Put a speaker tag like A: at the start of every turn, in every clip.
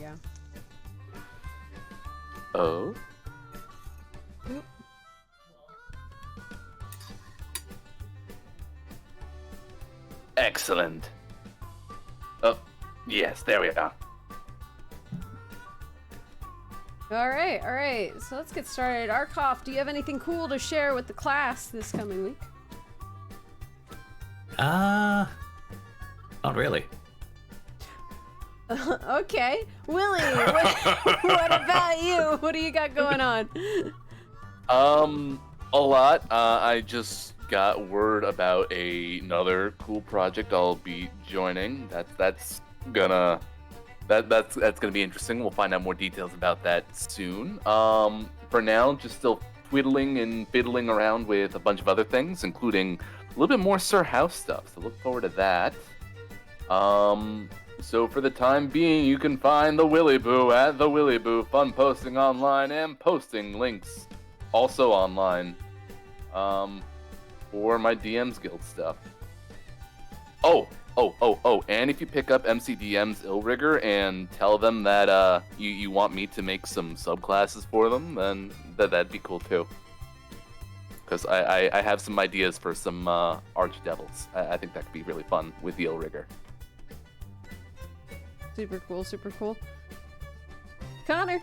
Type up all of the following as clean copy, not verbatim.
A: go.
B: Oh.
A: Oop.
B: Excellent. Oh, yes, there we are.
A: All right. So let's get started. Arkoff, do you have anything cool to share with the class this coming week?
C: Not really.
A: Okay. Willie, what about you? What do you got going on?
B: A lot. I just got word about another cool project I'll be joining. That's gonna be interesting. We'll find out more details about that soon. For now, just still twiddling and fiddling around with a bunch of other things, including a little bit more Sir House stuff. So look forward to that. So for the time being, you can find the Willy Boo at the Willy Boo, fun posting online and posting links also online, for my DMs Guild stuff. Oh, and if you pick up MCDM's Illrigger and tell them that you want me to make some subclasses for them, then that'd be cool too. Because I have some ideas for some Archdevils. I think that could be really fun with the Illrigger.
A: Super cool. Connor,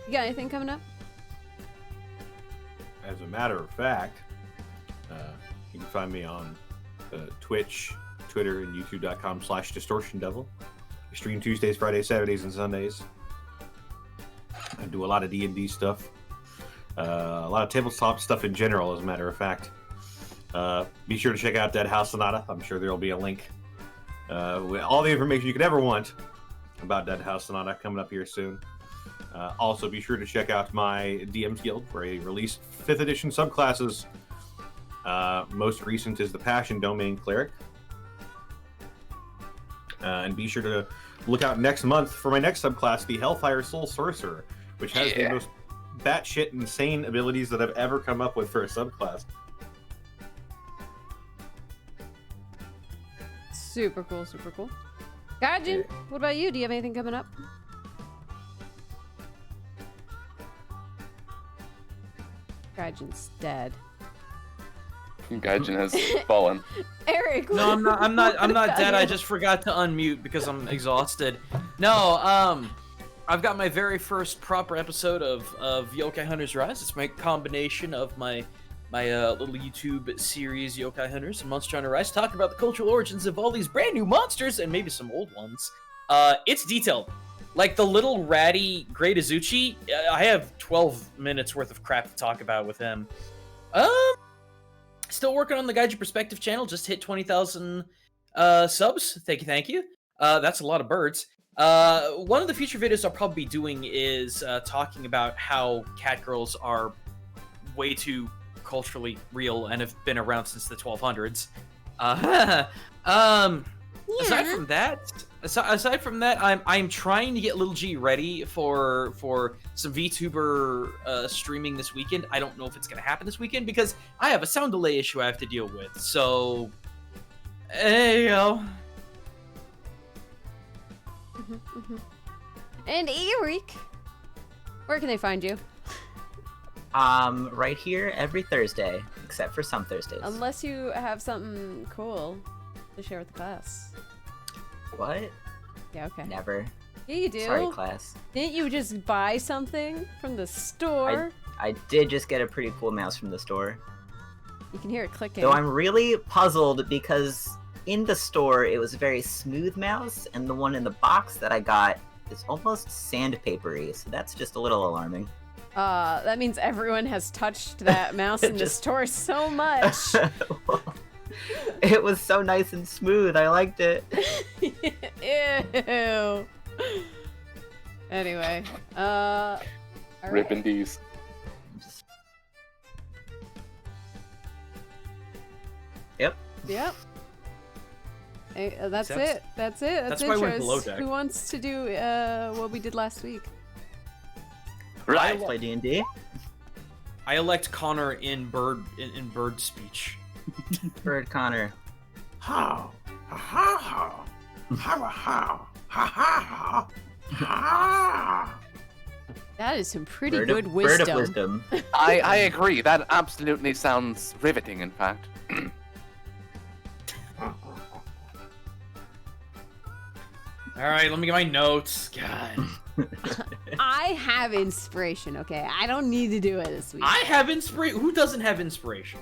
A: you got anything coming up?
D: As a matter of fact, you can find me on Twitch, Twitter, and YouTube.com/DistortionDevil. I stream Tuesdays, Fridays, Saturdays, and Sundays. I do a lot of D&D stuff. A lot of tabletop stuff in general, as a matter of fact. Be sure to check out Dead House Sonata. I'm sure there will be a link with all the information you could ever want about Dead House Sonata coming up here soon. Also, be sure to check out my DMs Guild, where I released 5th edition subclasses. Most recent is the Passion Domain Cleric. And be sure to look out next month for my next subclass, the Hellfire Soul Sorcerer, which has the most batshit insane abilities that I've ever come up with for a subclass.
A: Super cool. Gaijin, what about you? Do you have anything coming up? Gaijin's dead.
B: Gaijin has fallen.
A: Eric,
C: No, I'm not dead. I just forgot to unmute because I'm exhausted. No, I've got my very first proper episode of Yokai Hunters Rise. It's my combination of my little YouTube series, Yokai Hunters and Monster Hunter Rise, talking about the cultural origins of all these brand new monsters and maybe some old ones. It's detailed. Like the little ratty Great Azuchi, I have 12 minutes worth of crap to talk about with him. Still working on the Gaijin Perspective channel. Just hit 20,000 subs. Thank you. That's a lot of birds. One of the future videos I'll probably be doing is talking about how catgirls are way too culturally real and have been around since the 1200s. Aside from that, I'm trying to get Little G ready for some VTuber streaming this weekend. I don't know if it's gonna happen this weekend because I have a sound delay issue I have to deal with. So there you go.
A: And Eric, where can they find you?
E: Right here every Thursday, except for some Thursdays.
A: Unless you have something cool to share with the class.
E: What?
A: Yeah, okay.
E: Never.
A: Yeah, you do.
E: Sorry, class.
A: Didn't you just buy something from the store?
E: I did just get a pretty cool mouse from the store.
A: You can hear it clicking.
E: Though I'm really puzzled because in the store it was a very smooth mouse, and the one in the box that I got is almost sandpapery, so that's just a little alarming.
A: That means everyone has touched that mouse in the store so much.
E: It was so nice and smooth. I liked it.
A: Ew. Anyway, all right.
B: Ripping these.
A: Yep. Hey, that's it. That's
C: why I went below
A: intros.
C: deck.
A: Who wants to do what we did last week?
B: Right.
E: Play D&D.
C: I elect Connor in bird speech.
E: Bird Connor.
D: How? Ha ha ha. Ha ha ha. Ha ha ha.
A: That is some pretty
E: Bird
A: good
E: of
A: wisdom.
E: wisdom.
B: I agree. That absolutely sounds riveting, in fact.
C: All right, let me get my notes. God.
A: I have inspiration, okay? I don't need to do it this week.
C: I have inspiration. Who doesn't have inspiration?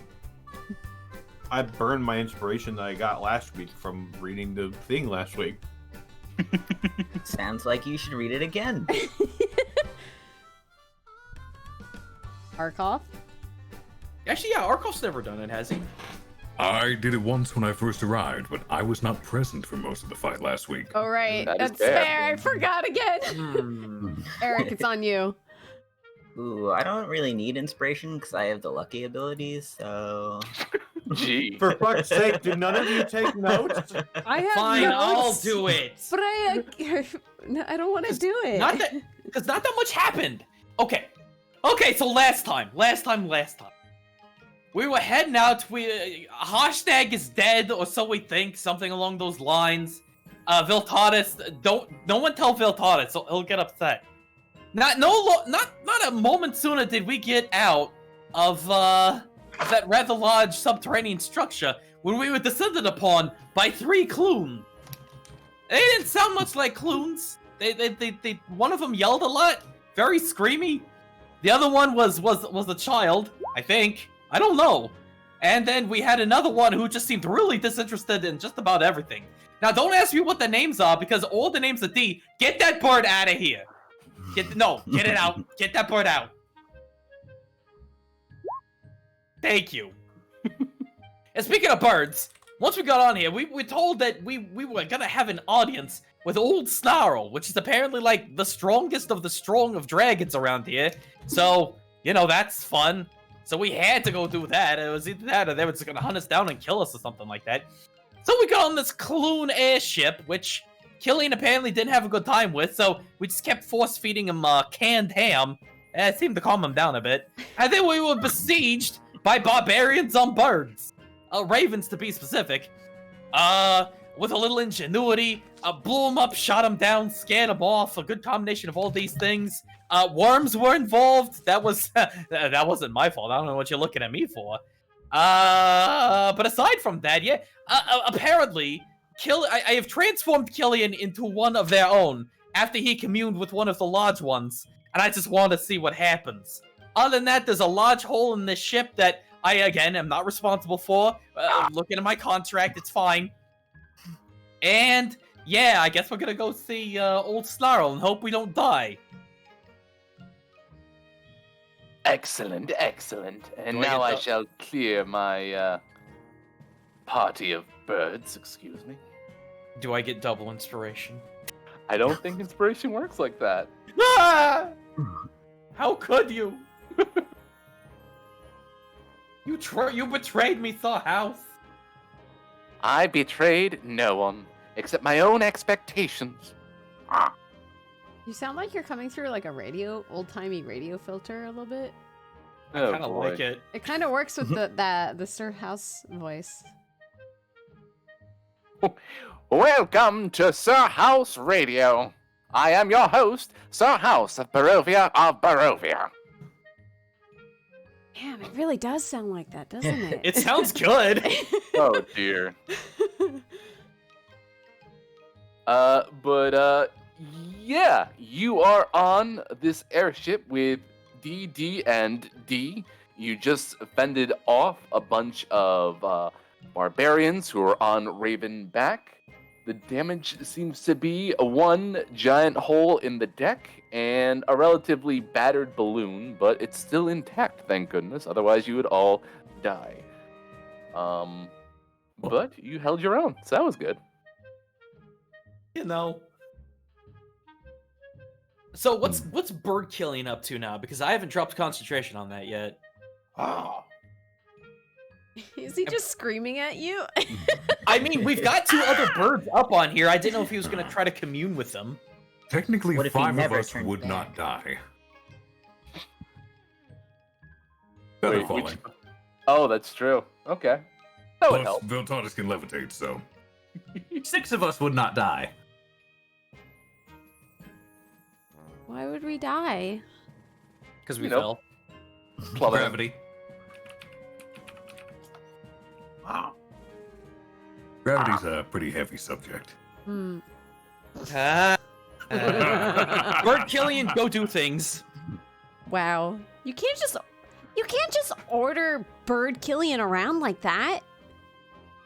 D: I burned my inspiration that I got last week from reading the thing last week.
E: Sounds like you should read it again.
A: Arkoff?
C: Actually, yeah, Arkov's never done it, has he?
F: I did it once when I first arrived, but I was not present for most of the fight last week.
A: Oh, right.
B: That is
A: That's
B: fair.
A: fair. I forgot again.
C: Hmm.
A: Eric, it's on you.
E: Ooh, I don't really need inspiration because I have the lucky abilities, so...
B: Gee.
D: For fuck's sake, did none of you take notes?
A: I have
C: Fine, I'll
A: notes,
C: do it.
A: But I don't want to do it.
C: Not that, because not that much happened. Okay, so last time. We were heading out. Hashtag is dead, or so we think, something along those lines. Viltatis, no one tell Viltatis, so he'll get upset. Not a moment sooner did we get out of that rather large subterranean structure when we were descended upon by 3 Clunes. They didn't sound much like Clunes. They one of them yelled a lot, very screamy. The other one was a child, I think. I don't know. And then we had another one who just seemed really disinterested in just about everything. Now, don't ask me what the names are, because all the names are D. Get that bird out of here. Get it out. Get that bird out. Thank you. And speaking of birds, once we got on here, we were told that we were gonna have an audience with Old Snarl, which is apparently like the strongest of the strong of dragons around here. So, that's fun. So we had to go do that. It was either that or they were just gonna hunt us down and kill us or something like that. So we got on this Clune airship, which Killian apparently didn't have a good time with, so we just kept force-feeding him canned ham. It seemed to calm him down a bit. And then we were besieged by barbarians on birds. Ravens, to be specific. With a little ingenuity, blew him up, shot him down, scared him off. A good combination of all these things. Worms were involved. That wasn't my fault. I don't know what you're looking at me for. But aside from that, yeah, apparently, I have transformed Killian into one of their own after he communed with one of the large ones, and I just want to see what happens. Other than that, there's a large hole in this ship that I, again, am not responsible for. Looking at my contract, it's fine. And, yeah, I guess we're gonna go see Old Snarl and hope we don't die.
B: Excellent. And now I shall clear my party of birds, excuse me.
C: Do I get double inspiration?
B: I don't think inspiration works like that.
C: Ah! How could you? You betrayed me, Thawhouse.
B: I betrayed no one, except my own expectations.
A: You sound like you're coming through like a old-timey radio filter a little bit.
C: I
B: Oh,
C: kind of
B: boy.
C: like it.
A: It kind of works with the Sir House voice.
B: Welcome to Sir House Radio. I am your host, Sir House of Barovia of Barovia.
A: Damn, it really does sound like that, doesn't it?
C: It sounds good.
B: Oh dear. Yeah, you are on this airship with D and D. You just fended off a bunch of barbarians who are on Ravenback. The damage seems to be one giant hole in the deck and a relatively battered balloon, but it's still intact, thank goodness. Otherwise, you would all die. But you held your own, so that was good.
C: So what's bird killing up to now? Because I haven't dropped concentration on that yet.
A: Is he just screaming at you?
C: I mean, we've got 2 other birds up on here. I didn't know if he was going to try to commune with them.
F: Technically,
E: What if he
F: 5 of
E: never
F: us
E: turned
F: would
E: back?
F: not die. Feather
B: Wait,
F: falling.
B: Oh, that's true. Okay. That would
F: Plus,
B: help.
F: Viltatis can levitate, so 6 of us would not die.
A: Why would we die?
C: Because we
B: You know.
C: fell.
B: Plummeting.
F: Gravity.
D: Wow.
F: Gravity's a pretty heavy subject.
A: Hmm.
C: Bird Killian, go do things.
A: Wow. You can't just order Bird Killian around like that.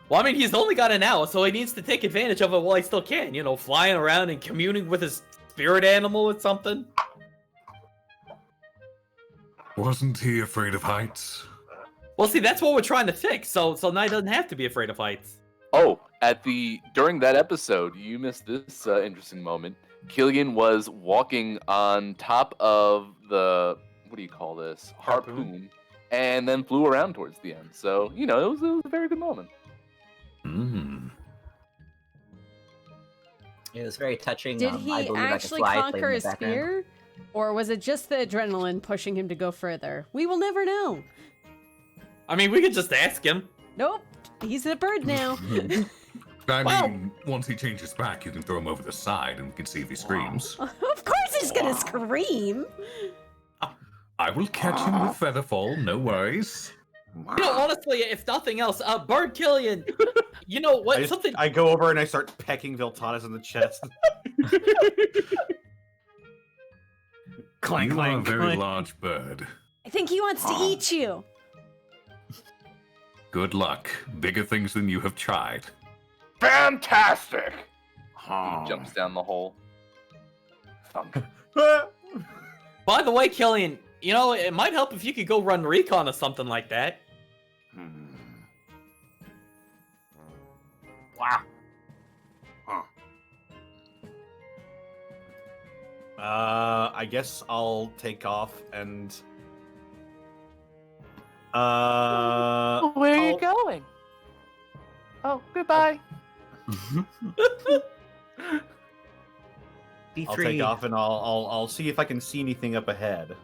C: Well, I mean, he's only got an hour, so he needs to take advantage of it while he still can. You know, flying around and communing with his spirit animal or something.
F: Wasn't he afraid of heights?
C: Well, see, that's what we're trying to fix. So now he doesn't have to be afraid of heights.
B: Oh, during that episode, you missed this interesting moment. Killian was walking on top of the, what do you call this? Harpoon, and then flew around towards the end. So, it was a very good moment.
E: It was very touching.
A: Did
E: I
A: he
E: believe
A: actually
E: I could fly, played in
A: conquer
E: the
A: his
E: background.
A: fear? Or was it just the adrenaline pushing him to go further? We will never know.
C: I mean, we could just ask him.
A: Nope. He's a bird now.
F: I
C: Wow.
F: mean, once he changes back, you can throw him over the side and we can see if he screams.
A: Of course he's gonna scream.
F: I will catch him with Featherfall, no worries.
C: You know, honestly, if nothing else, Bird Killian, you know what?
D: I go over and I start pecking Viltanas in the chest. Clank,
F: You are a
D: clank,
F: very
D: clank.
F: large bird.
A: I think he wants to eat you.
F: Good luck. Bigger things than you have tried.
B: Fantastic!
D: Oh.
B: He jumps down the hole. Thunk.
C: By the way, Killian, you know, it might help if you could go run recon or something like that.
D: Wow. I guess I'll take off and.
B: Where are you going? Oh, goodbye.
E: Be
D: I'll
E: free.
D: take off and I'll see if I can see anything up ahead.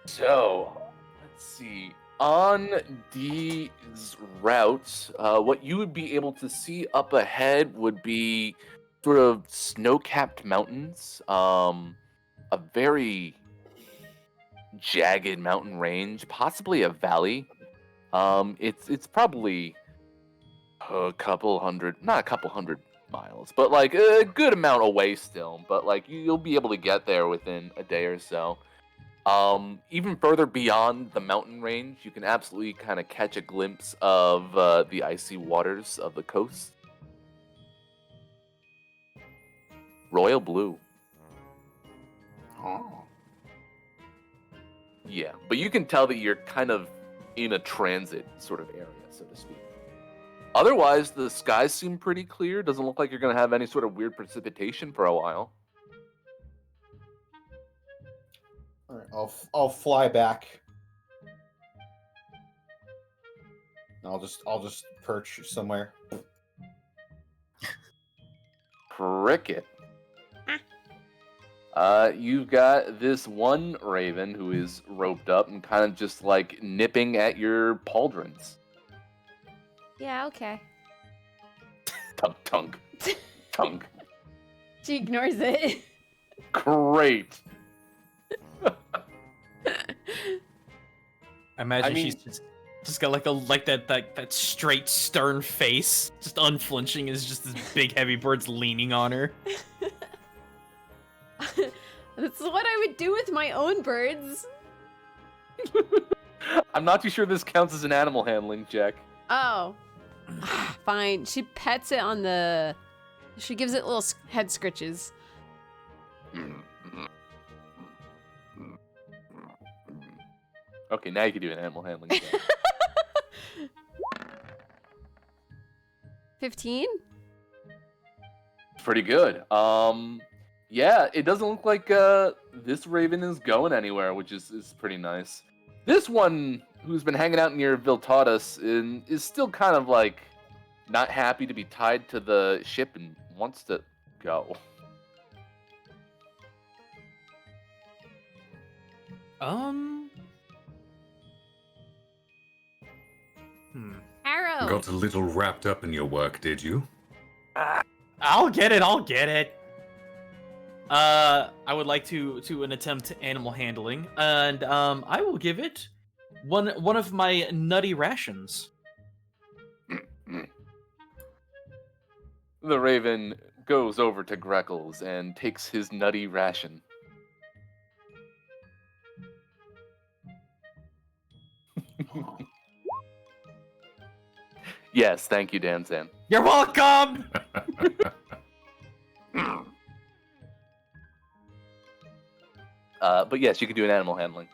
B: So, let's see. On D's route, what you would be able to see up ahead would be sort of snow-capped mountains, a very jagged mountain range, possibly a valley. It's probably not a couple hundred miles, but like a good amount away still. But like you'll be able to get there within a day or so. Even further beyond the mountain range, you can absolutely kind of catch a glimpse of the icy waters of the coast. Royal blue.
D: Oh.
B: Yeah, but you can tell that you're kind of in a transit sort of area, so to speak. Otherwise, the skies seem pretty clear. Doesn't look like you're going to have any sort of weird precipitation for a while.
D: All right, I'll fly back. I'll just perch somewhere.
B: Cricket. You've got this one raven who is roped up and kind of just like nipping at your pauldrons.
A: Yeah, okay.
B: Tunk, tunk, tunk.
A: She ignores it.
B: Great.
C: I imagine
B: I mean-
C: she's just got like that straight stern face, just unflinching, as just this big heavy bird's leaning on her.
A: That's what I would do with my own birds.
B: I'm not too sure this counts as an animal handling check.
A: Oh. Fine. She pets it on the... She gives it little head scritches.
B: Okay, now you can do an animal handling check.
A: 15?
B: Pretty good. Yeah, it doesn't look like this raven is going anywhere, which is pretty nice. This one, who's been hanging out near Viltatus, is still kind of like not happy to be tied to the ship and wants to go.
A: Arrow!
F: Got a little wrapped up in your work, did you?
C: I'll get it. I would like to an attempt animal handling, and I will give it one of my nutty rations.
B: The raven goes over to Greckles and takes his nutty ration. Yes, thank you, Dan San.
C: You're welcome.
B: But yes, you can do an animal handling.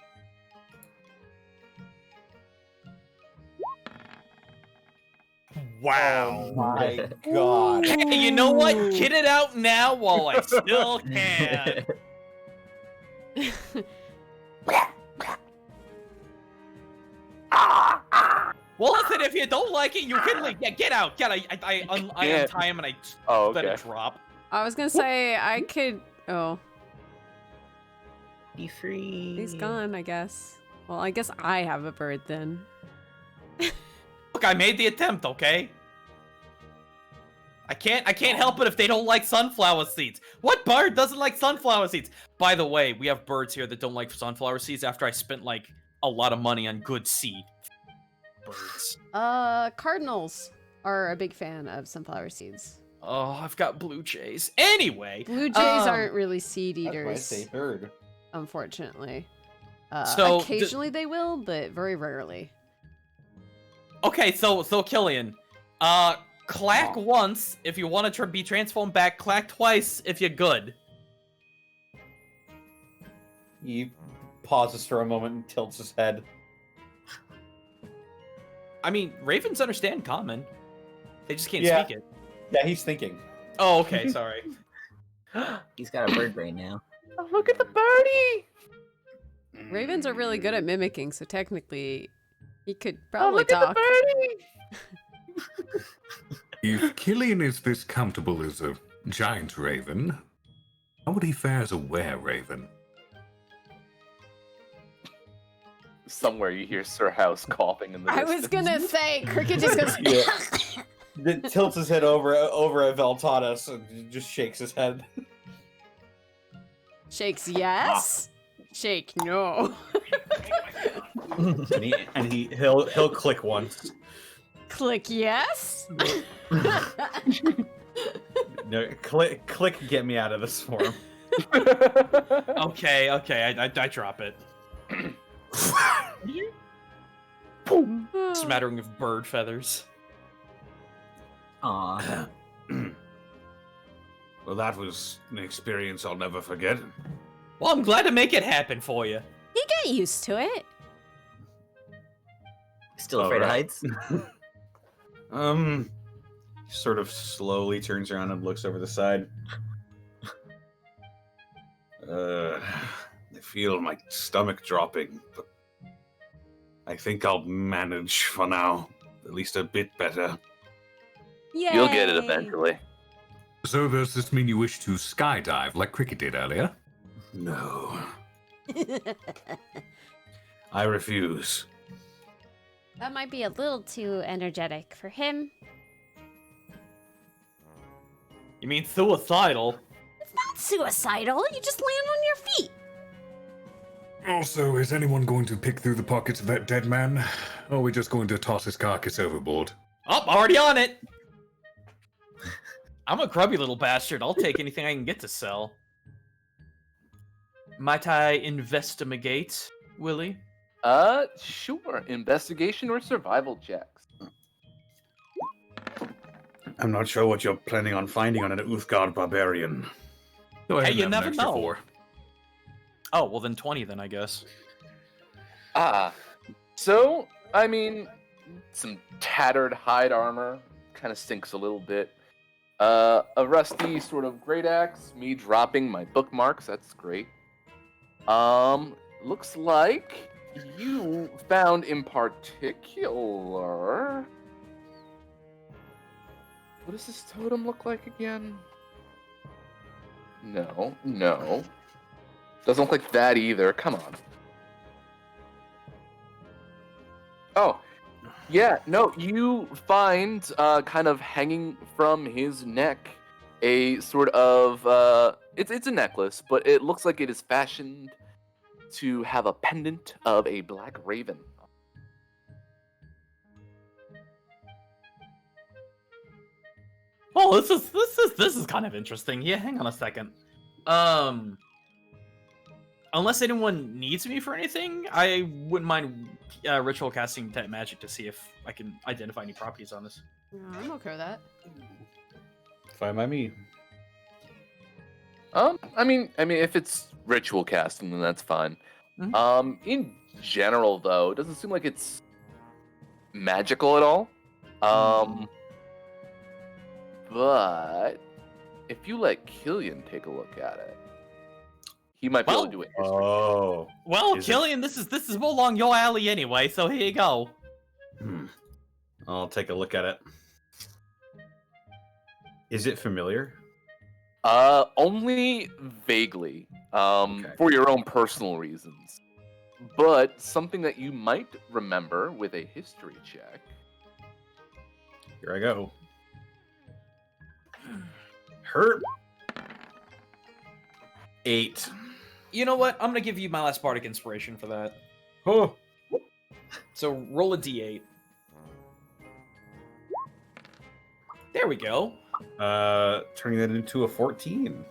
C: Wow.
G: My God.
C: Hey, you know what? Get it out now while I still can. Well, listen, if you don't like it, you can leave. Yeah, get out. I untie him and I let it drop.
A: I was gonna say I could. Oh,
E: Be free.
A: he's gone. I guess. Well, I guess I have a bird then.
C: Look, I made the attempt, okay? I can't help it if they don't like sunflower seeds. What bird doesn't like sunflower seeds? By the way, we have birds here that don't like sunflower seeds after I spent like a lot of money on good seed. Birds.
A: Cardinals are a big fan of sunflower seeds.
C: Oh, I've got blue jays. Anyway,
A: Blue jays aren't really seed
G: That's why I
A: eaters,
G: say bird.
A: unfortunately.
C: So,
A: Occasionally they will, but very rarely.
C: okay, so Killian, clack once if you want to be transformed back. Clack twice if you're good.
G: He pauses for a moment and tilts his head.
C: I mean, ravens understand common. They just can't
G: Yeah.
C: speak it.
G: Yeah, he's thinking.
C: Oh, okay, sorry.
E: He's got a bird brain now.
B: Oh, look at the birdie!
A: Ravens are really good at mimicking, so technically he could
B: Oh,
A: probably
B: look
A: talk.
B: at the birdie!
F: If Killian is this comfortable as a giant raven, how would he fare as a were-raven?
B: Somewhere you hear Sir House coughing in the
A: I
B: distance.
A: was gonna say, Cricket just goes.
G: Yeah. Then tilts his head over at Veltatus and just shakes his head.
A: Shakes yes. Shake no.
D: and he'll click once.
A: Click yes.
D: No, click, get me out of this form.
C: Okay, I drop it. Smattering of bird feathers.
E: Aw.
D: Well, that was an experience I'll never forget.
C: Well, I'm glad to make it happen for you.
A: You get used to it.
E: Still afraid of
D: Alright.
E: heights?
D: Sort of slowly turns around and looks over the side. I feel my stomach dropping, but I think I'll manage for now. At least a bit better.
B: You'll get it eventually.
F: So does this mean you wish to skydive like Cricket did earlier?
D: No, I refuse.
H: That might be a little too energetic for him.
C: You mean suicidal?
H: Not suicidal, you just land on your feet.
F: Also, is anyone going to pick through the pockets of that dead man? Or are we just going to toss his carcass overboard?
C: Oh, already on it! I'm a grubby little bastard. I'll take anything I can get to sell. Might I investigate, Willie?
B: Sure. Investigation or survival checks.
D: I'm not sure what you're planning on finding on an Uthgard barbarian.
F: No, I
C: Hey,
F: didn't
C: you
F: have an
C: never
F: extra
C: know.
F: 4.
C: Oh, well then 20 then, I guess.
B: So, I mean, some tattered hide armor, kind of stinks a little bit. A rusty sort of great axe, me dropping my bookmarks, that's great. Looks like you found in particular... What does this totem look like again? No. Doesn't look like that either, come on. Oh, yeah, no, you find, kind of hanging from his neck, a sort of it's a necklace, but it looks like it is fashioned to have a pendant of a black raven.
I: Oh, this is kind of interesting. Yeah, hang on a second. Unless anyone needs me for anything, I wouldn't mind ritual casting detect magic to see if I can identify any properties on this.
A: I'm okay with that.
G: Fine by me.
B: I mean, if it's ritual casting, then that's fine.
I: Mhm.
B: In general, though, it doesn't seem like it's magical at all. But if you let Killian take a look at it, he might be able to do it.
D: Oh.
I: Well,
D: Is it-
I: Killian, this is more along your alley anyway, so here you go.
D: I'll take a look at it. Is it familiar?
B: Only vaguely,
D: Okay.
B: for your own personal reasons. But something that you might remember with a history check.
D: Here I go. Hurt. 8.
C: You know what? I'm gonna give you my last bardic inspiration for that.
D: Oh.
C: So roll a d8. There we go.
D: Turning that into a 14.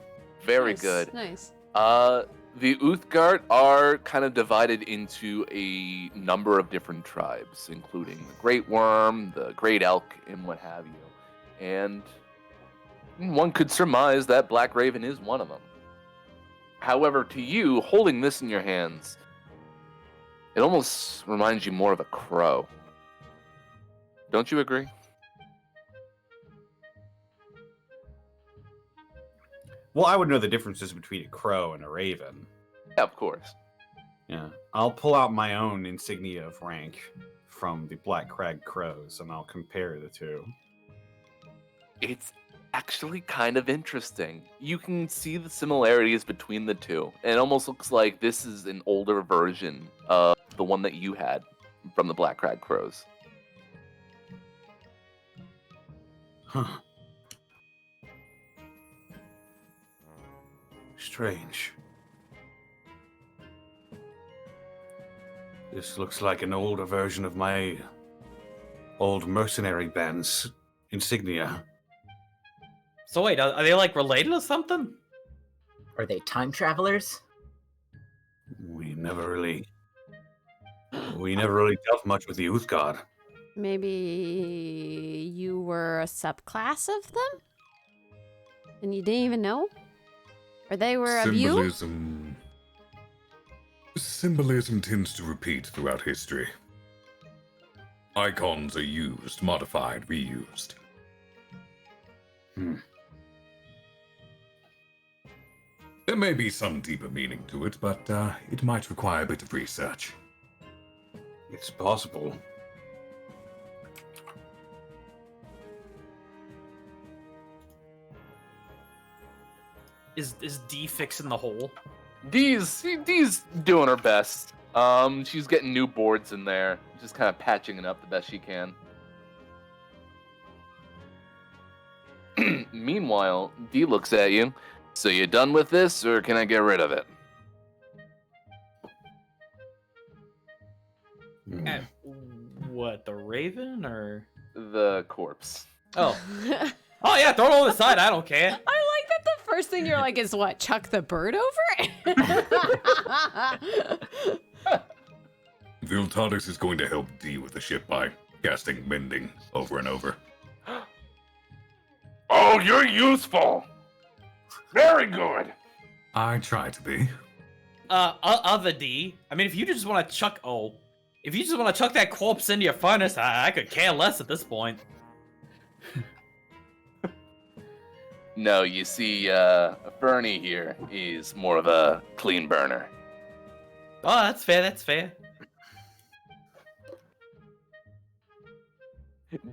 B: Very
A: Nice,
B: good.
A: Nice.
B: The Uthgard are kind of divided into a number of different tribes, including the Great Worm, the Great Elk, and what have you. And one could surmise that Black Raven is one of them. However, to you, holding this in your hands, it almost reminds you more of a crow. Don't you agree?
D: Well, I would know the differences between a crow and a raven.
B: Yeah, of course.
D: Yeah. I'll pull out my own insignia of rank from the Black Crag Crows, and I'll compare the two.
B: It's actually kind of interesting. You can see the similarities between the two. And it almost looks like this is an older version of the one that you had from the Black Crag Crows.
D: Huh. Strange. This looks like an older version of my old mercenary band's insignia.
I: So wait, are they like related or something?
E: Are they time travelers?
D: We never really dealt much with the Uthgard.
H: Maybe you were a subclass of them? And you didn't even know? Or they were of you?
F: Symbolism tends to repeat throughout history. Icons are used, modified, reused. There may be some deeper meaning to it, but it might require a bit of research.
D: It's possible.
I: Is D fixing the hole?
B: Dee's doing her best. She's getting new boards in there, just kind of patching it up the best she can. Meanwhile, Dee looks at you. So you done with this, or can I get rid of it?
I: What, the Raven or?
B: The corpse.
I: Oh. Oh yeah, throw it on the side. I don't care.
A: I like that the first thing you're like is what? Chuck the bird over it?
F: Viltaris is going to help D with the ship by casting Mending over and over.
B: Oh, you're useful. Very good.
F: I try to be.
I: Other D. I mean, if you just want to chuck that corpse into your furnace, I could care less at this point.
B: No, you see, Fernie here is more of a clean burner.
I: Oh, that's fair. That's fair.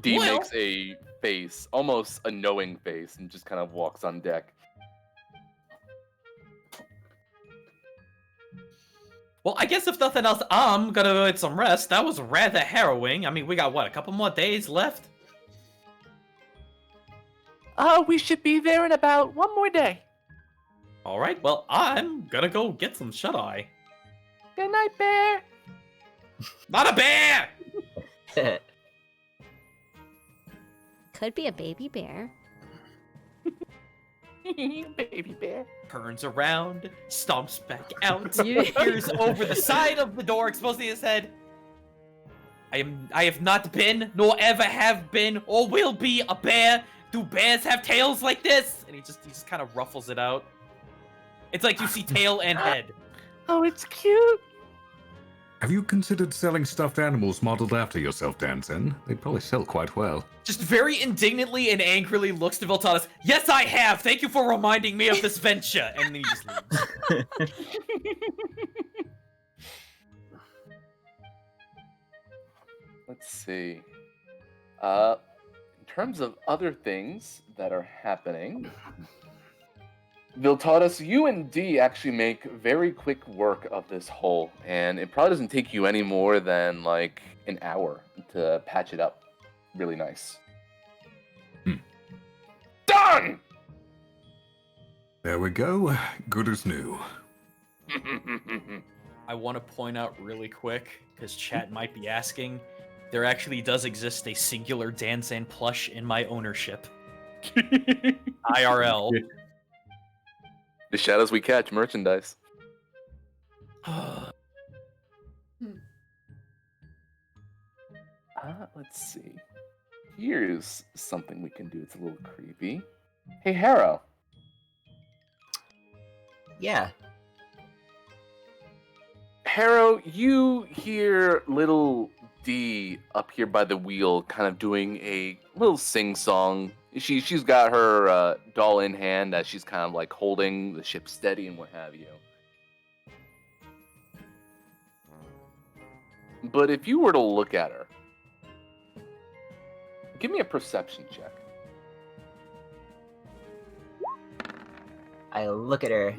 B: D
I: Well-
B: makes a face, almost a knowing face, and just kind of walks on deck.
I: Well, I guess if nothing else, I'm gonna go get some rest. That was rather harrowing. I mean, we got what, a couple more days left?
B: We should be there in about one more day.
I: All right, well, I'm gonna go get some shut-eye.
B: Good night, bear.
I: Not a bear!
H: Could be a baby bear.
B: Baby bear.
I: Turns around, stomps back out,
H: You-
I: peers over the side of the door, exposing his head. I have not been, nor ever have been, or will be a bear. Do bears have tails like this? And he just kind of ruffles it out. It's like you see tail and head.
B: Oh, it's cute.
F: Have you considered selling stuffed animals modeled after yourself, Dansen? They'd probably sell quite well.
I: Just very indignantly and angrily looks to Viltanis. Yes, I have. Thank you for reminding me of this venture. And then he just leaves.
B: Let's see. In terms of other things that are happening, Viltatus, you and D actually make very quick work of this hole, and it probably doesn't take you any more than like an hour to patch it up. Really nice. Done!
F: There we go. Good as new.
I: I want to point out really quick, because chat might be asking, there actually does exist a singular Danzan plush in my ownership. IRL.
B: The shadows we catch merchandise. Let's see. Here's something we can do. It's a little creepy. Hey, Harrow.
E: Yeah.
B: Harrow, you hear little D up here by the wheel kind of doing a little sing-song. She's got her doll in hand as she's kind of like holding the ship steady and what have you. But if you were to look at her, give me a perception check.
E: I look at her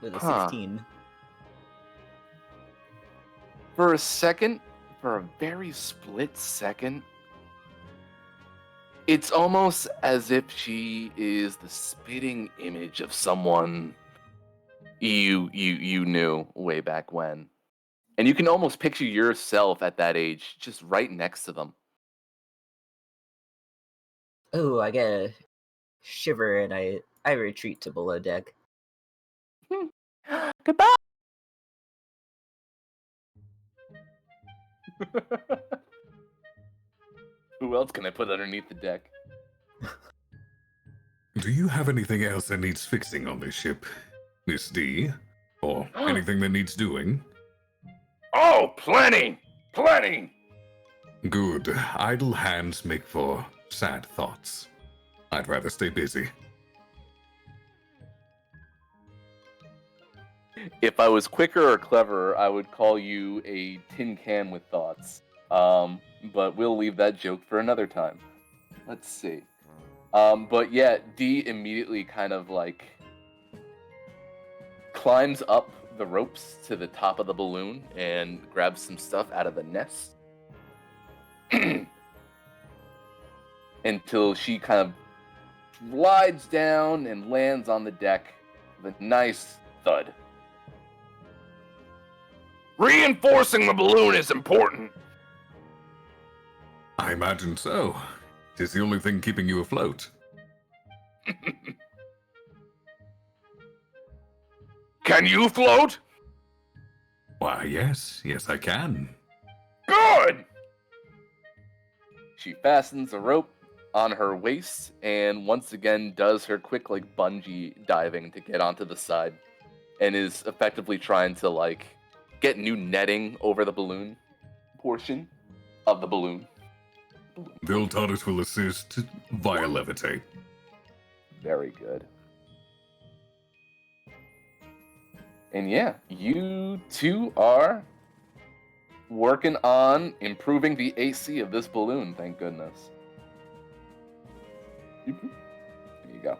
E: with a 16.
B: For a second, for a very split second, it's almost as if she is the spitting image of someone you knew way back when. And you can almost picture yourself at that age, just right next to them.
E: Oh, I get a shiver and I retreat to below deck.
B: Goodbye! Who else can I put underneath the deck?
F: Do you have anything else that needs fixing on this ship, Miss D? Or anything that needs doing?
B: Oh, plenty! Plenty!
F: Good. Idle hands make for sad thoughts. I'd rather stay busy.
B: If I was quicker or cleverer, I would call you a tin can with thoughts. But we'll leave that joke for another time. Let's see. But yeah, D immediately kind of like climbs up the ropes to the top of the balloon and grabs some stuff out of the nest. Until she kind of glides down and lands on the deck with a nice thud. Reinforcing the balloon is important.
F: I imagine so. Tis the only thing keeping you afloat.
B: Can you float?
F: Why, yes. Yes, I can.
B: Good! She fastens a rope on her waist and once again does her quick like bungee diving to get onto the side and is effectively trying to like get new netting over the balloon portion of the balloon.
F: Viltaris will assist via levitate.
B: Very good. And yeah, you two are working on improving the AC of this balloon, thank goodness. There you go.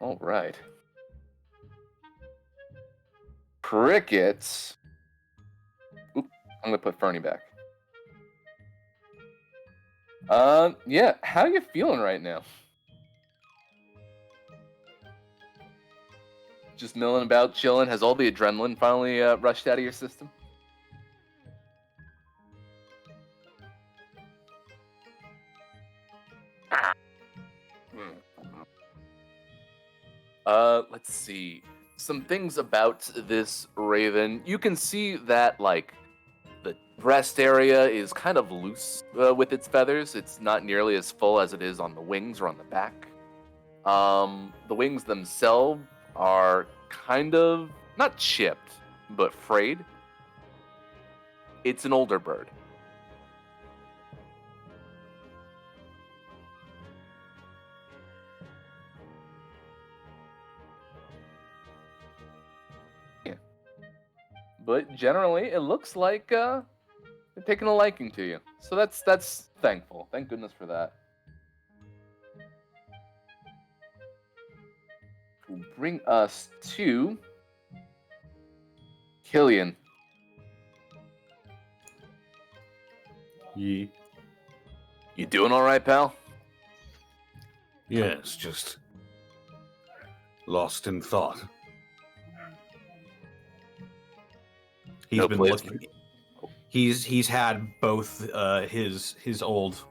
B: All right. Crickets. Oop, I'm gonna put Fernie back. Yeah. How you feeling right now? Just milling about, chilling. Has all the adrenaline finally rushed out of your system? Let's see. Some things about this raven. You can see that, like, the breast area is kind of loose with its feathers. It's not nearly as full as it is on the wings or on the back. The wings themselves are kind of, not chipped, but frayed. It's an older bird. But generally, it looks like they're taking a liking to you. So that's thankful. Thank goodness for that. Will bring us to Killian.
D: Yeah.
B: You doing all right, pal?
F: Yes, just lost in thought.
D: He's
B: No
D: been
B: place
D: looking. He's had both his old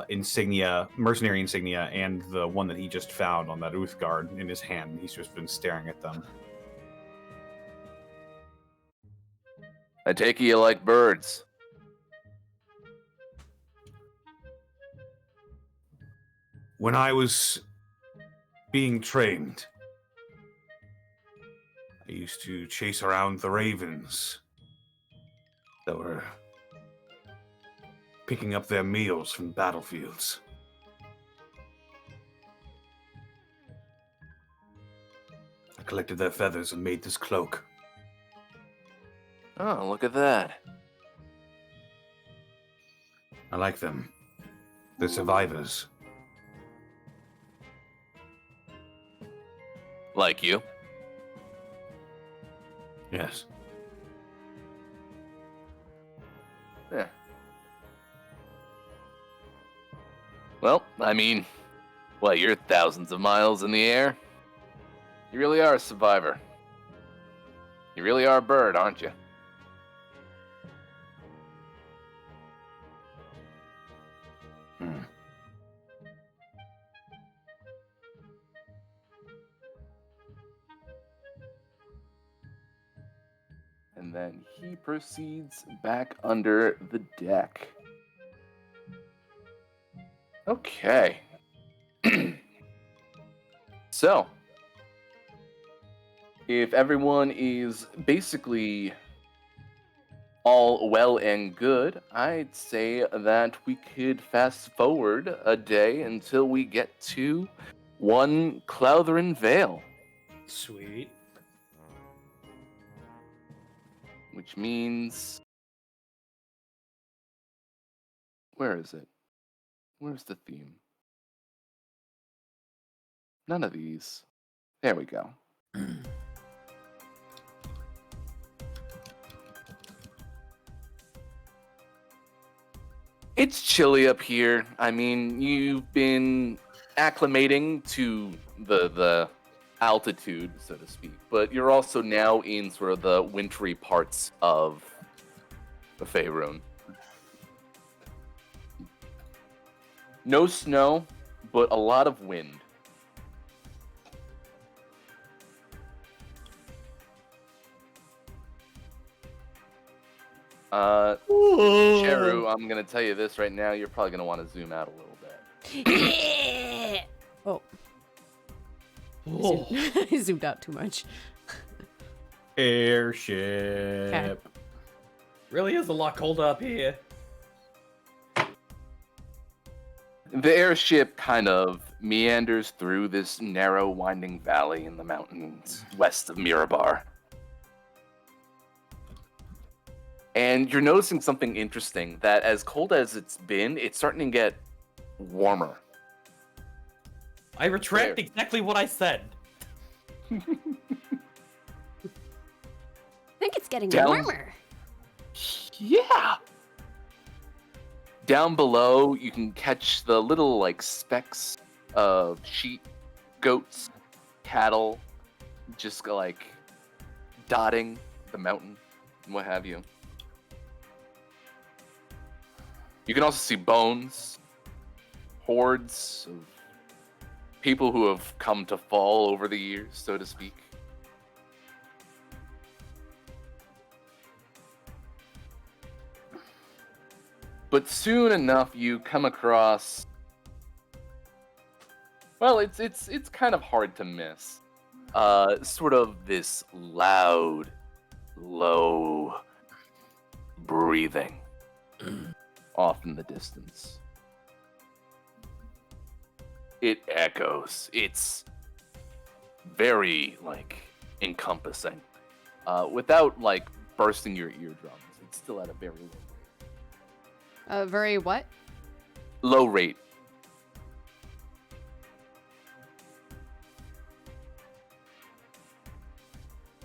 D: insignia, mercenary insignia, and the one that he just found on that Uthgard in his hand. He's just been staring at them.
B: I take it you like birds.
F: When I was being trained, I used to chase around the ravens that were picking up their meals from battlefields. I collected their feathers and made this cloak.
B: Oh, look at that.
F: I like them. They're survivors.
B: Like you.
F: Yes.
B: Yeah. Well, I mean, what, you're thousands of miles in the air? You really are a survivor. You really are a bird, aren't you?
F: Hmm.
B: And then he proceeds back under the deck. Okay. So, if everyone is basically all well and good, I'd say that we could fast forward a day until we get to one Cloutherin Vale,
C: Sweet.
B: which means... Where is it? Where's the theme? None of these. There we go. It's chilly up here. I mean, you've been acclimating to the altitude, so to speak, but you're also now in sort of the wintry parts of the Faerun. No snow, but a lot of wind. Cheru, I'm gonna tell you this right now. You're probably gonna want to zoom out a little bit.
A: Oh.
C: Oh.
A: I zoomed out too much.
D: Airship.
C: Really is a lot colder up here.
B: The airship kind of meanders through this narrow, winding valley in the mountains west of Mirabar. And you're noticing something interesting, that as cold as it's been, it's starting to get warmer.
I: I retract
B: There.
I: exactly what I said.
H: I think it's getting
B: Down-
H: warmer.
B: Yeah. Down below, you can catch the little like specks of sheep, goats, cattle, just like dotting the mountain and what have you. You can also see bones, hordes of people who have come to fall over the years, so to speak. But soon enough, you come across. Well, it's kind of hard to miss. Sort of this loud, low breathing off in the distance. It echoes. It's very like encompassing, without like bursting your eardrums. It's still at a very low rate.
A: Very what?
B: Low rate.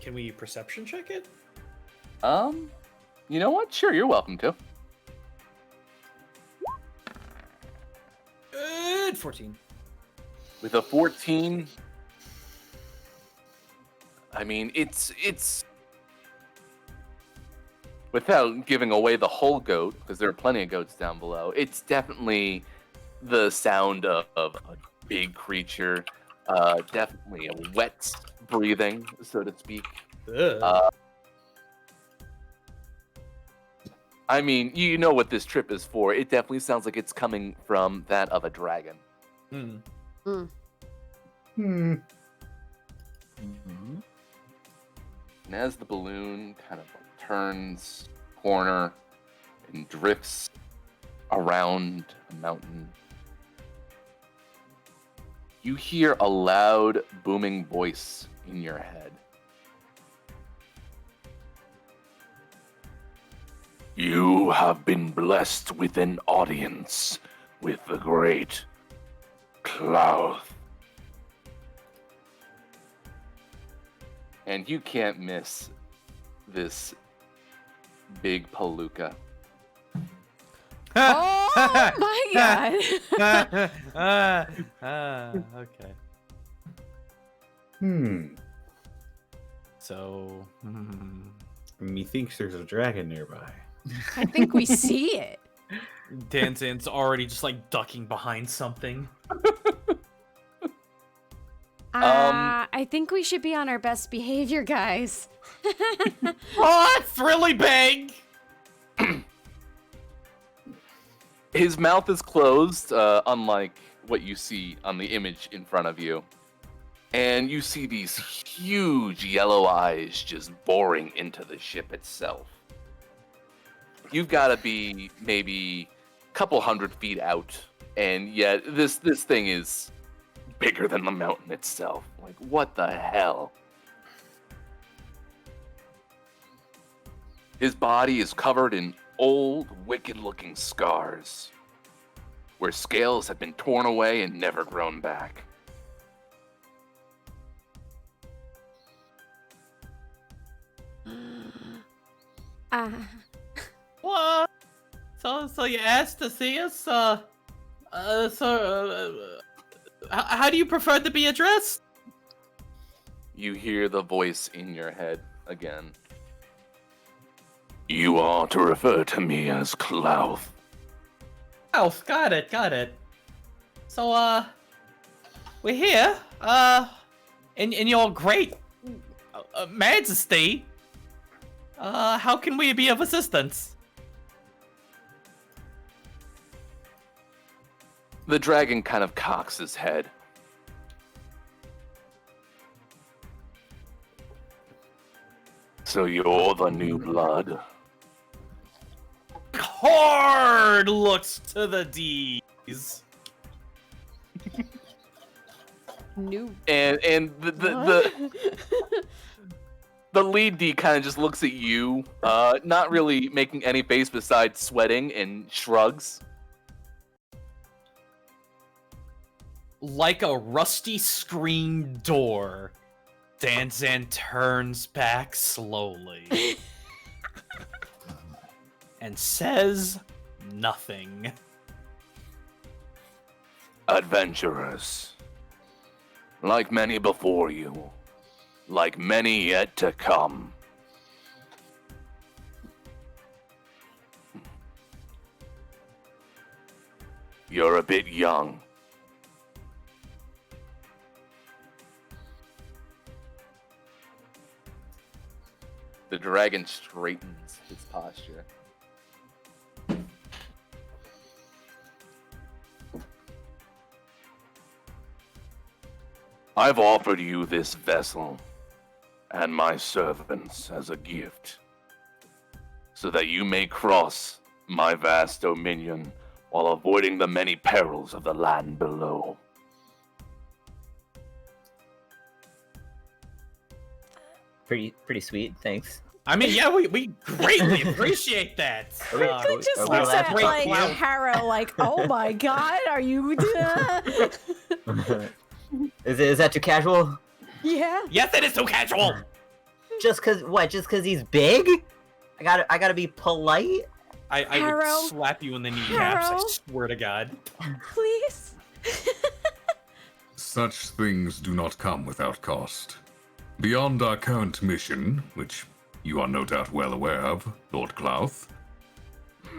C: Can we perception check it?
B: You know what? Sure, you're welcome to.
C: 14.
B: With a 14, I mean, it's without giving away the whole goat, because there are plenty of goats down below, it's definitely the sound of a big creature, definitely a wet breathing, so to speak. I mean, you know what this trip is for. It definitely sounds like it's coming from that of a dragon.
A: Mm.
B: And as the balloon kind of turns corner and drifts around a mountain, you hear a loud, booming voice in your head. You have been blessed with an audience with the great Cloud. And you can't miss this big palooka.
A: Oh my god!
C: Okay. So,
D: Methinks there's a dragon nearby.
A: I think we see it.
C: Danzan's already just like ducking behind something.
H: I think we should be on our best behavior, guys.
C: Oh, it's really big!
B: His mouth is closed, unlike what you see on the image in front of you. And you see these huge yellow eyes just boring into the ship itself. You've got to be maybe a couple 100 feet out, and yet this thing is bigger than the mountain itself. Like, what the hell? His body is covered in old, wicked-looking scars, where scales have been torn away and never grown back.
I: What? So you asked to see us? How do you prefer to be addressed?
B: You hear the voice in your head again. You are to refer to me as Klauth.
I: Oh, got it. So, we're here, in your great majesty. How can we be of assistance?
B: The dragon kind of cocks his head. So you're the new blood?
C: Hard looks to the D's.
A: New.
B: And the lead D kind of just looks at you, not really making any face besides sweating, and shrugs.
C: Like a rusty screen door, Danzan turns back slowly. and says nothing.
B: Adventurers, like many before you, like many yet to come, you're a bit young. The dragon straightens his posture. I've offered you this vessel and my servants as a gift, so that you may cross my vast dominion while avoiding the many perils of the land below.
E: Pretty sweet, thanks.
C: I mean, yeah, we greatly appreciate that.
E: Are we
H: Just
E: allowed
H: looks
E: to
H: at
E: talk
H: like
E: now?
H: Harrow, like, oh my god, are you?
E: Is that too casual?
H: Yeah.
I: Yes, it is so casual.
E: Just cause he's big? I gotta be polite.
C: I
H: Harrow.
C: would slap you in the kneecaps. I
H: Harrow.
C: swear to God.
H: Please.
F: Such things do not come without cost. Beyond our current mission, which you are no doubt well aware of, Lord Clouth,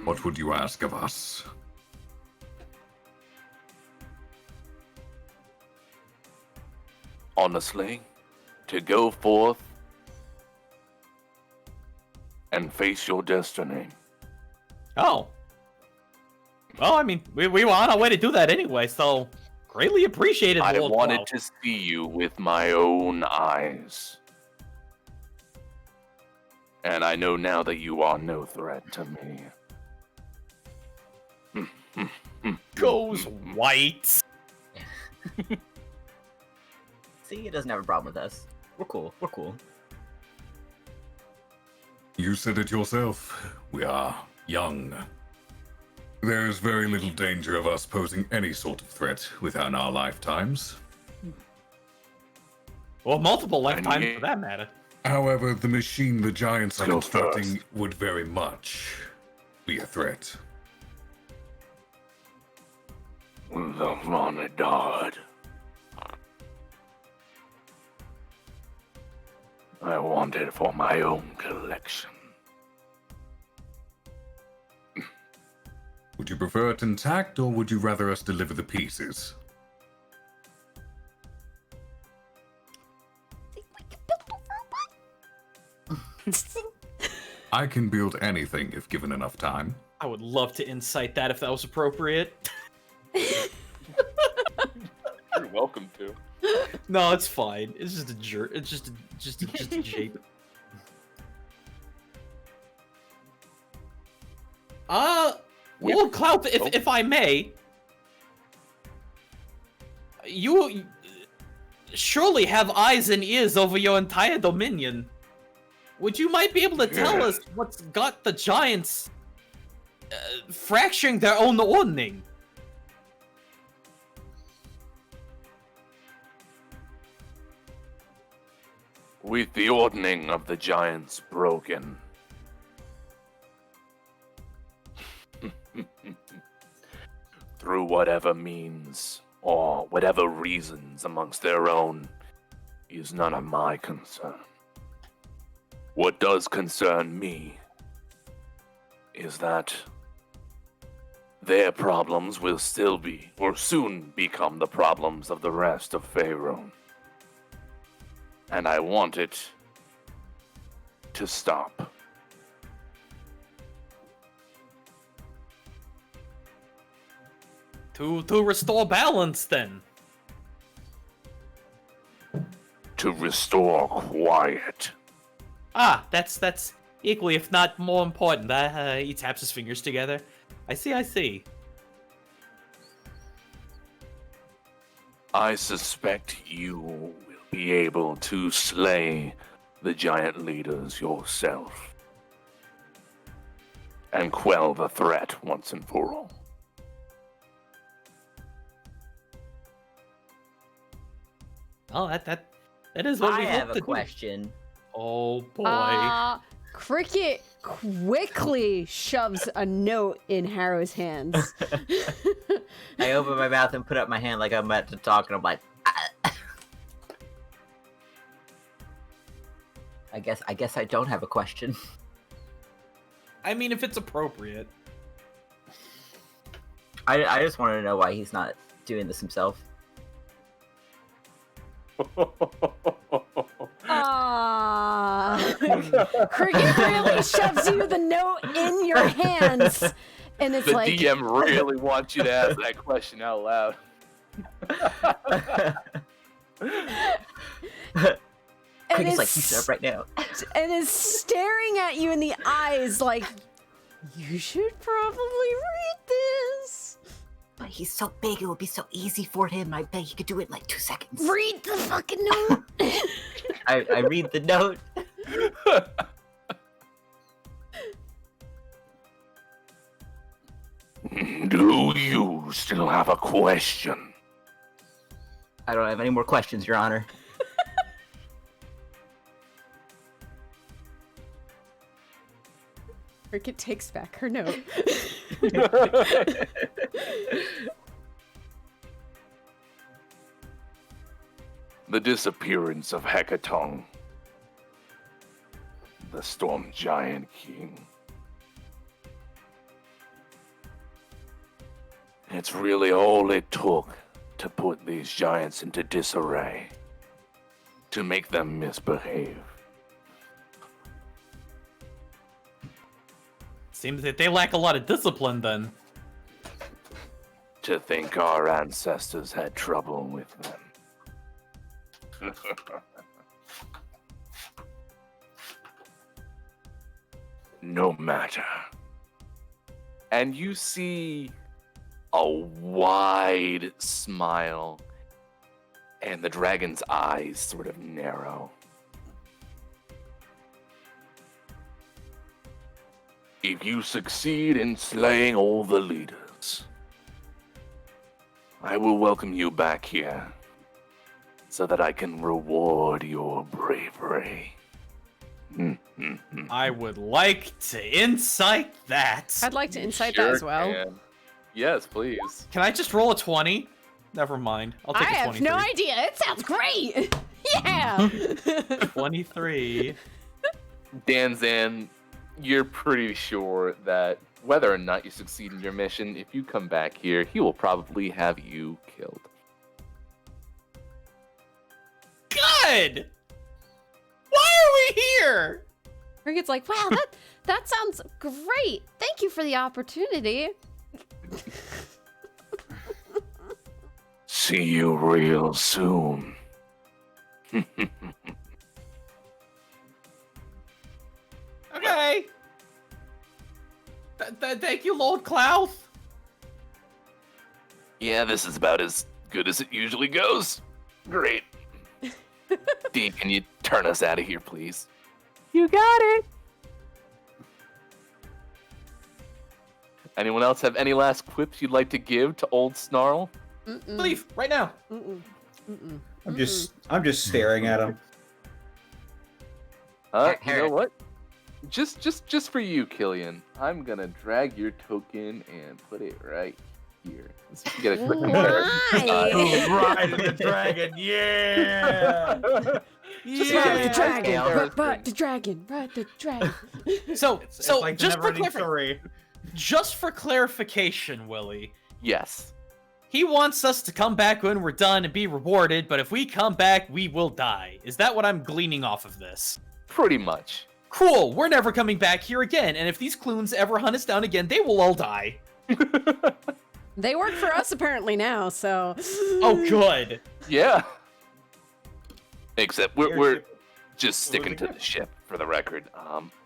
F: what would you ask of us?
B: Honestly, to go forth and face your destiny.
C: Oh. Well, I mean, we were on our way to do that anyway, so greatly appreciated,
B: I
C: Lord
B: wanted
C: Cloud.
B: to see you with my own eyes. And I know now that you are no threat to me.
C: Goes white.
E: See, he doesn't have a problem with us. We're cool. We're cool.
F: You said it yourself. We are young. There's very little danger of us posing any sort of threat within our lifetimes.
C: Well, multiple lifetimes
B: you-
C: for that matter.
F: However, the machine the Giants are
B: Go
F: constructing
B: first.
F: would very much be a threat.
B: The Vonnegut. I want it for my own collection.
F: Would you prefer it intact, or would you rather us deliver the pieces? I can build anything if given enough time.
C: I would love to incite that if that was appropriate.
B: You're welcome to.
C: No, it's fine. It's just a jerk. It's just a jape. Lord Cloud, if I may, you surely have eyes and ears over your entire dominion. Would you might be able to tell us what's got the giants fracturing their own ordning?
B: With the ordning of the giants broken, through whatever means or whatever reasons amongst their own, is none of my concern. What does concern me is that their problems will still be, or soon become, the problems of the rest of Faerun. And I want it to stop.
C: To restore balance, then.
B: To restore quiet.
C: Ah, that's equally, if not more important. He taps his fingers together. I see.
B: I suspect you will be able to slay the giant leaders yourself. And quell the threat once and for all.
C: Oh, that is what
E: I
C: we
E: have
C: hope
E: a
C: to do.
E: question.
C: Oh boy.
A: Cricket, quickly shoves a note in Harrow's hands.
E: I open my mouth and put up my hand like I'm about to talk, and I'm like, I guess I don't have a question.
I: I mean, if it's appropriate.
E: I just want to know why he's not doing this himself.
A: Cricket really shoves you the note in your hands, and it's
B: The
A: like
B: DM really wants you to ask that question out loud.
E: Cricket's like,
A: is-
E: he's up right now.
A: and is staring at you in the eyes like, you should probably read this.
E: But he's so big, it would be so easy for him. I bet he could do it in like 2 seconds.
A: Read the fucking note.
E: I read the note.
B: Do you still have a question?
E: I don't have any more questions, Your Honor.
A: Cricket takes back her note.
B: The disappearance of Hecatong, the Storm Giant King. It's really all it took to put these giants into disarray, to make them misbehave.
I: Seems that they lack a lot of discipline then.
B: To think our ancestors had trouble with them. No matter. And you see a wide smile, and the dragon's eyes sort of narrow. If you succeed in slaying all the leaders, I will welcome you back here so that I can reward your bravery.
I: I would like to insight that.
A: I'd like to insight that as well.
B: Can. Yes, please.
I: Can I just roll a 20? Never mind. I'll take
A: I
I: a
A: have
I: 23.
A: no idea. It sounds great. Yeah.
I: 23.
B: Danzan, you're pretty sure that whether or not you succeed in your mission, if you come back here, he will probably have you killed.
I: Good! Why are we here?
A: Cricket's like, wow, that sounds great. Thank you for the opportunity.
B: See you real soon.
I: Okay. Thank you, Lord Klauth.
B: Yeah, this is about as good as it usually goes. Great. Dean, can you turn us out of here, please? You got it. Anyone else have any last quips you'd like to give to old Snarl?
I: Leave right now.
G: I'm just staring at him.
B: You know what? Just for you, Killian, I'm gonna drag your token and put it right here. Let's get a quick comparison.
A: Why?
G: Riding the dragon, yeah!
A: Just ride the dragon.
B: Yeah.
A: Ride the dragon. Ride the dragon.
I: So
G: It's like the never-ending story.
I: just for clarification, Willie,
B: Yes.
I: he wants us to come back when we're done and be rewarded, but if we come back, we will die. Is that what I'm gleaning off of this?
B: Pretty much.
I: Cool, we're never coming back here again, and if these Clunes ever hunt us down again, they will all die.
A: They work for us apparently now, so.
I: Oh, good.
B: Yeah. Except we're
G: Airship.
B: just sticking to the ship, for the record.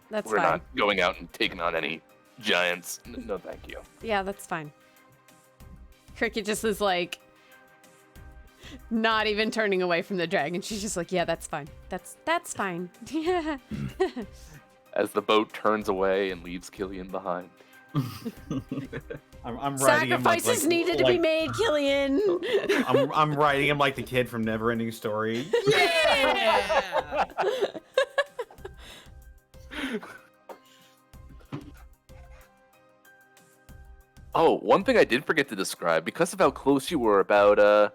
A: That's
B: We're
A: fine.
B: not going out and taking on any giants. No, thank you.
A: Yeah, that's fine. Cricket just is like, not even turning away from the dragon. She's just like, yeah, that's fine. That's fine. Yeah.
B: As the boat turns away and leaves Killian behind.
G: I'm riding him like,
A: Sacrifices needed to be made, Killian.
G: I'm riding him like the kid from Neverending Story.
I: Yeah!
B: Oh, one thing I did forget to describe, because of how close you were, about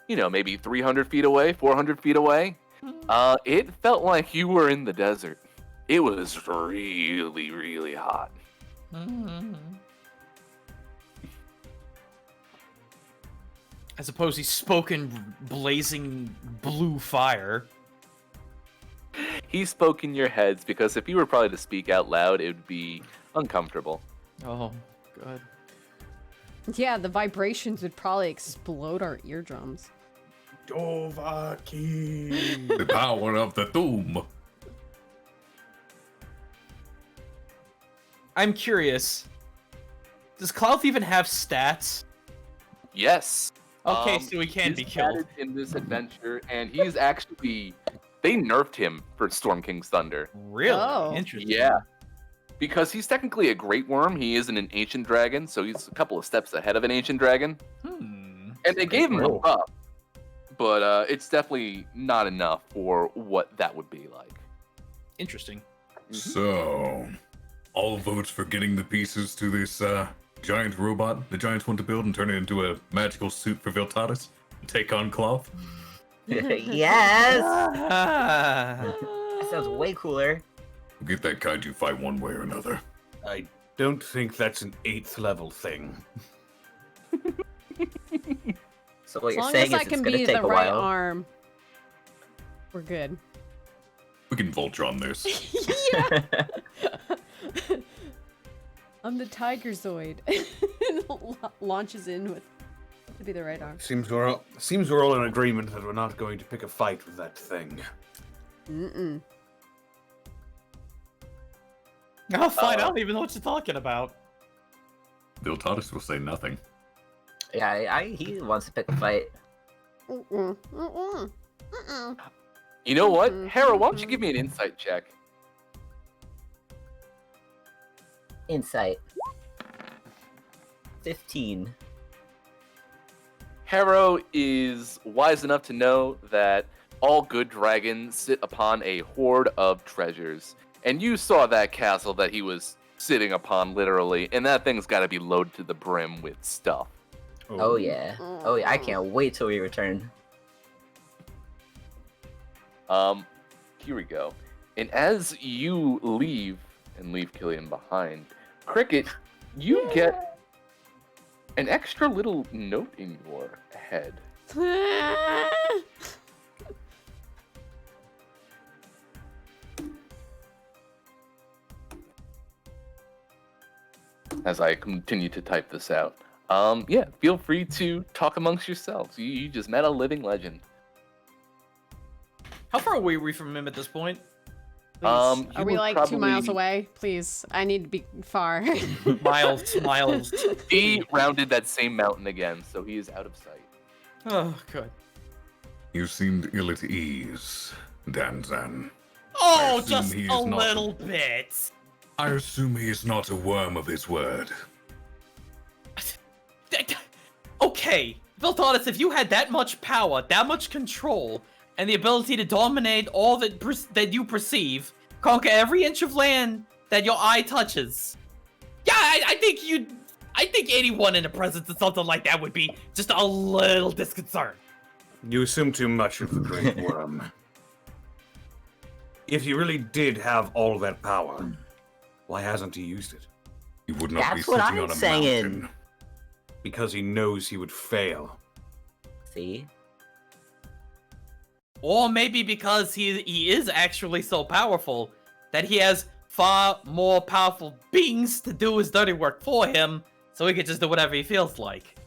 B: maybe 300 feet away, 400 feet away, it felt like you were in the desert. It was really, really hot.
C: I suppose he spoke in blazing blue fire.
B: He spoke in your heads, because if you were probably to speak out loud, it would be uncomfortable.
C: Oh, good.
A: Yeah, the vibrations would probably explode our eardrums.
D: Dovahkiin.
F: The power of the Doom.
C: I'm curious. Does Cloud even have stats?
B: Yes.
C: Okay, so he can be
B: he's
C: killed.
B: added in this adventure, and he's actually... They nerfed him for Storm King's Thunder.
C: Really?
A: Oh.
C: Interesting.
B: Yeah. Because he's technically a Great Worm. He isn't an Ancient Dragon, so he's a couple of steps ahead of an Ancient Dragon. And they gave him a buff, but it's definitely not enough for what that would be like.
C: Interesting.
F: So, all votes for getting the pieces to this giant robot the Giants want to build and turn it into a magical suit for Viltatis? Take on Cloth?
E: Yes!
C: Ah.
E: That sounds way cooler.
F: We'll get that kaiju fight one way or another.
D: I don't think that's an 8th level thing.
E: So what
A: As
E: you're
A: long
E: saying
A: as
E: is
A: I
E: it's
A: can
E: gonna
A: be
E: take
A: the
E: a
A: right
E: while.
A: arm, we're good.
F: We can Voltron this.
A: Yeah. I'm the Tiger Zoid. Launches in with to be the right arm.
D: Seems we're all in agreement that we're not going to pick a fight with that thing.
A: Mm-mm.
C: Oh, fine. I don't even know what you're talking about.
F: Viltatis will say nothing.
E: Yeah, he wants to pick a fight.
A: Mm-mm. Mm-mm. Mm-mm.
B: You know what? Hera, why don't you give me an insight check?
E: Insight. 15.
B: Harrow is wise enough to know that all good dragons sit upon a hoard of treasures. And you saw that castle that he was sitting upon, literally, and that thing's got to be loaded to the brim with stuff.
E: Oh yeah. Oh yeah, I can't wait till we return.
B: Here we go. And as you leave, and leave Killian behind, Cricket, you get an extra little note in your head. As I continue to type this out. Yeah, feel free to talk amongst yourselves. You just met a living legend.
C: How far away are we from him at this point?
B: You
A: Are we
B: were
A: like 2 miles away? Please, I need to be far.
C: Miles.
B: He rounded that same mountain again, so he is out of sight.
C: Oh, good.
F: You seemed ill at ease, Danzan.
C: Oh,
F: assume
C: just
F: he is
C: a
F: not-
C: little bit.
F: I assume he is not a worm of his word.
C: Okay, Viltatis, if you had that much power, that much control, and the ability to dominate all that you perceive, conquer every inch of land that your eye touches, yeah, I think anyone in the presence of something like that would be just a little disconcerted.
D: You assume too much of the Great Worm. If he really did have all that power, why hasn't he used it?
F: He would not be
E: That's what
F: sitting
E: I'm
F: on a
E: saying.
F: mountain.
D: Because he knows he would fail.
E: See?
C: Or maybe because he is actually so powerful that he has far more powerful beings to do his dirty work for him, so he can just do whatever he feels like.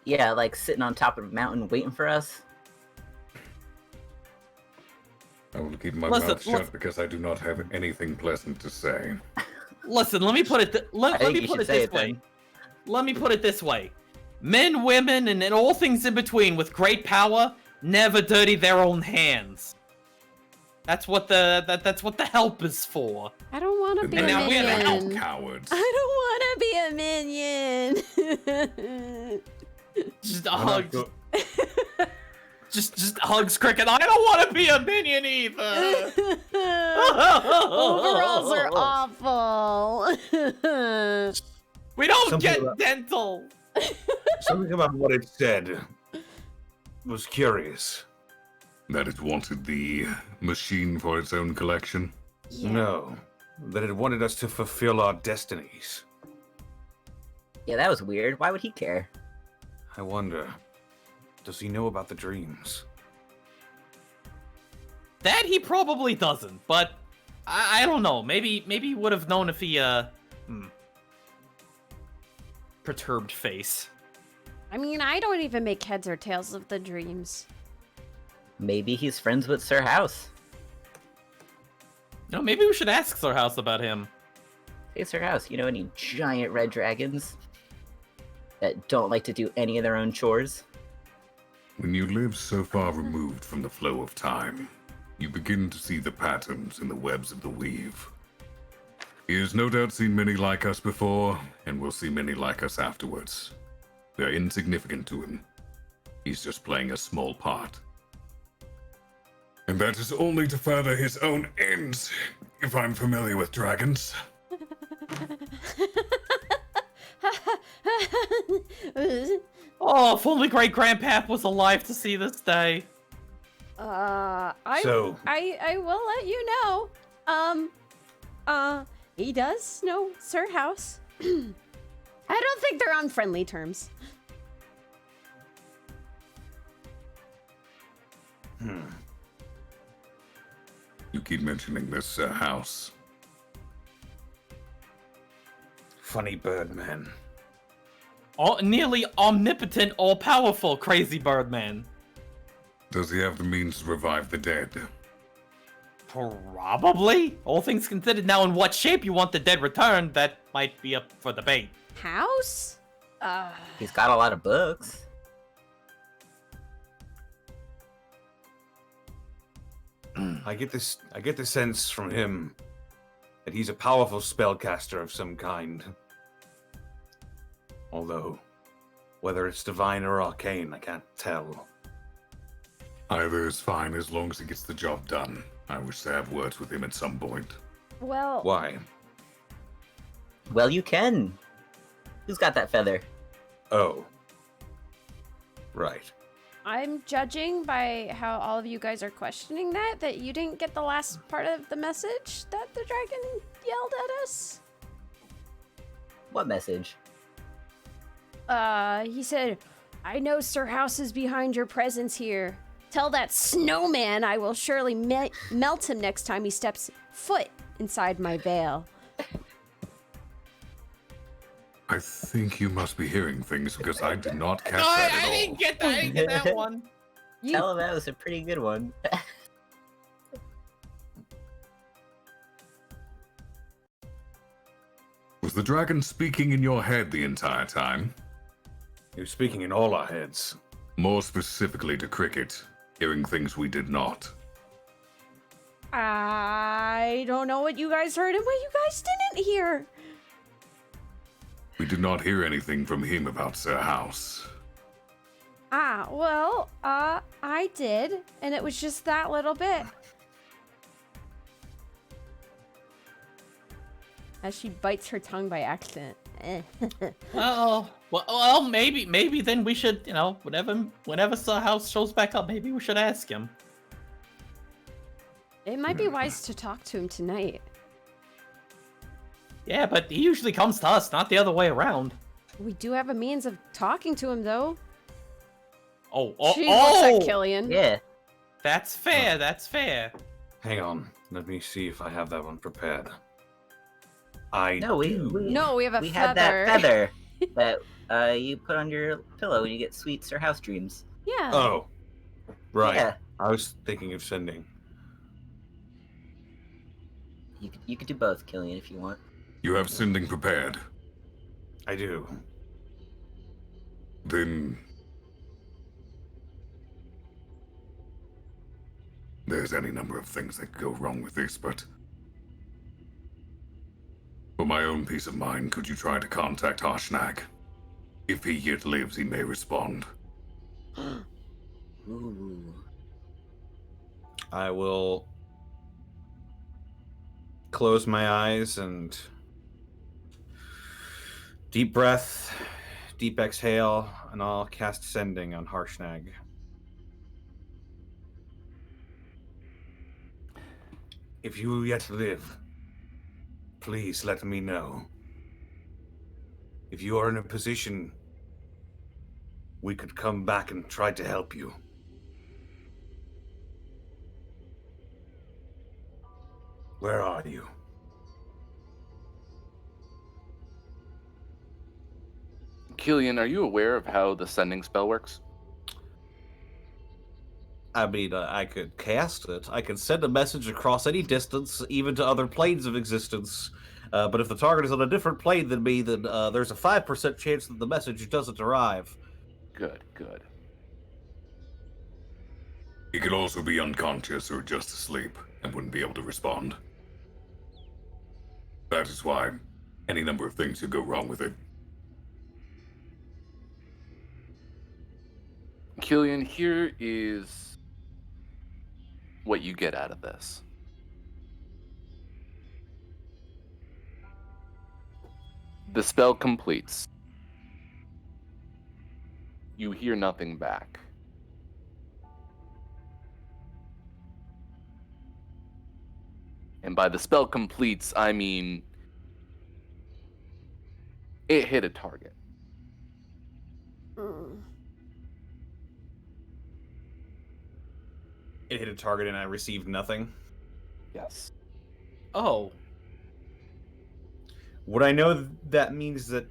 E: Yeah, like sitting on top of a mountain waiting for us.
F: I will keep my
C: Listen,
F: mouth shut because I do not have anything pleasant to say.
C: Listen, let me put it. Let
E: think
C: me
E: you
C: put
E: should
C: it
E: say
C: this
E: it
C: way.
E: then.
C: Let me put it this way: men, women, and all things in between with great power never dirty their own hands. That's what that's what the help is for.
A: I don't want to be a
C: And now we have a help
A: minion.
F: Cowards.
A: I don't want to be a minion.
C: Just
D: I'm not
C: hugs,
D: go-
C: just hugs Cricket. I don't want to be a minion either.
A: Overalls are awful.
I: We don't
D: Something
I: get
D: about-
I: dental.
D: Something about what it said was curious.
F: That it wanted the machine for its own collection.
H: Yeah.
D: No, that it wanted us to fulfill our destinies.
E: Yeah, that was weird. Why would he care?
D: I wonder, does he know about the dreams?
I: That he probably doesn't, but I don't know. Maybe he would have known if he perturbed face.
H: I mean, I don't even make heads or tails of the dreams.
E: Maybe he's friends with Sir House.
I: You know, maybe we should ask Sir House about him.
E: Hey, Sir House, you know any giant red dragons that don't like to do any of their own chores?
F: When you live so far removed from the flow of time, you begin to see the patterns in the webs of the weave. He has no doubt seen many like us before, and will see many like us afterwards. They're insignificant to him. He's just playing a small part. And that is only to further his own ends, if I'm familiar with dragons.
I: Oh, if only Great Grandpap was alive to see this day.
H: I
D: So-
H: will let you know. He does know Sir House. I don't think they're on friendly terms.
F: You keep mentioning this house.
D: Funny bird man.
I: Nearly omnipotent, all-powerful Crazy Birdman.
F: Does he have the means to revive the dead?
I: Probably. All things considered, now in what shape you want the dead returned, that might be up for debate.
H: House?
E: He's got a lot of books.
D: I get the sense from him that he's a powerful spellcaster of some kind. Although, whether it's divine or arcane, I can't tell.
F: Either is fine as long as he gets the job done. I wish to have words with him at some point.
H: Well,
D: Why?
E: Well, you can. Who's got that feather?
D: Oh. Right.
H: I'm judging by how all of you guys are questioning that you didn't get the last part of the message that the dragon yelled at us.
E: What message?
H: He said, I know Sir House is behind your presence here. Tell that snowman I will surely melt him next time he steps foot inside my veil.
F: I think you must be hearing things because I did not catch
I: No,
F: that
I: I
F: at all.
I: didn't get that. I didn't get that one.
E: Tell him that was a pretty good one.
F: Was the dragon speaking in your head the entire time?
D: He was speaking in all our heads.
F: More specifically to Cricket, hearing things we did not.
H: I don't know what you guys heard and what you guys didn't hear.
F: We did not hear anything from him about Sir House.
H: Well, I did, and it was just that little bit. As she bites her tongue by accident.
I: Well, maybe then we should, you know, whenever Sir House shows back up, maybe we should ask him.
H: It might be wise to talk to him tonight.
I: Yeah, but he usually comes to us, not the other way around.
H: We do have a means of talking to him, though. She looks at Killian.
E: Yeah.
I: That's fair. That's fair.
D: Hang on. Let me see if I have that one prepared. I
E: No, we
H: have a
E: we
H: feather.
E: had that feather that you put on your pillow when you get sweet Sir House dreams.
H: Yeah.
D: Oh. Right.
E: Yeah.
D: I was thinking of sending.
E: You could do both, Killian, if you want.
F: You have sending prepared.
D: I do.
F: Then there's any number of things that could go wrong with this, but for my own peace of mind, could you try to contact Harshnag? If he yet lives, he may respond.
E: Ooh.
D: I will close my eyes and Deep breath, deep exhale, and I'll cast Sending on Harshnag. If you yet live, please let me know. If you are in a position, we could come back and try to help you. Where are you?
B: Killian, are you aware of how the sending spell works?
D: I mean, I could cast it. I could send a message across any distance, even to other planes of existence. But if the target is on a different plane than me, then there's a 5% chance that the message doesn't arrive.
B: Good, good.
F: He could also be unconscious or just asleep and wouldn't be able to respond. That is why any number of things could go wrong with it.
B: Killian, here is what you get out of this. The spell completes. You hear nothing back. And by the spell completes, I mean it hit a target.
D: It hit a target and I received nothing.
B: Yes.
I: Oh.
D: Would I know that means that...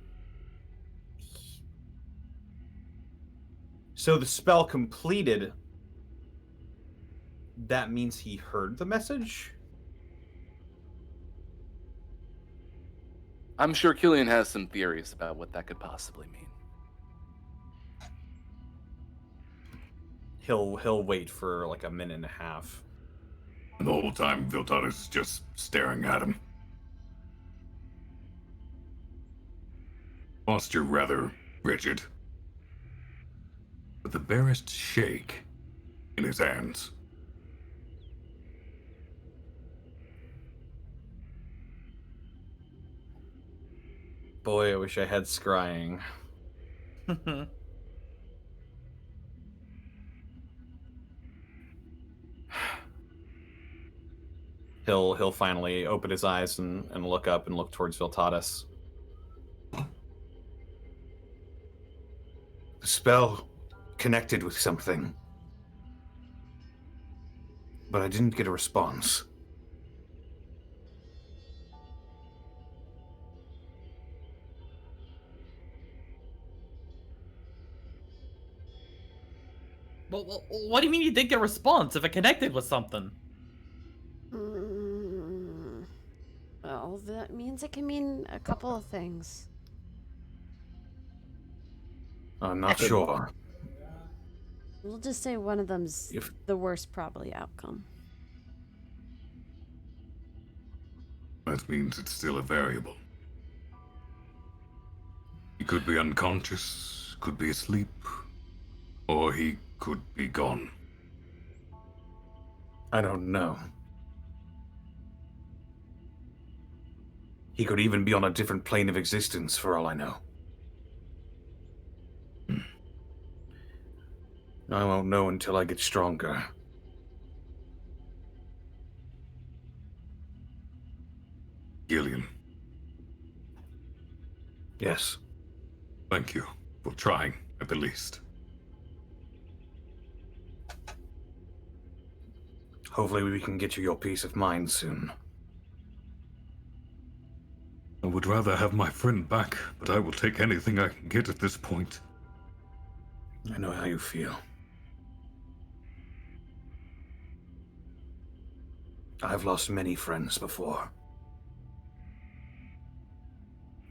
D: So the spell completed, that means he heard the message?
B: I'm sure Killian has some theories about what that could possibly mean.
D: He'll wait for like a minute and a half.
F: And the whole time, Viltaris is just staring at him. Posture rather rigid, with the barest shake in his hands.
D: Boy, I wish I had scrying. He'll finally open his eyes and look up and look towards Viltatis. The spell connected with something, but I didn't get a response.
I: Well, what do you mean you didn't get a response if it connected with something?
H: Well, that means it can mean a couple of things.
D: I'm not sure.
H: We'll just say one of them's
D: If
H: the worst probably outcome.
F: That means it's still a variable. He could be unconscious, could be asleep, or he could be gone.
D: I don't know. He could even be on a different plane of existence, for all I know. I won't know until I get stronger.
F: Gillian,
D: Yes.
F: thank you for trying, at the least.
D: Hopefully we can get you your peace of mind soon.
F: I would rather have my friend back, but I will take anything I can get at this point.
D: I know how you feel. I've lost many friends before.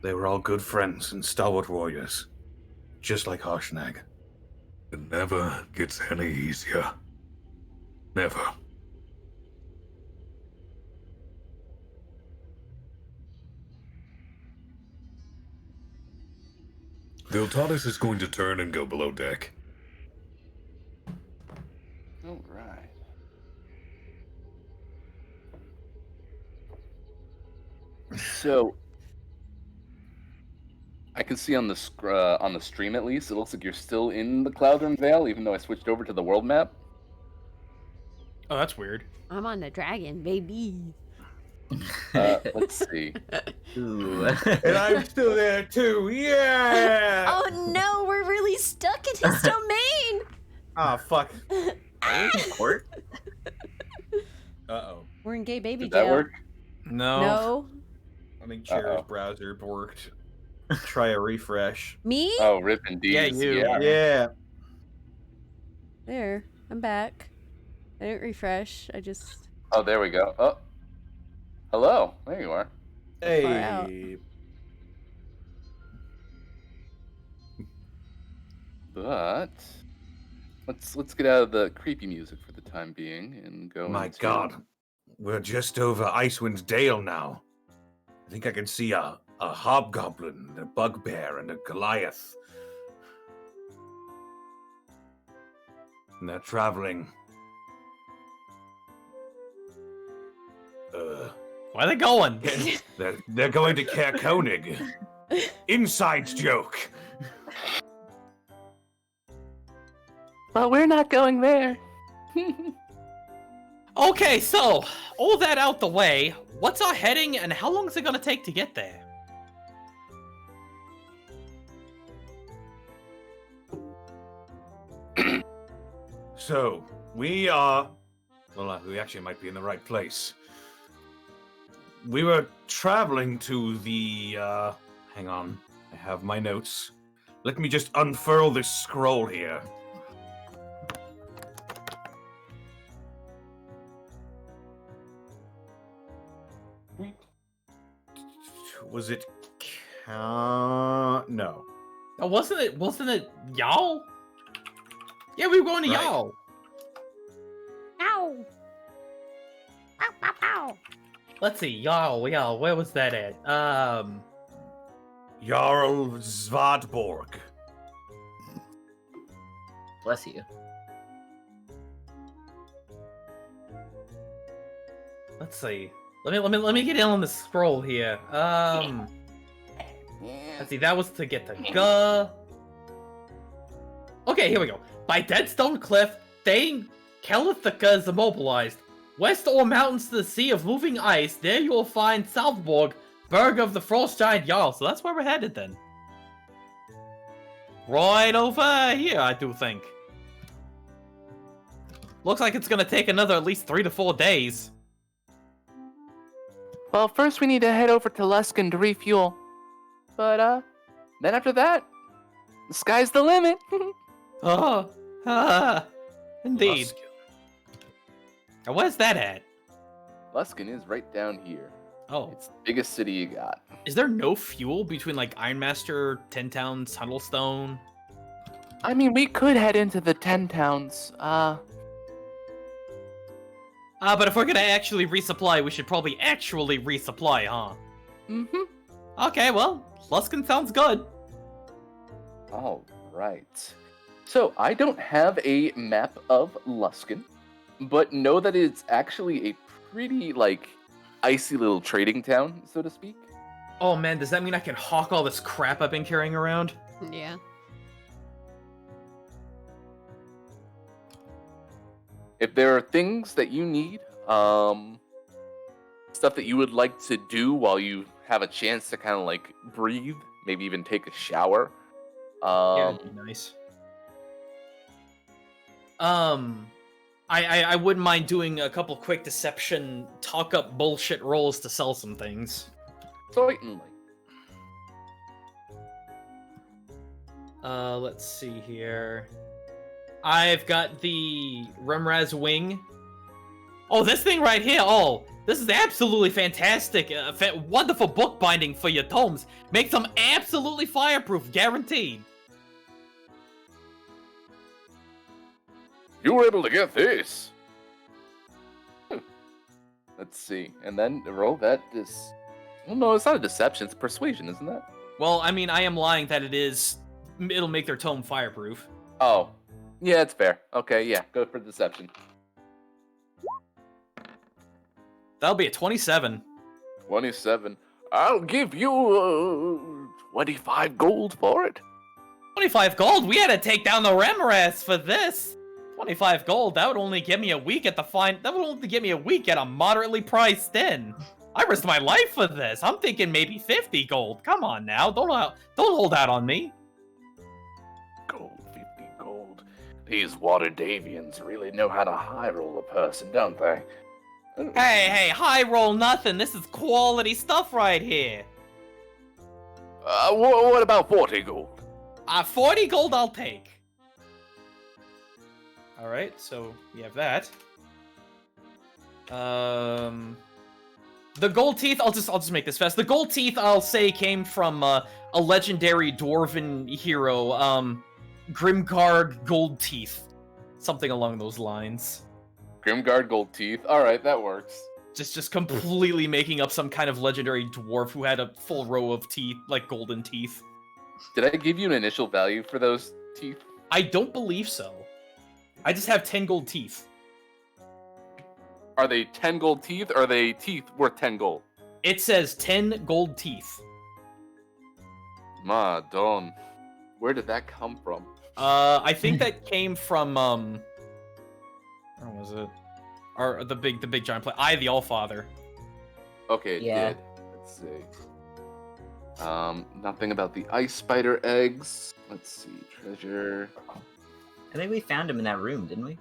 D: They were all good friends and stalwart warriors, just like Harshnag.
F: It never gets any easier. Never. Viltatis is going to turn and go below deck.
B: All right. So, I can see on the stream at least, it looks like you're still in the Cloudrun Vale, even though I switched over to the world map.
C: Oh, that's weird.
H: I'm on the dragon, baby.
B: Let's see.
E: Ooh.
D: And I'm still there too. Yeah.
H: Oh no, we're really stuck in his domain.
D: Ah, fuck.
E: Court?
D: Uh-oh.
H: We're in gay baby
B: Did
H: jail.
B: that work?
C: No.
H: No.
D: I think Cheru's browser worked. Try a refresh.
H: Me?
B: Oh, rip indeed.
C: Yeah, you.
D: Yeah.
H: There. I'm back. I didn't refresh. I just.
B: Oh, there we go. Oh. Hello. There you are.
H: Far out.
D: Hey.
B: But let's get out of the creepy music for the time being and go.
D: My
B: into...
D: God. We're just over Icewind Dale now. I think I can see a hobgoblin, a bugbear, and a Goliath. And they're traveling.
C: Where are they going?
D: They're going to Caer Konig. Inside joke.
B: Well, we're not going there.
I: Okay, so all that out the way, what's our heading and how long is it gonna take to get there?
D: So, we actually might be in the right place. We were traveling to the, hang on, I have my notes. Let me just unfurl this scroll here. Was it, no.
I: Oh, wasn't it y'all? Yeah, we were going to
D: Right.
I: y'all.
H: Ow! Ow, ow, ow!
I: Let's see, y'all, where was that at?
D: Jarl Svadborg.
E: Bless you.
I: Let's see. Let me get in on the scroll here. Let's see, that was to get to Guh. Okay, here we go. By Deadstone Cliff, Thane Kelithika is immobilized. West or mountains to the sea of moving ice, there you will find Southborg, Burg of the Frost Giant Jarl. So that's where we're headed then. Right over here, I do think. Looks like it's gonna take another at least 3 to 4 days.
B: Well, first we need to head over to Luskin to refuel. But, then after that, the sky's the limit.
I: Indeed.
D: Luskin.
I: Now, where's that at?
B: Luskin is right down here.
I: Oh,
B: It's the biggest city you got.
I: is there no fuel between like Ironmaster, Ten Towns, Huddlestone?
B: I mean, we could head into the 10 towns.
I: But if we're gonna actually resupply, we should probably actually resupply, huh?
B: Mm-hmm.
I: Okay, well, Luskin sounds good.
B: All right. So, I don't have a map of Luskin, but know that it's actually a pretty, like, icy little trading town, so to speak.
I: Oh man, does that mean I can hawk all this crap I've been carrying around?
A: Yeah.
B: If there are things that you need, stuff that you would like to do while you have a chance to kind of like breathe, maybe even take a shower.
I: Yeah, that'd be nice. I wouldn't mind doing a couple quick deception, talk up bullshit rolls to sell some things.
B: Certainly.
I: Let's see here. I've got the Remraz Wing. Oh, this thing right here. Oh, this is absolutely fantastic. Wonderful bookbinding for your tomes. Makes them absolutely fireproof, guaranteed.
B: You were able to get this. Let's see. And then roll that is. Well, no, it's not a deception. It's a persuasion, isn't that?
I: Well, I mean, I am lying that it is. It'll make their tome fireproof.
B: Oh. Yeah, it's fair. Okay, yeah. Go for deception.
I: That'll be a 27.
B: 27. I'll give you 25 gold for it.
I: 25 gold? We had to take down the Remorest for this. 25 gold, that would only get me a week at a moderately priced inn. I risked my life for this. I'm thinking maybe 50 gold. Come on now, don't hold out on me.
B: Gold, 50 gold. These water Davians really know how to high roll a person, don't they?
I: Hey, high roll nothing. This is quality stuff right here.
B: What about 40 gold?
I: 40 gold I'll take. All right, so we have that. The gold teeth, I'll just make this fast. The gold teeth, I'll say, came from a legendary dwarven hero, Grimgard Gold Teeth, something along those lines.
B: Grimgard gold teeth. All right, that works.
I: Just completely making up some kind of legendary dwarf who had a full row of teeth, like golden teeth.
B: Did I give you an initial value for those teeth?
I: I don't believe so. I just have 10 gold teeth.
B: Are they 10 gold teeth, or are they teeth worth 10 gold?
I: It says 10 gold teeth.
B: Madon. Where did that come from?
I: I think that came from, where was it? Or the big giant play. I, the Allfather.
B: Okay, it
E: Yeah.
B: did. Let's see. Nothing about the ice spider eggs. Let's see, treasure.
E: I think we found him in that room, didn't we?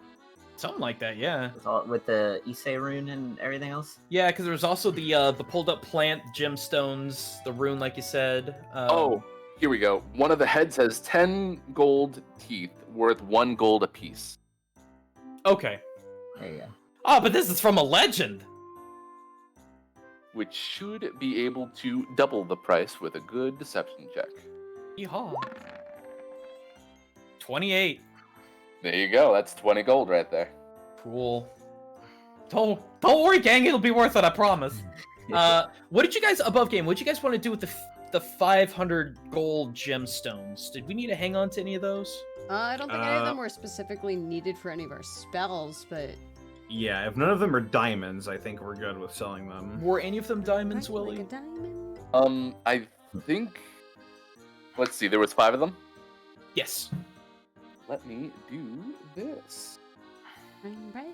I: Something like that, yeah.
E: With the Issei rune and everything else.
I: Yeah, because there was also the pulled up plant, gemstones, the rune, like you said.
B: Oh, here we go. One of the heads has 10 gold teeth, worth 1 gold apiece.
I: Okay.
E: There you go.
I: Oh, but this is from a legend.
B: Which should be able to double the price with a good deception check.
I: Yeehaw. 28.
B: There you go. That's 20 gold right there.
I: Cool. Don't worry, gang. It'll be worth it. I promise. What did you guys above game? What did you guys want to do with the 500 gold gemstones? Did we need to hang on to any of those?
A: I don't think any of them were specifically needed for any of our spells, but
D: Yeah, if none of them are diamonds, I think we're good with selling them.
I: Were any of them diamonds,
A: Right, like
I: Willie?
A: a diamond.
B: I think. Let's see. There was 5 of them.
I: Yes.
B: Let me do this.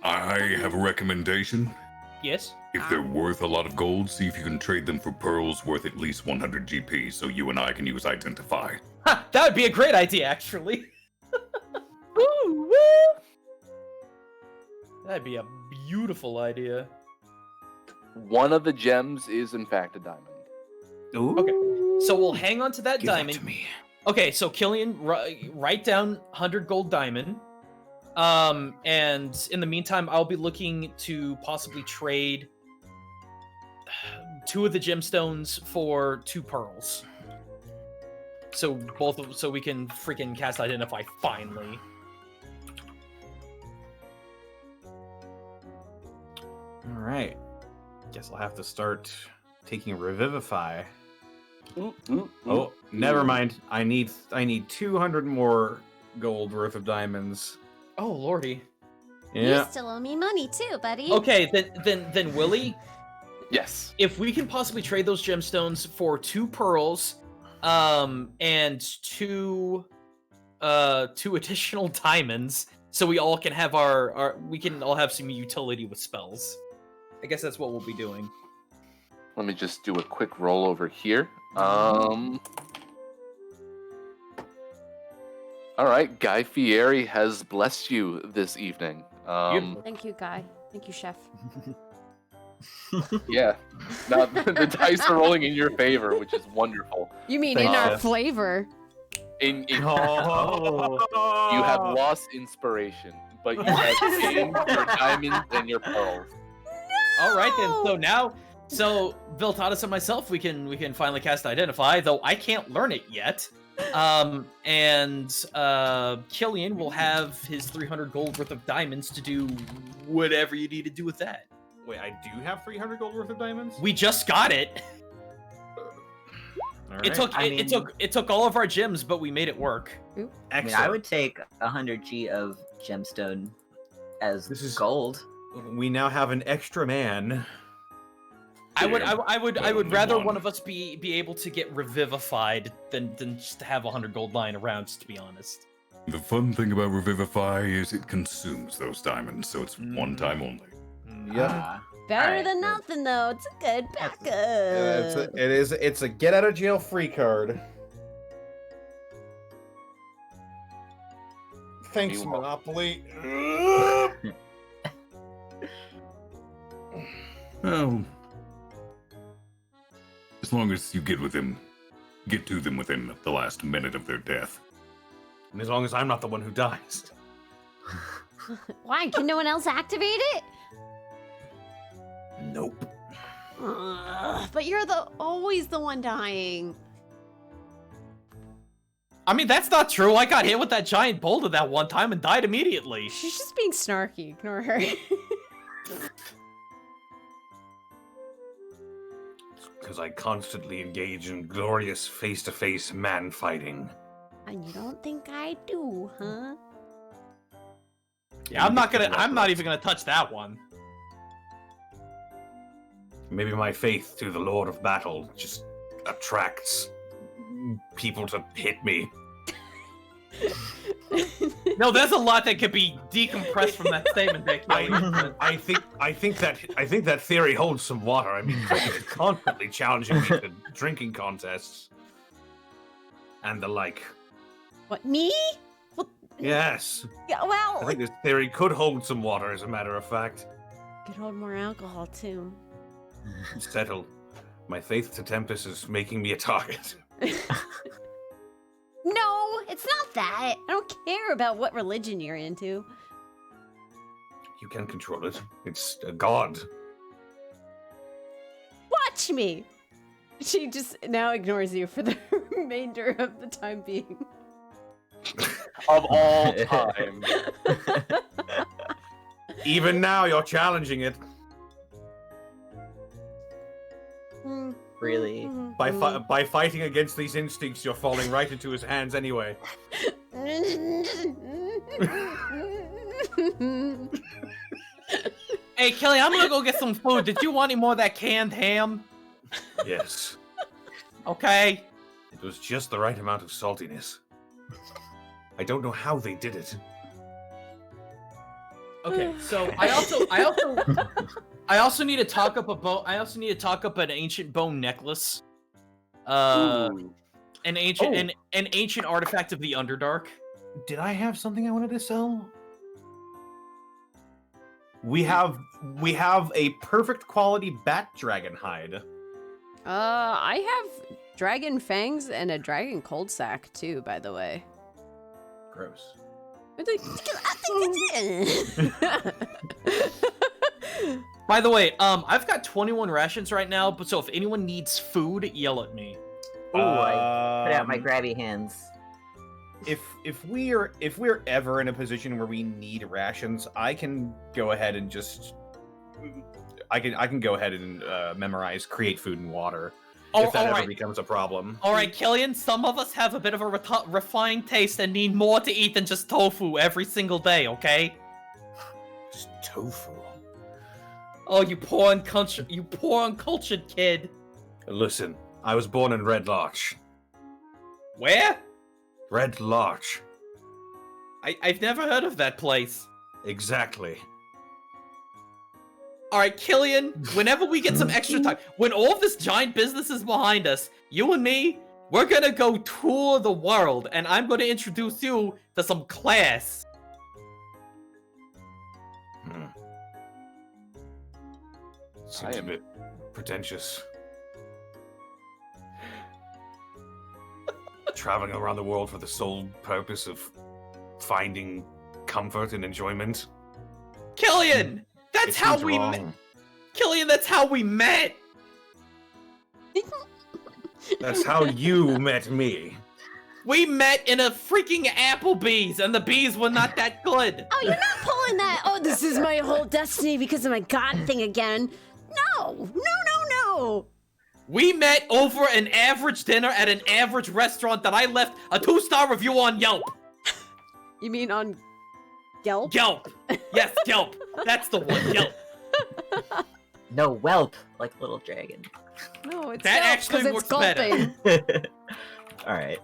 F: I have a recommendation.
I: Yes.
F: If they're worth a lot of gold, see if you can trade them for pearls worth at least 100 GP so you and I can use Identify.
I: Ha! That would be a great idea, actually.
B: Woo, woo.
I: That'd be a beautiful idea.
B: One of the gems is in fact a diamond.
D: Ooh.
I: Okay, so we'll hang on to that
D: Give that
I: diamond.
D: to me.
I: Okay, so Killian, write down 100 gold diamond. And in the meantime, I'll be looking to possibly trade 2 of the gemstones for 2 pearls. So we can freaking cast Identify finally.
D: All right. Guess I'll have to start taking Revivify.
B: Ooh, ooh, ooh.
D: Oh, never mind. I need 200 more gold worth of diamonds.
I: Oh lordy.
D: Yeah.
H: You still owe me money too, buddy.
I: Okay, then Willie,
B: Yes.
I: if we can possibly trade those gemstones for 2 pearls, and 2 additional diamonds, so we all can have we can all have some utility with spells. I guess that's what we'll be doing.
B: Let me just do a quick roll over here. All right, Guy Fieri has blessed you this evening.
I: Beautiful.
A: Thank you, Guy. Thank you, Chef.
B: Yeah. Now the dice are rolling in your favor, which is wonderful.
A: You mean
D: Thank
A: in our
D: you.
A: flavor?
B: In
D: Oh.
B: you have lost inspiration, but you have gained your diamonds and your pearls.
I: All right then. So Viltatus and myself, we can finally cast Identify, though I can't learn it yet. And Killian will have his 300 gold worth of diamonds to do whatever you need to do with that.
D: Wait, I do have 300 gold worth of diamonds?
I: We just got it.
D: All
I: It took
E: I
I: it took all of our gems, but we made it work.
E: I mean,
D: Excellent.
E: I would take 100 G of gemstone as
D: This is-
E: gold.
D: We now have an extra man.
C: I would rather
F: one.
C: one of us be able to get revivified than just to have 100 gold lying around. Just to be honest.
F: The fun thing about Revivify is it consumes those diamonds, so it's one time only.
G: Yep.
H: Better
E: Alright,
H: than
E: good.
H: nothing, though. It's a good backup.
G: It's a get out of jail free card. Thanks,
B: You won't.
G: Monopoly.
F: Well, as long as you get to them within the last minute of their death.
D: And as long as I'm not the one who dies.
H: Why? Can no one else activate it?
D: Nope.
H: But you're always the one dying.
C: I mean, that's not true. I got hit with that giant boulder that one time and died immediately.
A: She's just being snarky. Ignore her.
D: Because I constantly engage in glorious face-to-face man-fighting.
H: And you don't think I do, huh?
C: Yeah, I'm not even gonna touch that one.
D: Maybe my faith to the Lord of Battle just attracts people to hit me.
C: No, there's a lot that could be decompressed from that statement, Dick.
D: I think that theory holds some water. I mean, Cricket is constantly challenging me to drinking contests and the like.
H: What, me? Well,
D: Yes,
H: yeah,
D: I
H: well,
D: think this theory could hold some water. As a matter of fact,
H: could hold more alcohol, too.
D: settle. My faith to Tempest is making me a target.
H: No, it's not that. I don't care about what religion you're into.
D: You can control it. It's a god.
H: Watch me.
A: She just now ignores you for the remainder of the time being.
B: Of all time.
D: Even now, you're challenging it.
E: Really?
D: By fighting against these instincts, you're falling right into his hands anyway.
C: Hey, Kelly, I'm gonna go get some food. Did you want any more of that canned ham?
D: Yes.
C: Okay.
D: It was just the right amount of saltiness. I don't know how they did it.
C: Okay, so I also need to talk up a bone. I also need to talk up an ancient bone necklace.
B: Ooh.
C: An ancient artifact of the Underdark.
D: Did I have something I wanted to sell? We have a perfect quality bat dragon hide.
A: I have dragon fangs and a dragon cold sack too, by the way.
D: Gross.
C: By the way, I've got 21 rations right now, but so if anyone needs food, yell at me.
E: Ooh, I put out my
G: Um,
E: grabby hands.
G: If we're ever in a position where we need rations, I can go ahead and just I can go ahead and memorize create food and water if that ever becomes a problem.
C: All right, Killian, some of us have a bit of a refined taste and need more to eat than just tofu every single day, okay?
D: Just tofu.
C: Oh, you poor uncultured kid.
D: Listen, I was born in Red Larch.
C: Where?
D: Red Larch.
C: I've never heard of that place.
D: Exactly.
C: All right, Killian, whenever we get some extra time, when all of this giant business is behind us, you and me, we're gonna go tour the world, and I'm gonna introduce you to some class.
D: Seems a bit pretentious. Traveling around the world for the sole purpose of finding comfort and enjoyment.
C: Killian, that's
D: It
C: how
D: seems
C: we
D: wrong.
C: met. Killian, that's how we met.
D: That's how you met me.
C: We met in a freaking Applebee's, and the bees were not that good.
H: Oh, you're not pulling that. Oh, this is my whole destiny because of my god thing again. No.
C: We met over an average dinner at an average restaurant that I left a 2-star review on Yelp.
A: You mean on Yelp?
C: Yelp. Yes, Yelp. That's the one, Yelp.
E: No, whelp, like a little dragon.
A: No, it's
I: That
A: not,
I: actually
A: 'cause it's
I: works better.
A: gulping.
E: All right.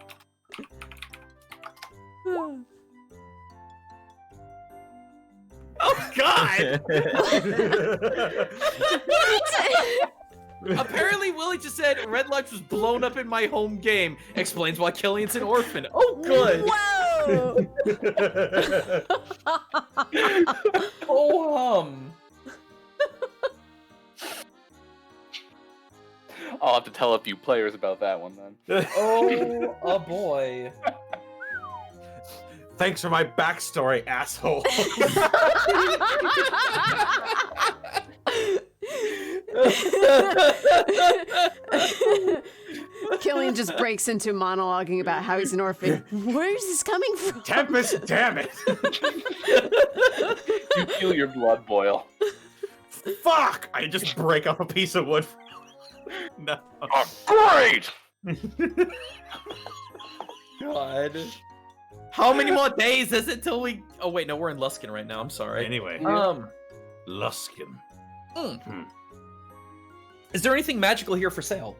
I: Oh God! Apparently, Willie just said Red Lodge was blown up in my home game. Explains why Killian's an orphan. Oh, good.
A: Whoa!
I: Oh,
B: I'll have to tell a few players about that one then.
I: Oh, a boy.
G: Thanks for my backstory, asshole.
A: Killian just breaks into monologuing about how he's an orphan. Where is this coming from?
G: Tempest, damn it!
B: You feel your blood boil.
G: Fuck! I just break up a piece of wood. No.
B: Great!
I: God. How many more days is it till we... Oh, wait, no, we're in Luskin right now. I'm sorry.
G: Anyway,
I: Um,
G: Luskin.
I: is there anything magical here for sale?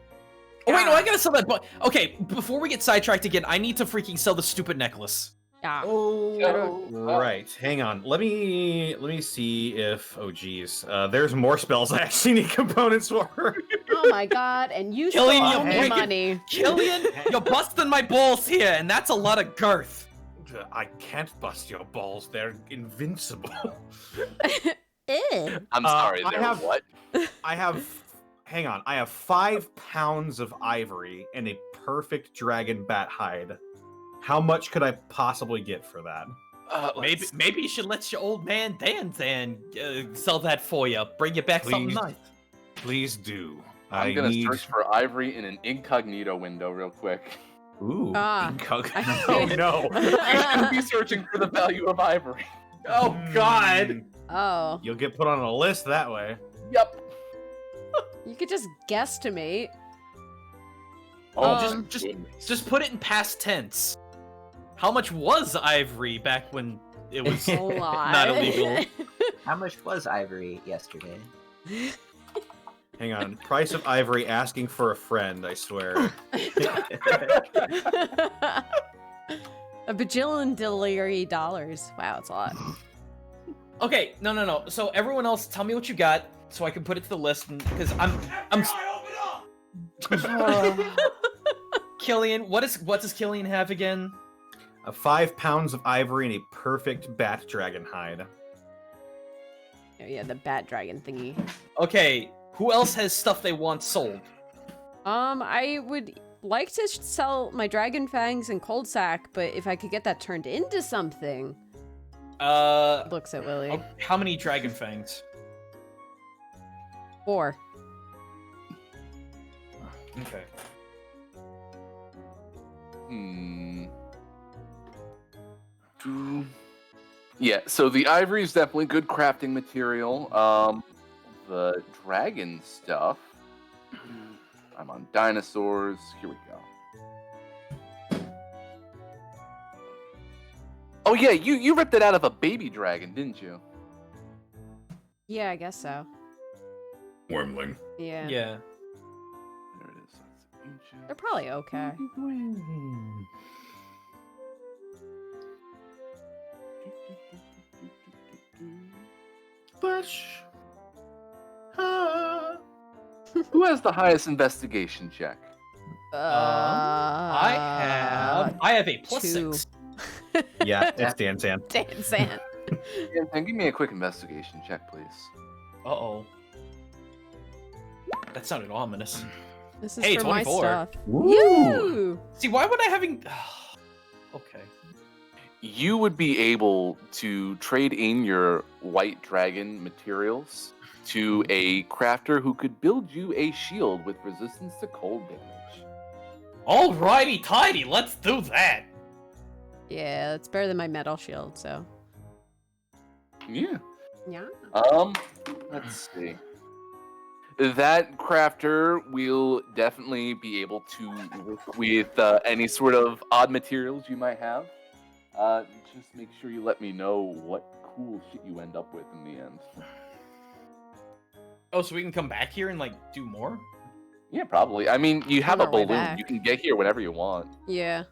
I: Oh, wait, no, I gotta sell that... Okay, before we get sidetracked again, I need to freaking sell the stupid necklace.
A: Yeah.
G: Oh, right. Hang on. Let me see if. Oh, geez. There's more spells I actually need components for.
A: Oh my god, and you
I: Killian,
A: stole
I: you're
A: all my
I: breaking-
A: money.
I: Killian, you're busting my balls here, and that's a lot of girth.
G: I can't bust your balls. They're invincible.
A: Ew.
B: I'm sorry,
G: I
B: there
G: have-
B: what?
G: I have. Hang on. I have 5 pounds of ivory and a perfect dragon bat hide. How much could I possibly get for that?
I: Maybe you should let your old man Dan sell that for you. Bring you back something
G: Please.
I: nice.
G: Please do.
B: I'm gonna search for ivory in an incognito window real quick.
G: Ooh.
A: Ah.
G: Oh no.
B: You shouldn't be searching for the value of ivory.
I: Oh God.
G: Mm,
A: Oh,
G: You'll get put on a list that way.
B: Yep.
A: you could just guesstimate.
B: Oh,
I: Just put it in past tense. How much was ivory back when it was
A: A lot.
I: not illegal?
E: How much was ivory yesterday?
G: Hang on. Price of ivory asking for a friend, I swear.
A: A bajillion dollars. Wow, it's a lot.
I: Okay, no. So everyone else, tell me what you got, so I can put it to the list. Because I'm. Killian, what does Killian have again?
G: 5 pounds of ivory and a perfect bat dragon hide.
A: Oh, yeah, the bat dragon thingy.
I: Okay, who else has stuff they want sold?
A: I would like to sell my dragon fangs and cold sack, but if I could get that turned into something. Looks at Willie.
I: How many dragon fangs?
A: 4.
I: Okay.
B: Yeah, so the ivory is definitely good crafting material. The dragon stuff. I'm on dinosaurs. Here we go. Oh yeah, you ripped it out of a baby dragon, didn't you?
A: Yeah, I guess so.
F: Wormling.
A: Yeah.
I: Yeah.
B: There it is. That's ancient.
A: They're probably okay.
G: Bush.
B: Who has the highest investigation check?
I: I have a plus
A: 2.
I: 6.
G: Yeah, it's Dan San.
A: Dan San.
B: Yeah, give me a quick investigation check, please.
I: Uh-oh. That sounded ominous.
A: This is
I: Hey,
A: for
I: 24.
A: my stuff.
G: Woo!
A: You!
I: See, why would I having... Okay.
B: You would be able to trade in your white dragon materials to a crafter who could build you a shield with resistance to cold damage.
I: Alrighty tidy, let's do that.
A: Yeah, it's better than my metal shield, so.
B: Yeah.
A: Yeah.
B: Let's see. That crafter will definitely be able to work with any sort of odd materials you might have. Just make sure you let me know what cool shit you end up with in the end.
I: Oh, so we can come back here and like do more?
B: Yeah, probably. I mean, you have
A: On
B: a
A: our way
B: balloon.
A: back.
B: You can get here whenever you want.
A: Yeah.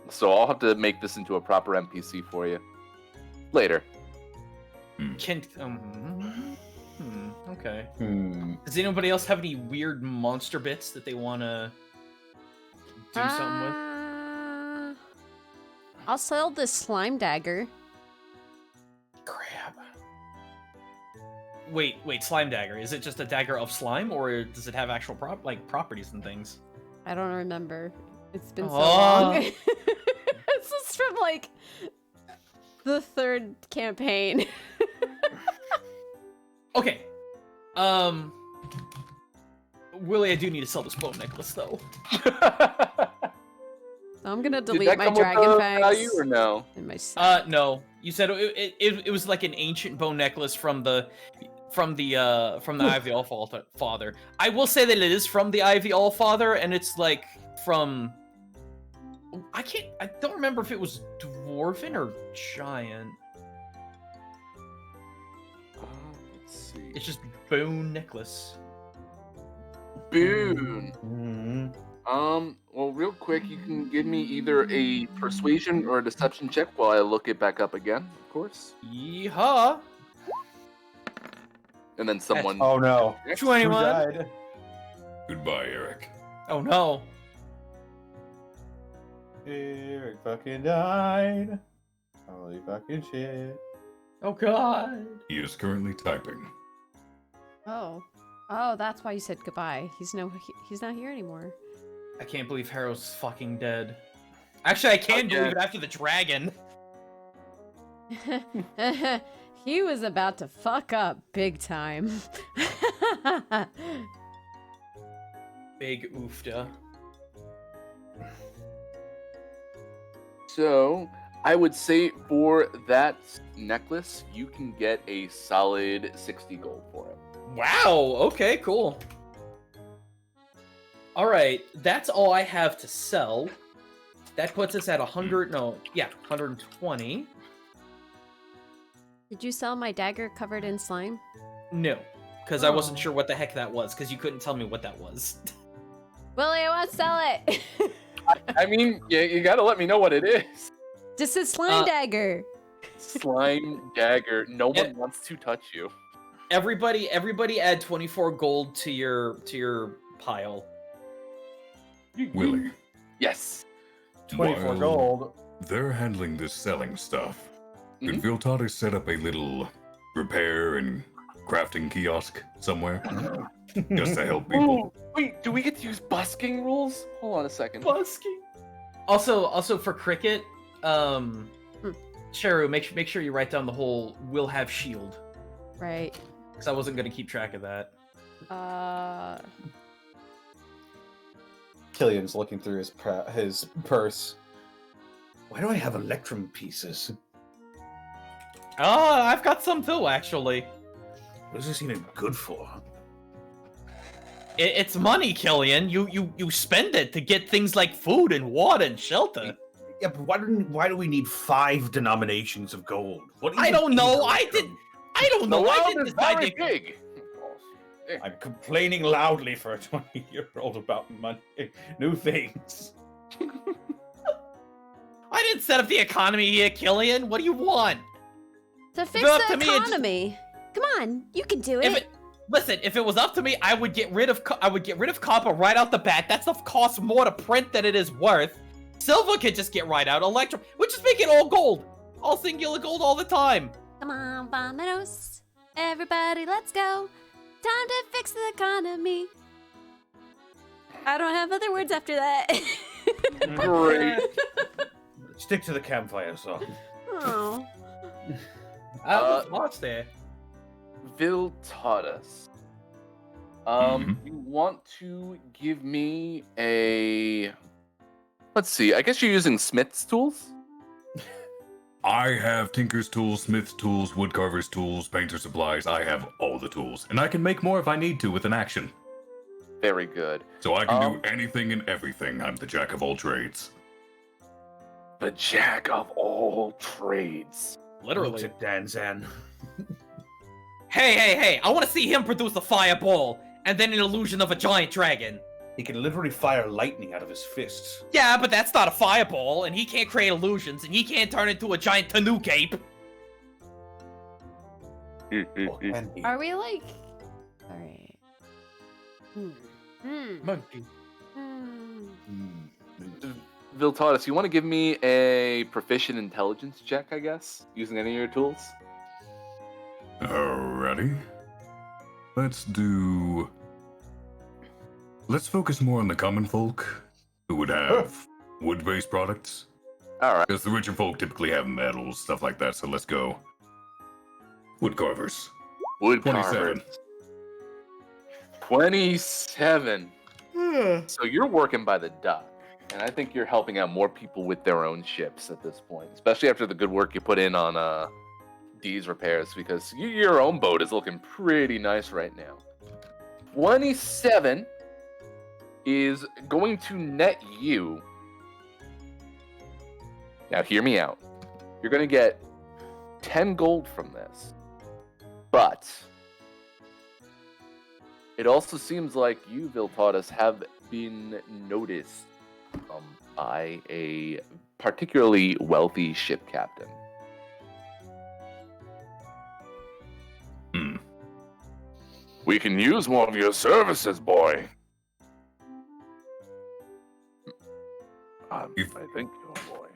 B: So I'll have to make this into a proper NPC for you later.
I: Can okay.
G: Hmm.
I: Does anybody else have any weird monster bits that they want to do something with?
A: I'll sell this slime dagger.
I: Crap. Wait, slime dagger. Is it just a dagger of slime, or does it have actual properties and things?
A: I don't remember. It's been so
I: Oh.
A: long. This is from like the 3rd campaign.
I: Okay. Willie, I do need to sell this bone necklace though.
A: So I'm gonna
B: Did
A: delete
B: that
A: my
B: come with
A: dragon
B: the
A: fangs.
B: value or no?
A: And my set.
I: No. You said it was like an ancient bone necklace from the Ivy Allfather. I will say that it is from the Ivy Allfather, and it's like from. I don't remember if it was dwarven or giant.
B: Let's see.
I: It's just bone necklace.
B: Boon.
G: Mhm.
B: Well, real quick, you can give me either a persuasion or a deception check while I look it back up again, of course.
I: Yeehaw!
B: And then someone.
G: Oh no. Who
I: 21.
G: died?
F: Goodbye, Eric.
I: Oh no.
G: Eric fucking died. Holy fucking shit.
I: Oh god.
F: He is currently typing.
A: Oh, that's why you said goodbye. He's not here anymore.
I: I can't believe Harrow's fucking dead. Actually, I can believe it after the dragon.
A: He was about to fuck up big time.
I: Big oofda.
B: So, I would say for that necklace, you can get a solid 60 gold for it.
I: Wow, okay, cool. Alright, that's all I have to sell. That puts us at 120.
A: Did you sell my dagger covered in slime?
I: No, because I wasn't
A: Oh.
I: sure what the heck that was, because you couldn't tell me what that was.
A: Willie, I want to sell it.
B: I mean, you gotta let me know what it is.
A: Just a slime
I: Uh,
A: dagger.
B: Slime dagger. No
I: Yeah.
B: one wants to touch you.
I: Everybody add 24 gold to your pile.
F: Willie,
B: Yes.
G: 24
F: While
G: gold.
F: they're handling this selling stuff, could
B: Mhm.
F: Viltata set up a little repair and crafting kiosk somewhere? Just to help people.
B: Ooh, wait, do we get to use busking rules? Hold on a second.
I: Busking. Also for cricket, Cheru, make sure you write down the whole "will have shield,"
A: Right.
I: because I wasn't gonna keep track of that.
G: Killian's looking through his purse. Why do I have electrum pieces?
I: Oh, I've got some too, actually.
G: What is this even good for?
I: It's money, Killian. You spend it to get things like food and water and shelter.
G: Yeah, but why do we need 5 denominations of gold? What
I: I don't know. I
G: electrum?
I: don't know.
B: The
I: I
B: world
I: didn't
B: is
I: decide
B: very
I: to.
B: big.
G: I'm complaining loudly for a 20-year-old about money, new things.
I: I didn't set up the economy here, Killian. What do you want?
H: To fix
I: Go up
H: the
I: to me and just-
H: economy. Come on, you can do
I: If
H: it.
I: Listen, if it was up to me, I would get rid of copper right out the bat. That stuff costs more to print than it is worth. Silver could just get right out. Electrum, we just make it all gold, all singular gold all the time.
H: Come on, Vominos. Everybody, let's go. Time to fix the economy. I don't have other words after that.
B: Great.
G: Stick to the campfire song.
H: Oh.
I: What's lost there?
B: Vil taught us. You want to give me a... Let's see, I guess you're using Smith's tools?
F: I have tinker's tools, smith's tools, woodcarver's tools, painter supplies. I have all the tools. And I can make more if I need to with an action.
B: Very good.
F: So I can do anything and everything. I'm the jack of all trades.
B: The jack of all trades.
I: Literally.
G: Looks at Danzan.
I: Hey! I want to see him produce a fireball and then an illusion of a giant dragon.
G: He can literally fire lightning out of his fists.
I: Yeah, but that's not a fireball, and he can't create illusions, and he can't turn into a giant Tanuki ape.
G: Or can he?
A: Are we like? All right.
I: Monkey.
B: Viltatus, you want to give me a proficient intelligence check, I guess, using any of your tools?
F: Alrighty. Let's focus more on the common folk who would have wood-based products.
B: All right.
F: Because the richer folk typically have metals, stuff like that, so let's go. Wood carvers.
B: Wood
F: 27.
B: 27. So you're working by the dock, and I think you're helping out more people with their own ships at this point, especially after the good work you put in on D's repairs, because your own boat is looking pretty nice right now. 27 is going to net you. Now hear me out. You're going to get 10 gold from this, but it also seems like you, Viltatus, have been noticed by a particularly wealthy ship captain. We can use more of your services, boy. I think you're a boy.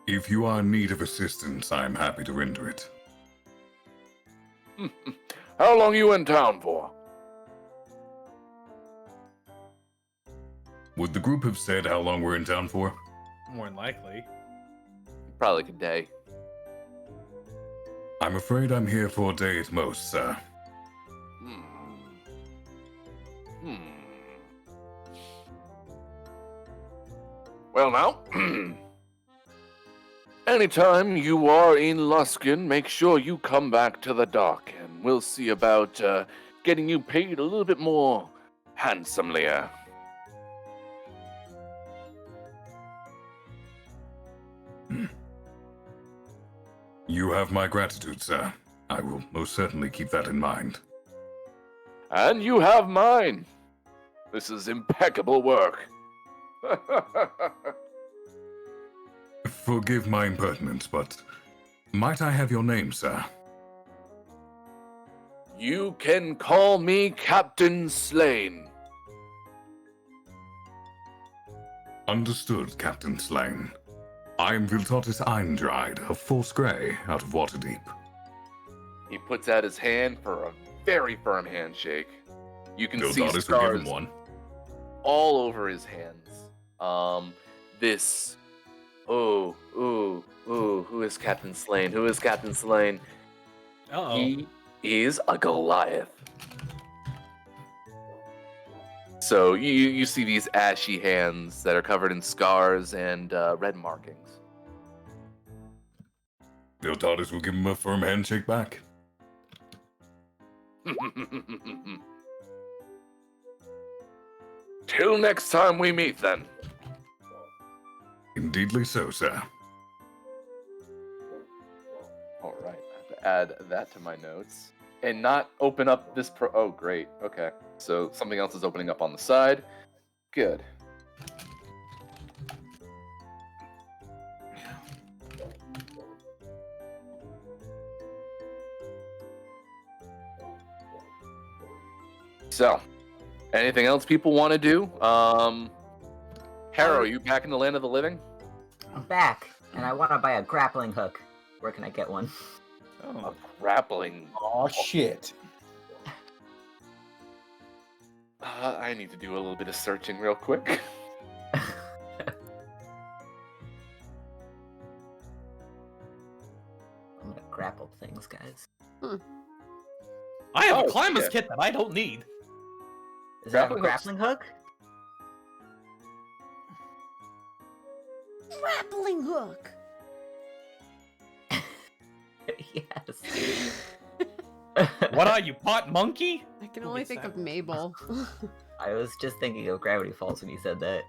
F: If you are in need of assistance, I am happy to render it.
B: How long you in town for?
F: Would the group have said how long we're in town for?
I: More than likely.
B: Probably like a day.
F: I'm afraid I'm here for a day at most, sir.
B: Well now, anytime you are in Luskin, make sure you come back to the dock, and we'll see about getting you paid a little bit more handsomely.
F: You have my gratitude, sir. I will most certainly keep that in mind.
B: And you have mine. This is impeccable work.
F: Forgive my impertinence, but might I have your name, sir?
B: You can call me Captain Slane.
F: Understood, Captain Slane. I am Viltatus Eindride of False Grey, out of Waterdeep.
B: He puts out his hand for a very firm handshake. You can see
F: Viltatus will give
B: scars
F: him one.
B: all over his hands. Who is Captain Slane? Who is Captain Slane?
I: Uh-oh.
B: He is a Goliath. So you see these ashy hands that are covered in scars and red markings.
F: Viltatus will give him a firm handshake back.
B: Till next time we meet, then.
F: Indeedly so, sir.
B: All right, I have to add that to my notes. And not open up this oh, great. Okay. So something else is opening up on the side. Good. So, anything else people want to do? Harrow, are you back in the land of the living?
E: I'm back, and I want to buy a grappling hook. Where can I get one?
B: Oh, a grappling.
G: Oh shit.
B: I need to do a little bit of searching real quick.
E: I'm gonna grapple things, guys.
I: I have
B: Oh,
I: a climber's
B: shit.
I: kit that I don't need.
E: Does that have a
B: Grappling hooks.
E: grappling hook?
H: Grappling hook.
E: Yes.
I: What are you, pot monkey?
A: I can only think of Mabel.
E: I was just thinking of Gravity Falls when you said that.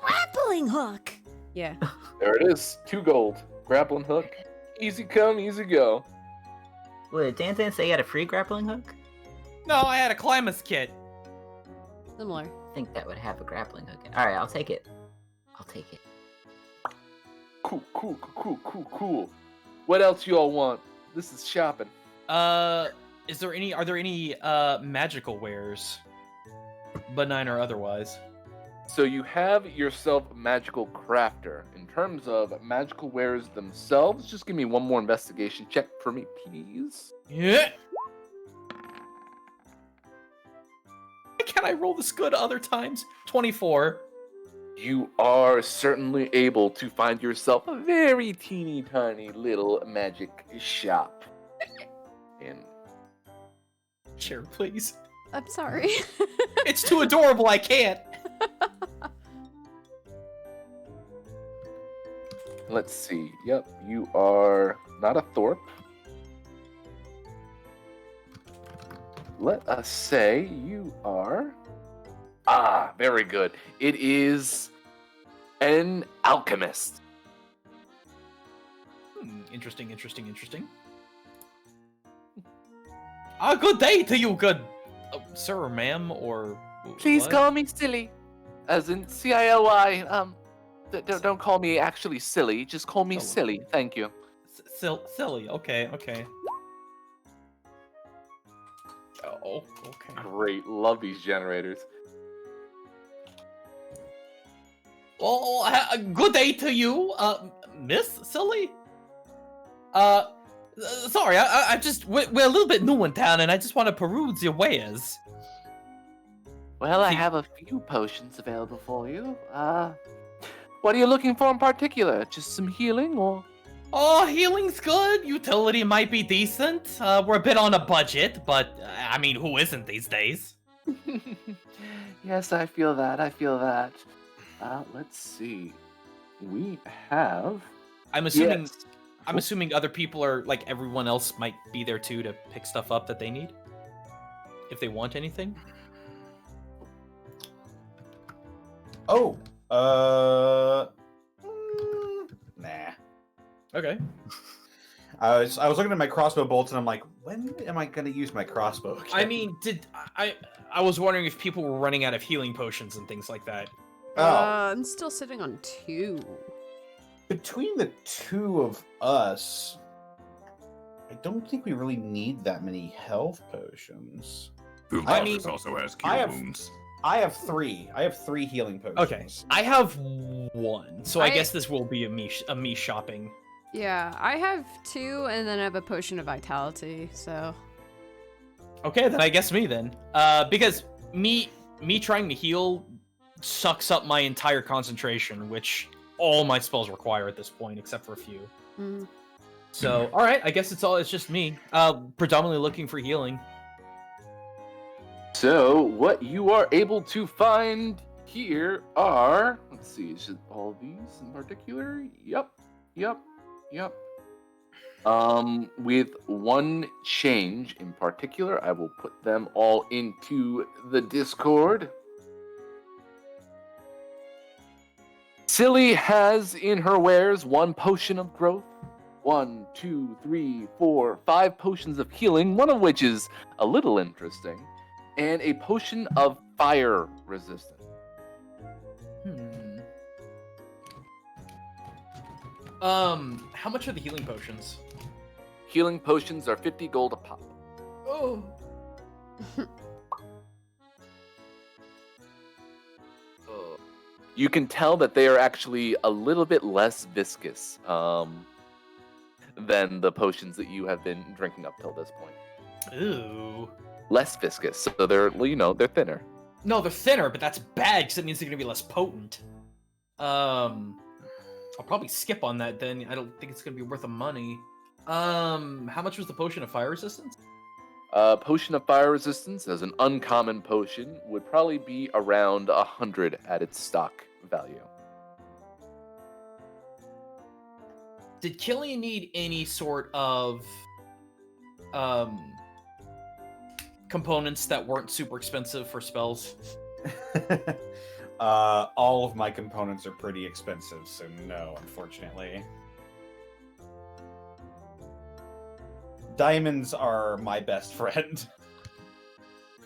H: Grappling hook.
A: Yeah.
B: There it is. 2 gold. Grappling hook. Easy come, easy go.
E: Wait, didn't say you had a free grappling hook?
I: No, I had a Climbus kit.
A: Similar.
E: I think that would have a grappling hook. Alright, I'll take it. I'll take it.
B: Cool. What else you all want? This is shopping.
I: Are there any magical wares? Benign or otherwise.
B: So you have yourself a magical crafter. In terms of magical wares themselves, just give me one more investigation check for me, please.
I: Yeah. Why can't I roll this good other times? 24.
B: You are certainly able to find yourself a very teeny tiny little magic shop. And
I: Cheru, please.
A: I'm sorry.
I: It's too adorable, I can't.
B: let's see. Yep, you are not a Thorpe. Let us say you are... Ah, very good. It is an alchemist.
I: Interesting. Good day to you, good sir or ma'am, or...
B: Please
I: what?
B: call me Silly. As in C-I-L-Y. Don't call me actually silly. Just call me
I: Oh.
B: Silly. Thank you.
I: Silly, okay. Oh, okay.
B: Great. Love these generators.
I: Oh, good day to you, Miss Silly. Sorry, I just we're a little bit new in town, and I just want to peruse your wares.
B: Well, I have a few potions available for you. What are you looking for in particular? Just some healing, or?
I: Oh, healing's good. Utility might be decent. We're a bit on a budget, but I mean, who isn't these days?
B: Yes, I feel that. Let's see. We have...
I: I'm assuming.
B: Yes.
I: I'm assuming other people are like everyone else might be there too to pick stuff up that they need, if they want anything.
G: Oh, nah.
I: Okay.
G: I was looking at my crossbow bolts and I'm like, when am I gonna use my crossbow again?
I: I mean, I was wondering if people were running out of healing potions and things like that.
A: I'm still sitting on 2.
G: Between the two of us, I don't think we really need that many health potions.
F: The
G: I
F: office
G: mean,
F: also has
G: I
F: cure
G: have-
F: wounds.
G: I have 3. I have 3 healing potions.
I: Okay, I have 1, so I
A: I-
I: guess this will be a me shopping.
A: Yeah, I have 2, and then I have a potion of vitality, so...
I: Okay, then I guess me then. Because me trying to heal sucks up my entire concentration, which all my spells require at this point, except for a few.
A: Mm.
I: So, all right, I guess it's just me. Predominantly looking for healing.
B: So, what you are able to find here are... Let's see, is it all these in particular? Yep. With one change in particular, I will put them all into the Discord. Silly has in her wares 1 potion of growth, 1, 2, 3, 4, 5 potions of healing, one of which is a little interesting, and a potion of fire resistance.
I: How much are the healing potions?
B: Healing potions are 50 gold a pop.
I: Oh.
B: You can tell that they are actually a little bit less viscous than the potions that you have been drinking up till this point.
I: Ooh.
B: Less viscous, so they're, well, they're thinner.
I: No, they're thinner, but that's bad because it means they're gonna be less potent. I'll probably skip on that then. I don't think it's gonna be worth the money. How much was the potion of fire resistance?
B: Potion of fire resistance as an uncommon potion would probably be around 100 at its stock value.
I: Did Killian need any sort of components that weren't super expensive for spells?
G: All of my components are pretty expensive, so no, unfortunately. Diamonds are my best friend.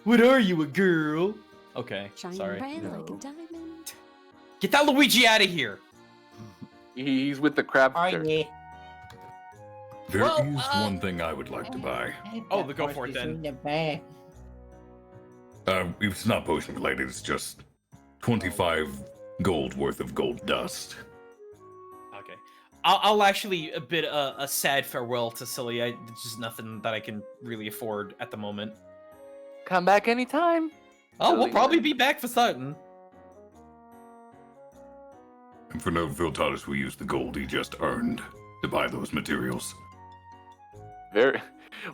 C: What are you, a girl? Okay,
H: Shining
C: sorry.
H: bright like a
E: No.
H: diamond.
C: Get that Luigi out of here.
B: He's with the crab.
E: Are ye?
F: There
C: Well,
F: is one thing I would like to buy.
C: Oh, go for it then.
F: It's not potion related, it's just 25 gold worth of gold dust.
C: Okay. I'll actually bid a sad farewell to Silly. There's just nothing that I can really afford at the moment.
B: Come back anytime.
C: Oh, we'll probably be back for certain.
F: And for no Viltatus will use the gold he just earned to buy those materials.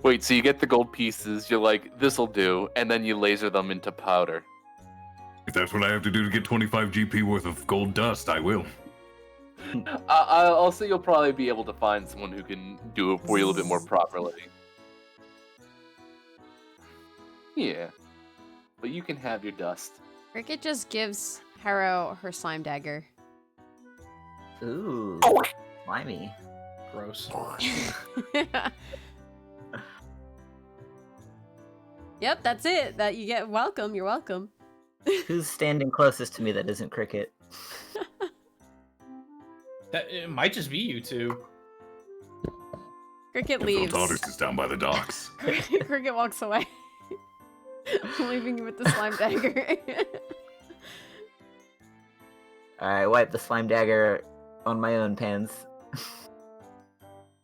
B: Wait, so you get the gold pieces, you're like, this'll do, and then you laser them into powder.
F: If that's what I have to do to get 25 GP worth of gold dust, I will.
B: I'll say you'll probably be able to find someone who can do it for you a little bit more properly. Yeah. But you can have your dust.
A: Cricket just gives Harrow her slime dagger.
E: Ooh, slimy.
C: Gross.
A: Yep, that's it. That you get welcome. You're welcome.
E: Who's standing closest to me that isn't Cricket?
C: It might just be you two.
A: Cricket
F: And
A: leaves.
F: Viltatus is down by the docks.
A: Cricket walks away, leaving you with the slime dagger.
E: I wipe the slime dagger on my own pants.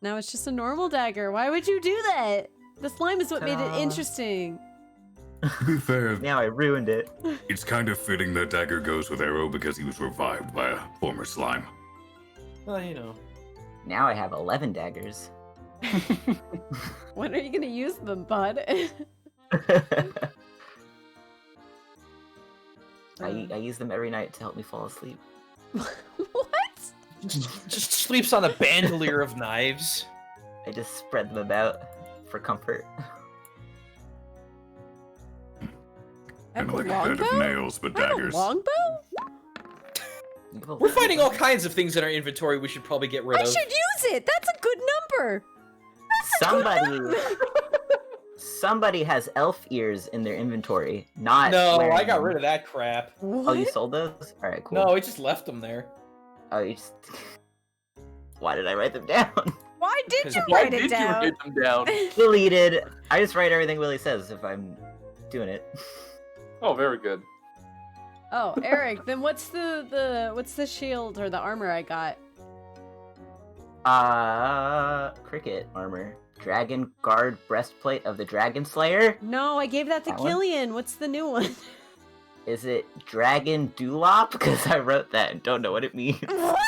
A: Now it's just a normal dagger. Why would you do that? The slime is what made it interesting.
F: To be fair,
E: Now I ruined it.
F: it's kind of fitting that dagger goes with Arrow because he was revived by a former slime.
C: Well, you know.
E: Now I have 11 daggers.
A: When are you gonna use them, bud?
E: I use them every night to help me fall asleep.
A: What?
C: Just sleeps on a bandolier of knives.
E: I just spread them about for comfort.
F: Kind of like a bed
A: longbow?
F: of nails, but
A: I have a
F: daggers.
A: longbow?
C: We're finding all kinds of things in our inventory we should probably get rid
A: I
C: of.
A: should use it. That's a good number.
E: Somebody has elf ears in their inventory. Not
C: No,
E: wearing
C: I got
E: them.
C: rid of that crap.
A: What?
E: Oh, you sold those? All right, cool.
C: No, I just left them there.
E: Oh, you just. Why did I write them down?
A: Why did you
B: Why
A: write
B: did
A: it down?
B: you write them down?
E: Deleted. I just write everything Willie says if I'm doing it.
B: Oh, very good.
A: Oh, Eric, then what's the shield or the armor I got?
E: Cricket armor. Dragon Guard breastplate of the Dragon Slayer.
A: No, I gave that to
E: That one?
A: Killian. What's the new one?
E: Is it Dragon Dewlop? Because I wrote that and don't know what it means.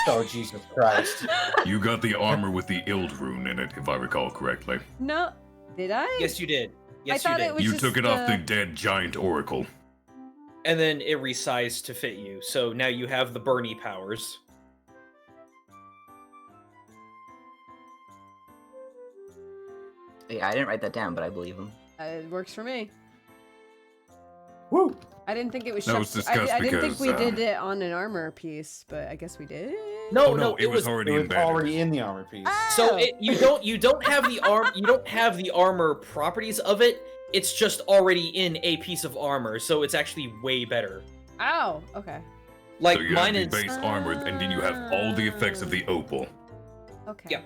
G: Oh, Jesus Christ.
F: You got the armor with the Ild rune in it, if I recall correctly.
A: No, did I?
C: Yes, you did. Yes,
A: thought
C: you
A: it
C: did.
A: was
F: You
A: just
F: took it off the dead giant oracle.
C: And then it resized to fit you, so now you have the Bernie powers.
E: Yeah, I didn't write that down, but I believe him.
A: It works for me.
G: Woo!
A: I didn't think it was.
F: That was discussed
A: I didn't think
F: because,
A: we did it on an armor piece, but I guess we did.
C: No,
F: Oh, no, it was already
G: It was
F: embedded.
G: already in the armor piece.
C: So you don't have the armor properties of it. It's just already in a piece of armor, so it's actually way better.
A: Oh, okay.
C: Like
F: So you
C: mine
F: have the
C: is.
F: base armor, and then you have all the effects of the opal.
A: Okay.
C: Yeah.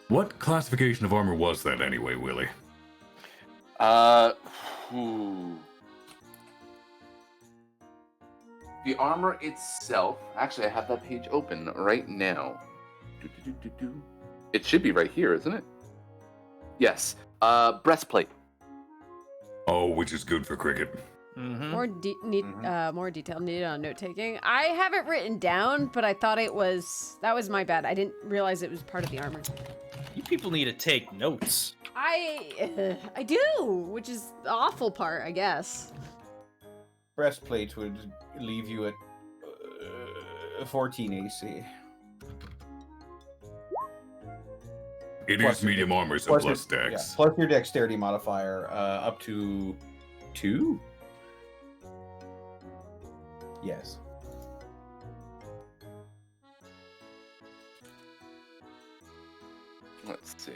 F: What classification of armor was that anyway, Willie?
B: Ooh. The armor itself. Actually, I have that page open right now. It should be right here, isn't it? Yes. Breastplate.
F: Oh, which is good for cricket.
C: Mhm.
A: More detail needed on note taking. I have it written down, but I thought that was my bad. I didn't realize it was part of the armor.
C: You people need to take notes.
A: I do, which is the awful part, I guess.
G: Breastplate would leave you at 14 AC.
F: It
G: Plus
F: is
G: your
F: medium
G: dex-
F: armor, so plus
G: your-
F: dex.
G: yeah, plus your dexterity modifier up to 2? Yes.
B: Let's see.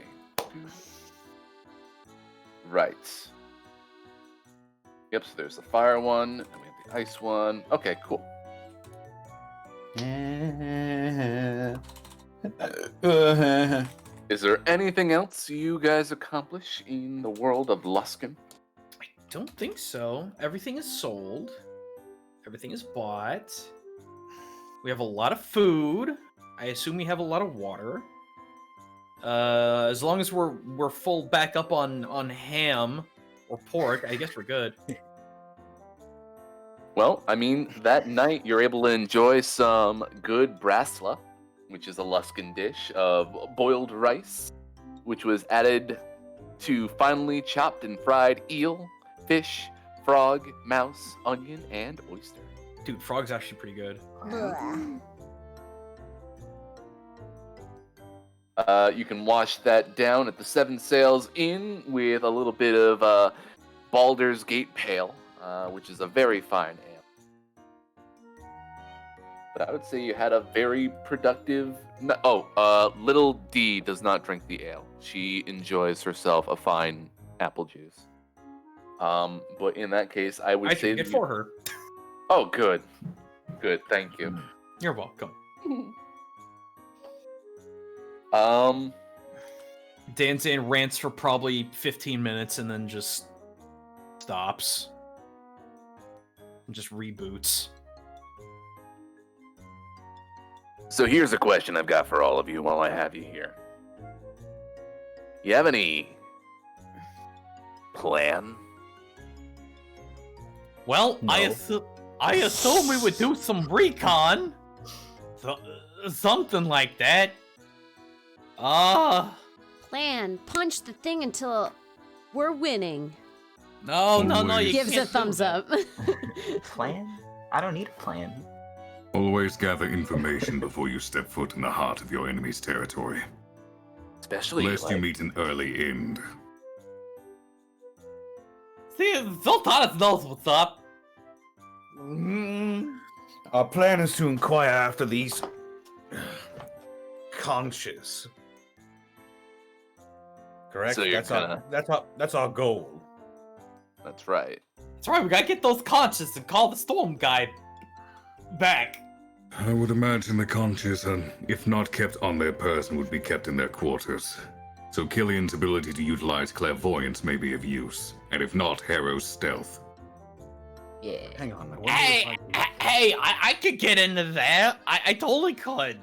B: Right. Yep, so there's the fire one, and we have the ice one. Okay, cool. Is there anything else you guys accomplish in the world of Luskin?
C: I don't think so. Everything is sold. Everything is bought. We have a lot of food. I assume we have a lot of water. As long as we're full back up on ham or pork, I guess we're good.
B: Well, I mean, that night you're able to enjoy some good brasla, which is a Luskin dish of boiled rice, which was added to finely chopped and fried eel, fish, frog, mouse, onion, and oyster.
C: Dude, frog's actually pretty good.
B: You can wash that down at the Seven Sails Inn with a little bit of Baldur's Gate Pale, which is a very fine ale. But I would say you had a very productive... Little D does not drink the ale. She enjoys herself a fine apple juice. But in that case, I would
C: I
B: say...
C: drink it for her.
B: Oh, good. Good, thank you.
C: You're welcome. Danzan rants for probably 15 minutes and then just stops. And just reboots.
B: So here's a question I've got for all of you while I have you here. You have any plan?
I: Well,
E: No.
I: I assume we would do some recon. Something like that.
H: Plan. Punch the thing until we're winning.
I: No, you
H: Gives a
I: can't do
H: thumbs
I: that.
H: up.
E: Plan? I don't need a plan.
F: Always gather information before you step foot in the heart of your enemy's territory,
B: Especially
F: lest you meet an early end.
I: See, Zoltanus knows what's up.
G: Our plan is to inquire after these conches. Correct.
B: So you're
G: That's our goal.
B: That's right.
I: That's right, we gotta get those conscious and call the storm guy back.
F: I would imagine the conches, if not kept on their person, would be kept in their quarters. So Killian's ability to utilize clairvoyance may be of use, and if not, Harrow's stealth.
E: Yeah.
G: Hang on. I wonder
I: Hey,
G: if I can-
I: hey, I could get into there. I totally could.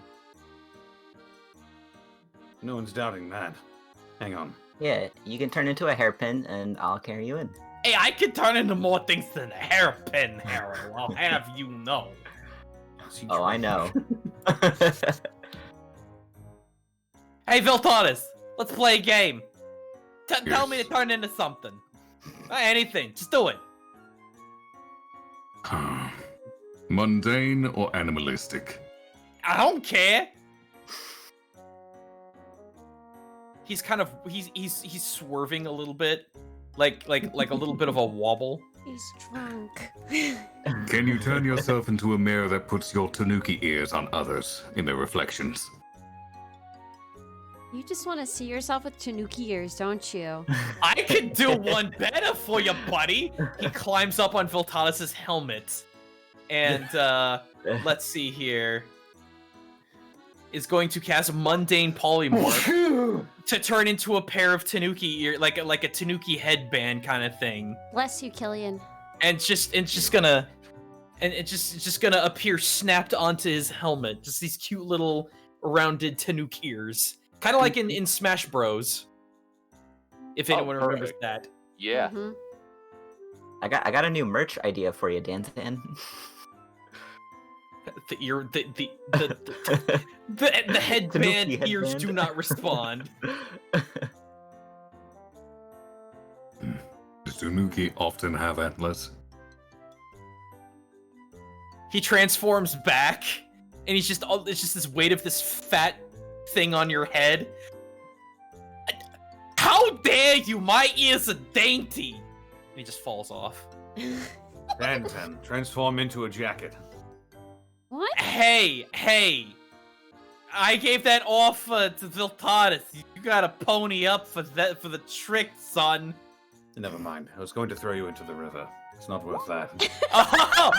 G: No one's doubting that. Hang on.
E: Yeah, you can turn into a hairpin and I'll carry you in.
I: Hey, I could turn into more things than a hairpin, Harrow. I'll have you know.
E: Oh, I know.
I: Hey, Viltanis, let's play a game. Tell me to
F: Yes.
I: turn into something. Anything, just do it.
F: Mundane or animalistic?
I: I don't care. He's kind of he's swerving a little bit, like a little bit of a wobble.
H: He's drunk.
F: Can you turn yourself into a mirror that puts your tanuki ears on others in their reflections?
H: You just want to see yourself with Tanuki ears, don't you?
I: I could do one better for you, buddy. He climbs up on Viltanis' helmet, and let's see here. Is going to cast mundane polymorph to turn into a pair of tanuki ear, like a tanuki headband kind of thing,
H: Bless you, Killian.
I: and it's just gonna appear snapped onto his helmet. Just these cute little rounded tanuki ears, kind of like in Smash Bros. If anyone remembers
B: perfect.
I: that.
B: Yeah.
H: Mhm.
E: I got a new merch idea for you, Danzan.
I: The headband
E: Tanuki
I: ears
E: headband.
I: do not respond.
F: Does tanuki often have antlers?
I: He transforms back, and it's just this weight of this fat thing on your head. How dare you! My ears are dainty. And he just falls off.
G: Dantan, transform into a jacket.
H: What?
I: Hey! I gave that offer to Viltatis. You gotta pony up for the trick, son.
D: Never mind. I was going to throw you into the river. It's not worth that.
I: Oh,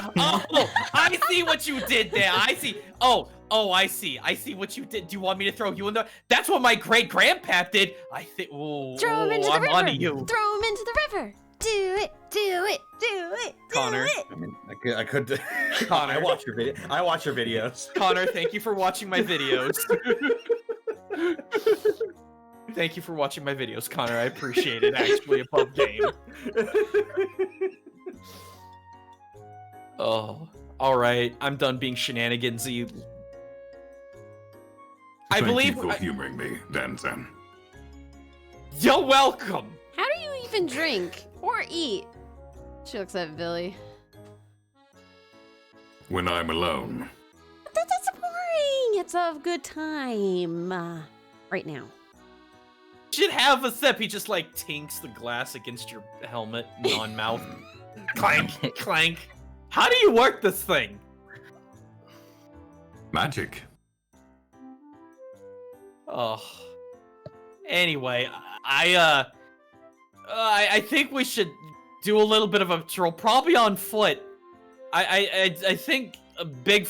I: I see what you did there. I see. Oh, I see. I see what you did. Do you want me to throw you in there? That's what my great grandpap did. I think. Oh,
H: Throw him into the
I: I'm
H: river.
I: onto you.
H: Throw him into the river. Do it. Do it. Do it. Do
I: Connor.
H: it.
D: I mean, I could.
I: Connor.
D: I watch your video. I watch your videos.
I: Connor, thank you for watching my videos. Thank you for watching my videos, Connor. I appreciate it. Actually, above game. Oh, all right. I'm done being shenanigansy. I believe.
F: Thank you for humoring me, Danzan.
I: You're welcome.
A: How do you even drink or eat? She looks at Billy.
F: When I'm alone.
A: That's boring. It's a good time. Right now.
I: Should have a sip. He just like tinks the glass against your helmet, non-mouth. Clank, clank. How do you work this thing?
F: Magic.
I: Oh. Anyway, I think we should do a little bit of a patrol, probably on foot. I think a big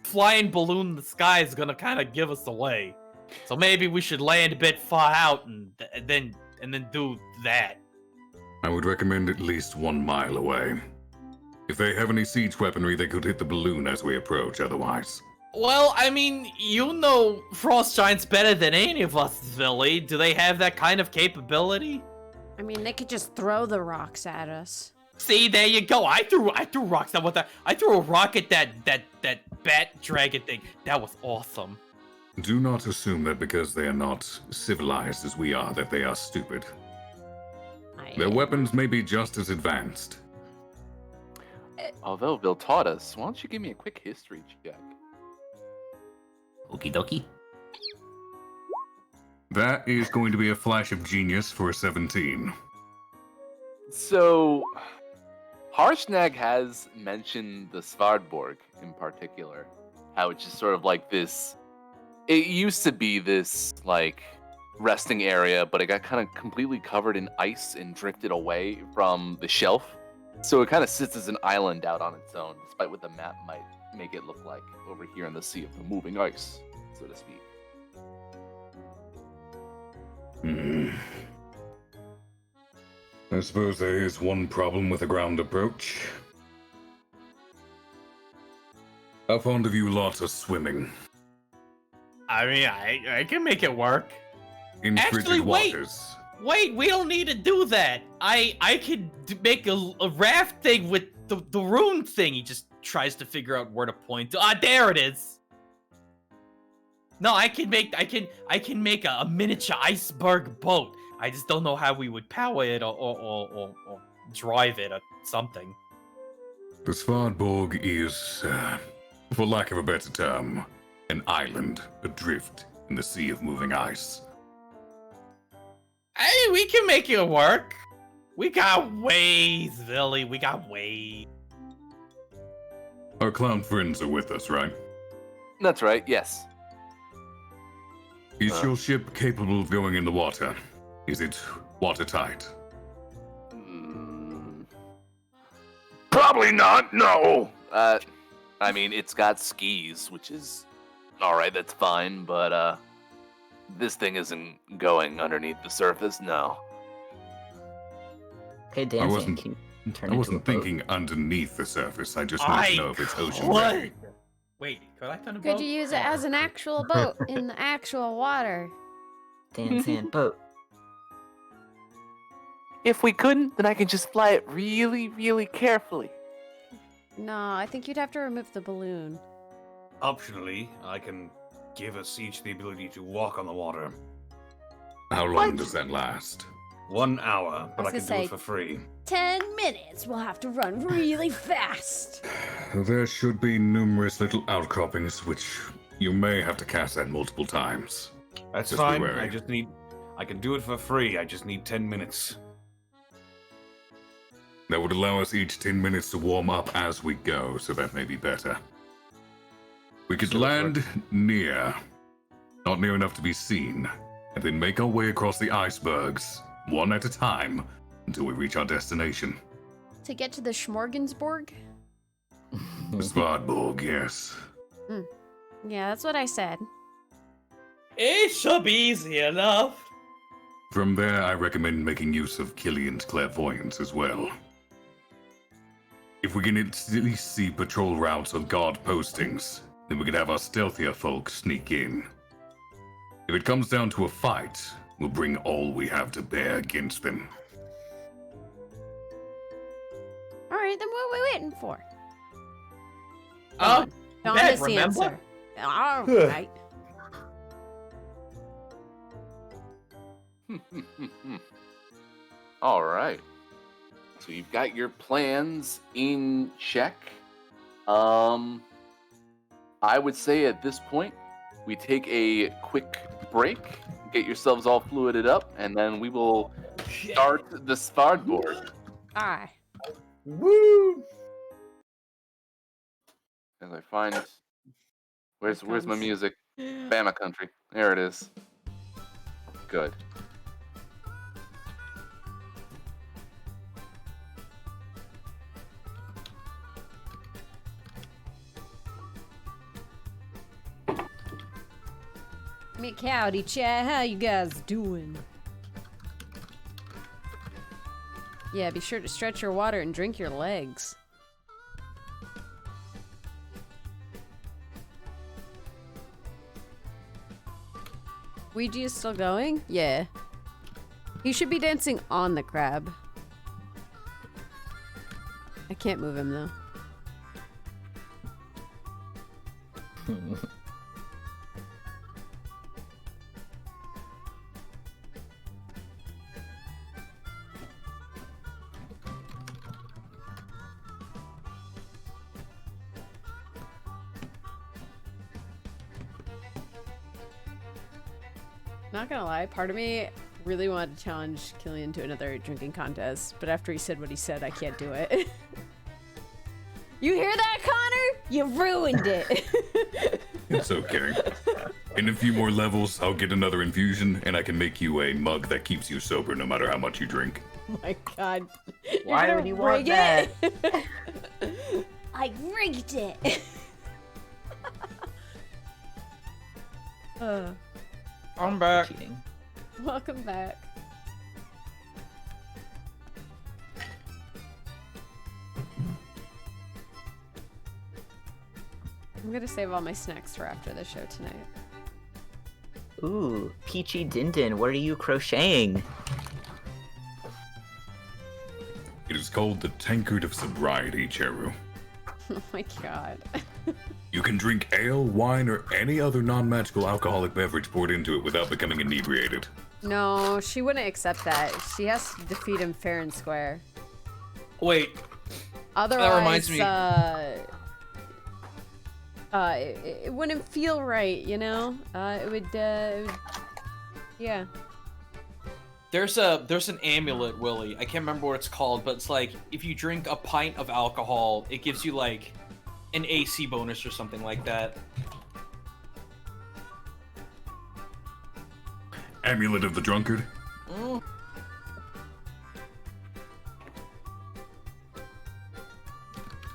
I: flying balloon in the sky is gonna kind of give us away. So maybe we should land a bit far out and then do that.
F: I would recommend at least 1 mile away. If they have any siege weaponry, they could hit the balloon as we approach otherwise.
I: Well, I mean, you know Frost Giants better than any of us, Billy. Do they have that kind of capability?
A: I mean, they could just throw the rocks at us.
I: See, there you go. I threw rocks. I threw a rock at that bat dragon thing. That was awesome.
F: Do not assume that because they are not civilized as we are, that they are stupid. Their weapons may be just as advanced.
B: Although Viltatis, why don't you give me a quick history check?
E: Okie dokie.
F: That is going to be a flash of genius for a 17.
B: So, Harshnag has mentioned the Svardborg in particular. How it's just sort of like this. It used to be this, like, resting area, but it got kind of completely covered in ice and drifted away from the shelf. So it kind of sits as an island out on its own, despite what the map might make it look like over here in the sea of the moving ice, so to speak.
F: I suppose there is one problem with the ground approach. How fond of you lot are swimming?
I: I mean, I can make it work.
F: In
I: Actually,
F: frigid
I: wait.
F: waters.
I: Wait, we don't need to do that. I could make a raft thing with the rune thing. He just tries to figure out where to point. Ah, there it is. No, I can make a miniature iceberg boat. I just don't know how we would power it or drive it or something.
F: The Svardborg is, for lack of a better term, an island adrift in the sea of moving ice.
I: Hey, we can make it work. We got ways, Billy. We got ways.
F: Our clown friends are with us, right?
B: That's right, yes.
F: Is your ship capable of going in the water? Is it watertight?
B: Probably not, no. I mean, it's got skis, which is alright, that's fine, but, this thing isn't going underneath the surface, no.
E: Okay, dancing. Can you turn
F: I
E: into
F: wasn't
E: a boat?
F: thinking underneath the surface. I just want to know if it's ocean ready.
I: Wait, could I turn a
A: Could
I: boat?
A: you use it as an actual boat in the actual water?
E: Dancing boat.
B: If we couldn't, then I can just fly it really, really carefully.
A: No, I think you'd have to remove the balloon.
D: Optionally, I can give us each the ability to walk on the water.
F: How long does that last?
D: 1 hour, but
A: I
D: I
A: was
D: can
A: gonna
D: do it
A: say-
D: for free.
H: 10 minutes. We'll have to run really fast.
F: There should be numerous little outcroppings, which you may have to cast at multiple times.
D: That's
F: Just be
D: fine.
F: wary.
D: I can do it for free. I just need 10 minutes.
F: That would allow us each 10 minutes to warm up as we go, so that may be better. We could
D: So it's
F: land near not near enough to be seen, and then make our way across the icebergs, one at a time, until we reach our destination.
H: To get to the Schmorgensborg?
F: The Svardborg, yes.
H: Yeah, that's what I said.
I: It should be easy enough.
F: From there, I recommend making use of Killian's clairvoyance as well. If we can at least see patrol routes or guard postings, then we can have our stealthier folk sneak in. If it comes down to a fight, we'll bring all we have to bear against them.
H: All right, then what are we waiting for?
I: Oh,
H: Dawn
I: Meg,
H: is the
I: remember?
H: answer. All right.
B: All right. So you've got your plans in check. I would say at this point, we take a quick break, get yourselves all fluided up, and then we will start the Svardborg.
H: All right.
G: Woo!
B: As I find, where's my
H: comes-
B: music? Bama country. There it is. Good.
H: Mick howdy, chat. How you guys doing? Yeah, be sure to stretch your water and drink your legs. Ouija is still going? Yeah. He should be dancing on the crab. I can't move him though. Not gonna lie, part of me really wanted to challenge Killian to another drinking contest, but after he said what he said, I can't do it. You hear that, Connor? You ruined it.
F: It's okay. In a few more levels, I'll get another infusion, and I can make you a mug that keeps you sober no matter how much you drink.
H: Oh my god.
E: Why
H: You're
E: would you
H: gonna
E: want
H: rig
E: that?
H: it? I rigged it.
I: I'm back.
E: Cheating.
H: Welcome back. I'm gonna save all my snacks for after the show tonight.
E: Ooh, Peachy Dinton, what are you crocheting?
F: It is called the Tankard of Sobriety, Cheru.
H: Oh my god.
F: You can drink ale, wine, or any other non-magical alcoholic beverage poured into it without becoming inebriated.
H: No, she wouldn't accept that. She has to defeat him fair and square.
C: Wait,
H: Otherwise,
C: reminds me-
H: it wouldn't feel right, you know? It would, yeah.
C: there's an amulet, Willie. I can't remember what it's called, but it's like if you drink a pint of alcohol, it gives you like an AC bonus or something like that.
F: Amulet of the Drunkard?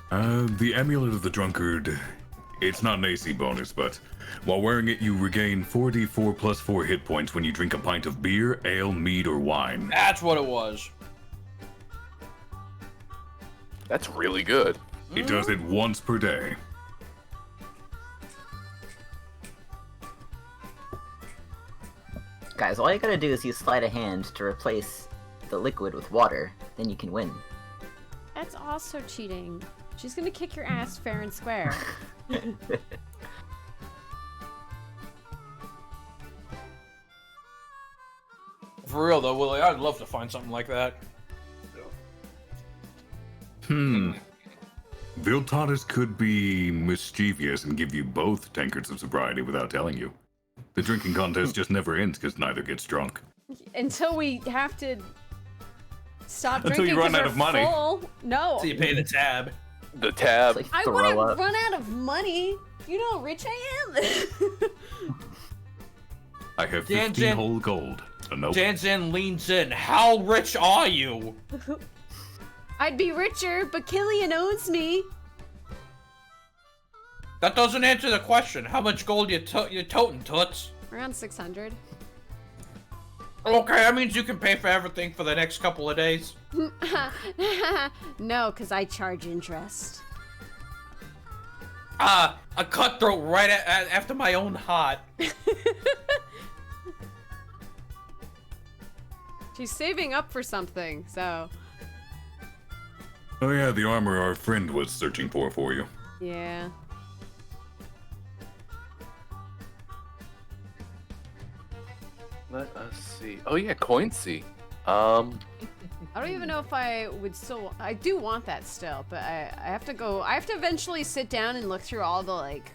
F: The Amulet of the Drunkard, it's not an AC bonus, but while wearing it, you regain 4d4 plus 4 hit points when you drink a pint of beer, ale, mead, or wine.
C: That's what it was.
B: That's really good.
F: It does it once per day.
E: Guys, all you gotta do is use sleight of hand to replace the liquid with water, then you can win.
H: That's also cheating. She's gonna kick your ass fair and square.
C: For real though, Willie, I'd love to find something like that.
F: Viltatis could be mischievous and give you both tankards of sobriety without telling you. The drinking contest just never ends because neither gets drunk.
H: Until we have to stop
F: Until
H: drinking
F: you run
H: 'cause
F: out
H: we're
F: of money.
H: full. No.
C: So you pay the tab.
B: The tab.
E: It's like
H: I
E: throw
H: wouldn't
E: up.
H: run out of money. You know how rich I am?
F: I have
I: Jan
F: 15
I: Jan-
F: whole gold. Nope.
I: Jansen leans in. How rich are you?
H: I'd be richer, but Killian owns me.
I: That doesn't answer the question. How much gold you toting, Toots?
H: Around 600.
I: Okay, that means you can pay for everything for the next couple of days.
H: No, because I charge interest.
I: A cutthroat right after my own heart.
H: She's saving up for something, so...
F: Oh yeah, the armor our friend was searching for you.
H: Yeah.
B: Let us see. Oh yeah, Coinsy.
H: I don't even know if I would still... I do want that still, but I have to go... I have to eventually sit down and look through all the, like,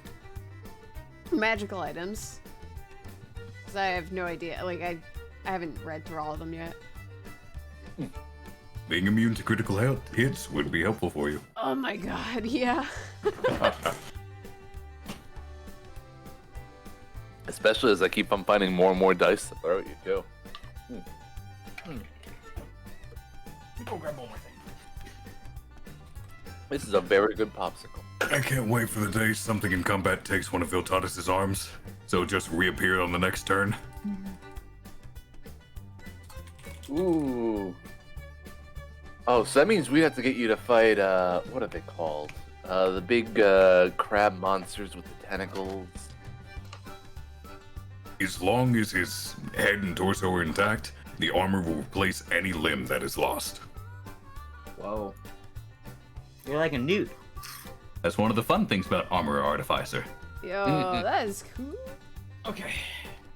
H: magical items. Because I have no idea. Like, I haven't read through all of them yet.
F: Being immune to critical hits would be helpful for you.
H: Oh my god, yeah.
B: Especially as I keep on finding more and more dice to throw at you too.
I: Go grab one more thing.
B: This is a very good popsicle.
F: I can't wait for the day something in combat takes one of Viltatus's arms, so it just reappear on the next turn.
B: Ooh. Oh, so that means we have to get you to fight, what are they called? The big, crab monsters with the tentacles.
F: As long as his head and torso are intact, the armor will replace any limb that is lost.
E: Whoa. You're like a newt.
J: That's one of the fun things about Armor Artificer.
H: Yo, that is cool.
I: Okay.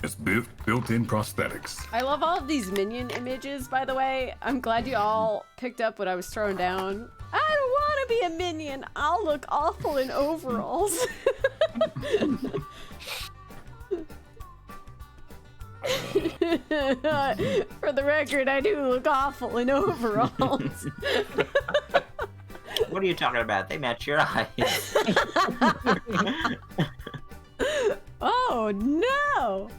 F: It's built-in prosthetics.
H: I love all of these minion images, by the way. I'm glad you all picked up what I was throwing down. I don't want to be a minion. I'll look awful in overalls. For the record, I do look awful in overalls.
E: What are you talking about? They match your eyes.
H: Oh no!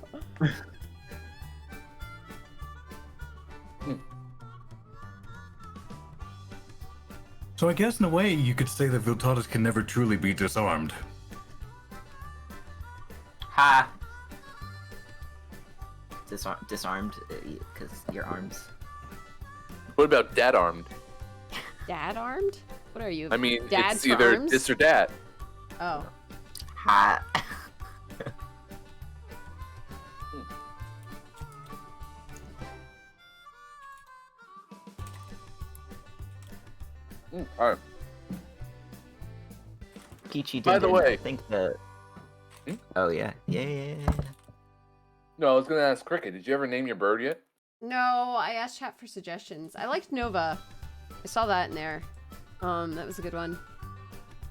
F: So I guess in a way you could say that Viltatus can never truly be disarmed.
E: Ha! Disarmed, because your arms.
B: What about dad armed?
H: Dad armed? What are you?
B: I mean,
H: Dad's
B: it's either
H: arms?
B: this or that.
H: Oh.
E: Ha!
B: All right.
E: Peachy did.
B: By the way-
E: I think the.
B: Hmm?
E: Oh yeah, yeah.
B: No, I was gonna ask Cricket. Did you ever name your bird yet?
H: No, I asked chat for suggestions. I liked Nova. I saw that in there. That was a good one.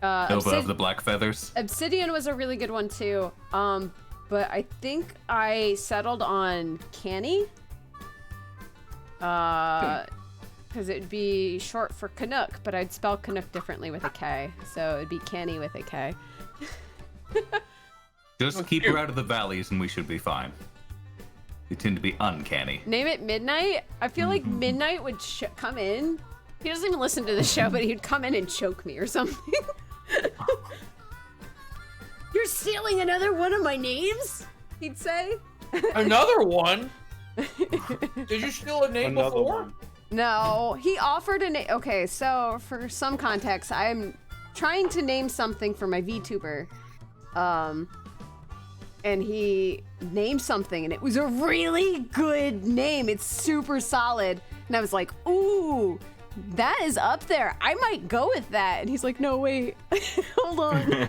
J: Nova of the Black Feathers.
H: Obsidian was a really good one too. But I think I settled on Canny. Because it'd be short for Canuck, but I'd spell Canuck differently with a K. So it'd be Canny with a K.
J: Just keep her out of the valleys and we should be fine. They tend to be uncanny.
H: Name it Midnight. I feel like Midnight would come in. He doesn't even listen to the show, but he'd come in and choke me or something. You're stealing another one of my names? He'd say.
I: Another one? Did you steal a name
G: Another
I: before?
G: one.
H: No, he offered a name. Okay, so for some context, I'm trying to name something for my VTuber. And he named something, and it was a really good name. It's super solid. And I was like, ooh, that is up there. I might go with that. And he's like, no, wait. Hold on.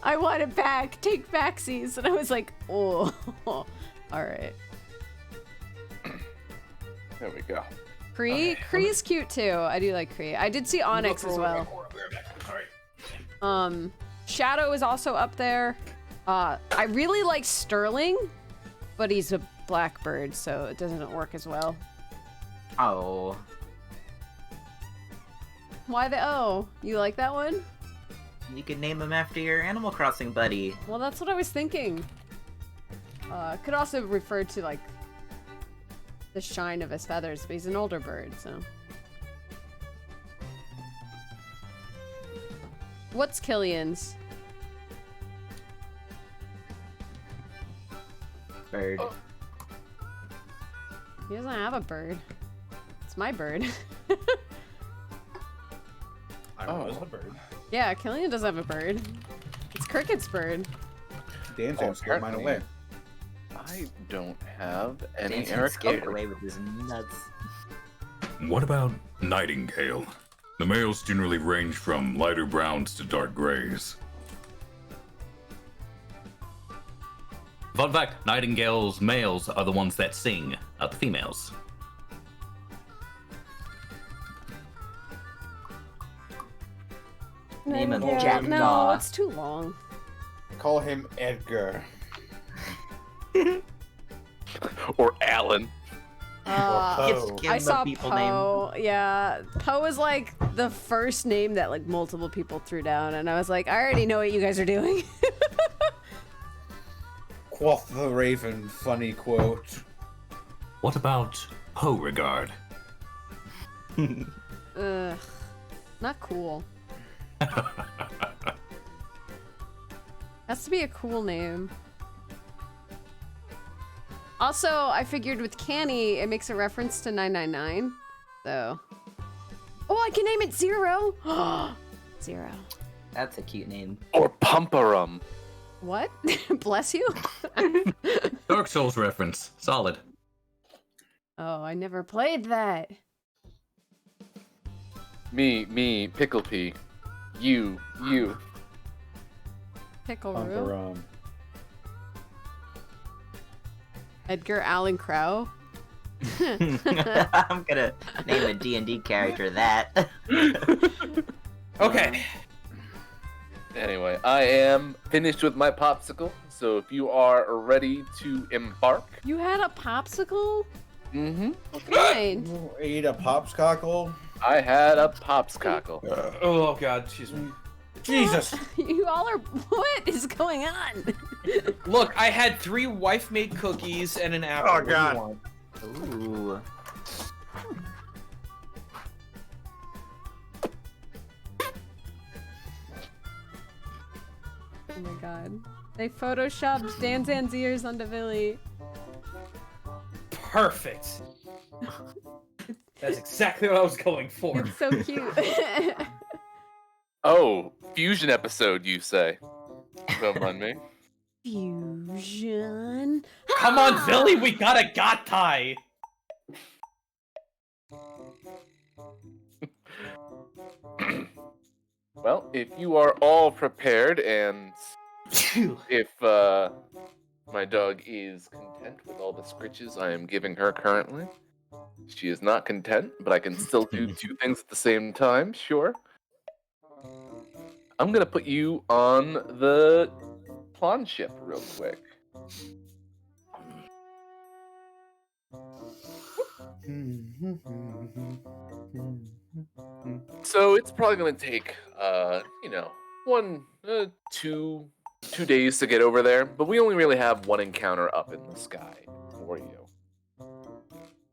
H: I want it back. Take backsies. And I was like, oh, all right.
B: There we go.
H: Kree?
I: Okay,
H: Kree's cute too. I do like Kree. I did see Onyx as well. Shadow is also up there. I really like Sterling, but he's a blackbird, so it doesn't work as well.
E: Oh.
H: Why the O? You like that one?
E: You could name him after your Animal Crossing buddy.
H: Well, that's what I was thinking. Could also refer to like the shine of his feathers, but he's an older bird, so. What's Killian's?
E: Bird.
H: He doesn't have a bird. It's my bird.
G: I don't know, it's a bird.
H: Yeah, Killian doesn't have a bird. It's Cricket's bird.
G: Dan's
B: Oh,
G: gonna scare mine away.
B: I don't have any
E: Dan's
B: Eric
E: scared
B: Gator.
E: away with his nuts.
F: What about nightingale? The males generally range from lighter browns to dark grays.
J: Fun fact, nightingales' males are the ones that sing, not the females.
E: Name him
H: Yeah,
E: Jack
H: no,
E: Daw.
H: it's too long.
G: Call him Edgar.
B: Or Alan.
G: Poe.
E: Give
H: I
E: him
H: saw
E: a people
H: Poe. Yeah, Poe is like the first name that like multiple people threw down, and I was like, I already know what you guys are doing.
G: Quoth the Raven, funny quote.
J: What about Beauregard?
H: Ugh, not cool. Has to be a cool name. Also, I figured with Canny, it makes a reference to 999. So. Oh, I can name it Zero. Zero.
E: That's a cute name.
B: Or Pumperum.
H: What? Bless you?
J: Dark Souls reference. Solid.
H: Oh, I never played that.
B: Me, Pickle Pea. You.
H: Pickle Edgar Allan Crow.
E: I'm gonna name a D&D character that.
I: Okay.
B: Anyway, I am finished with my popsicle, so if you are ready to embark.
H: You had a popsicle?
B: Mm-hmm.
H: What kind?
G: Eat a popscockle.
B: I had a popscockle.
I: Oh god, excuse me.
G: Jesus.
H: You all are. What is going on?
I: Look, I had 3 wife-made cookies and an apple.
G: Oh,
I: What do you
G: God.
I: want?
E: Ooh.
H: Oh my god. They photoshopped Dan Zanzier's onto Billy.
I: Perfect. That's exactly what I was going for.
H: It's so cute.
B: Oh, fusion episode, you say? Don't mind me.
H: Fusion.
I: Come on, Billy, we got a got tie.
B: Well, if you are all prepared and if my dog is content with all the scritches I am giving her currently, she is not content, but I can still do 2 things at the same time, sure. I'm gonna put you on the pawn ship real quick. So it's probably gonna take, two days to get over there, but we only really have 1 encounter up in the sky for you.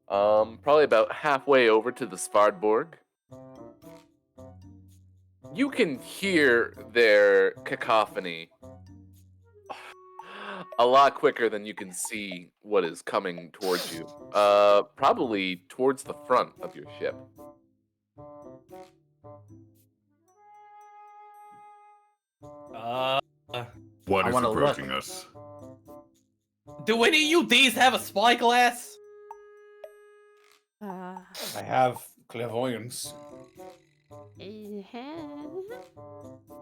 B: Probably about halfway over to the Svardborg. You can hear their cacophony a lot quicker than you can see what is coming towards you. Probably towards the front of your ship.
F: What
E: I
F: is
E: wanna
F: approaching us?
I: Do any of you D's have a spyglass?
G: I have clairvoyance.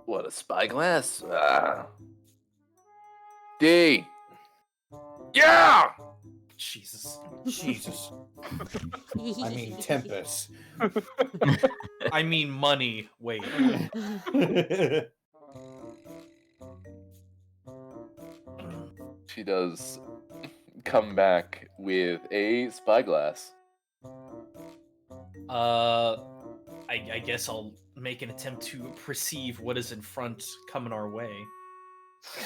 B: What, a spyglass? D. Yeah!
I: Jesus.
G: Jesus. I mean, Tempest.
I: I mean money. Wait.
B: She does come back with a spyglass.
I: I guess I'll make an attempt to perceive what is in front coming our way.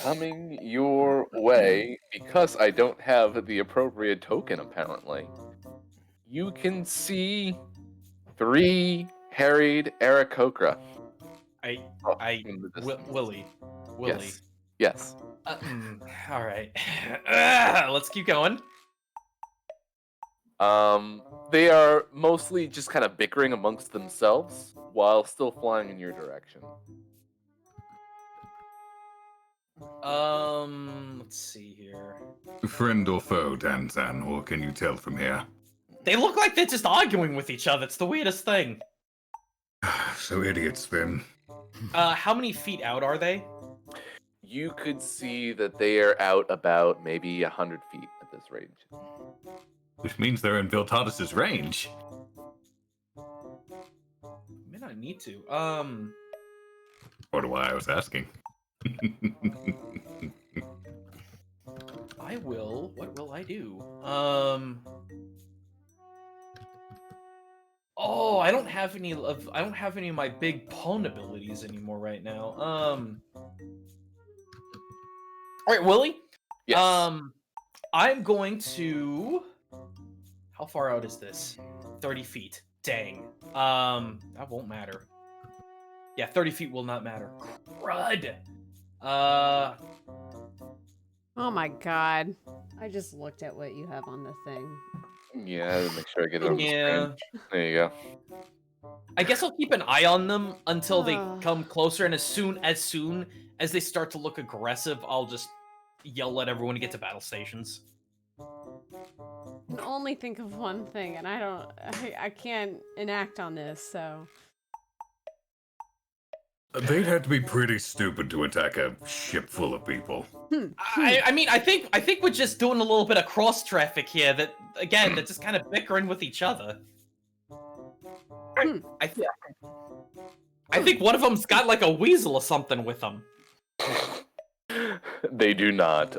B: Coming your way, because I don't have the appropriate token, apparently. You can see 3 harried Aarakocra.
I: Willie.
B: Yes.
I: All right. Let's keep going.
B: They are mostly just kind of bickering amongst themselves while still flying in your direction.
I: Let's see here.
F: Friend or foe, Danzan, or can you tell from here?
I: They look like they're just arguing with each other. It's the weirdest thing.
F: So idiots, then.
I: How many feet out are they?
B: You could see that they are out about maybe 100 feet at this range.
J: Which means they're in Viltatus's range.
I: May not need to.
F: Or why I was asking.
I: I will. What will I do? Oh, I don't have any of my big pawn abilities anymore right now. All right, Willie.
B: Yes.
I: I'm going to. How far out is this? 30 feet. Dang. That won't matter. Yeah, 30 feet will not matter. Crud.
H: Oh my god. I just looked at what you have on the thing.
B: Yeah, make sure I get it on the
I: Yeah.
B: screen. There you go.
I: I guess I'll keep an eye on them until they come closer, and as soon as they start to look aggressive, I'll just yell at everyone to get to battle stations.
H: I can only think of one thing, and I can't enact on this, so.
F: They'd have to be pretty stupid to attack a ship full of people.
I: I mean, I think we're just doing a little bit of cross traffic here. That again, they're just kind of bickering with each other. I think one of them's got like a weasel or something with them.
B: They do not.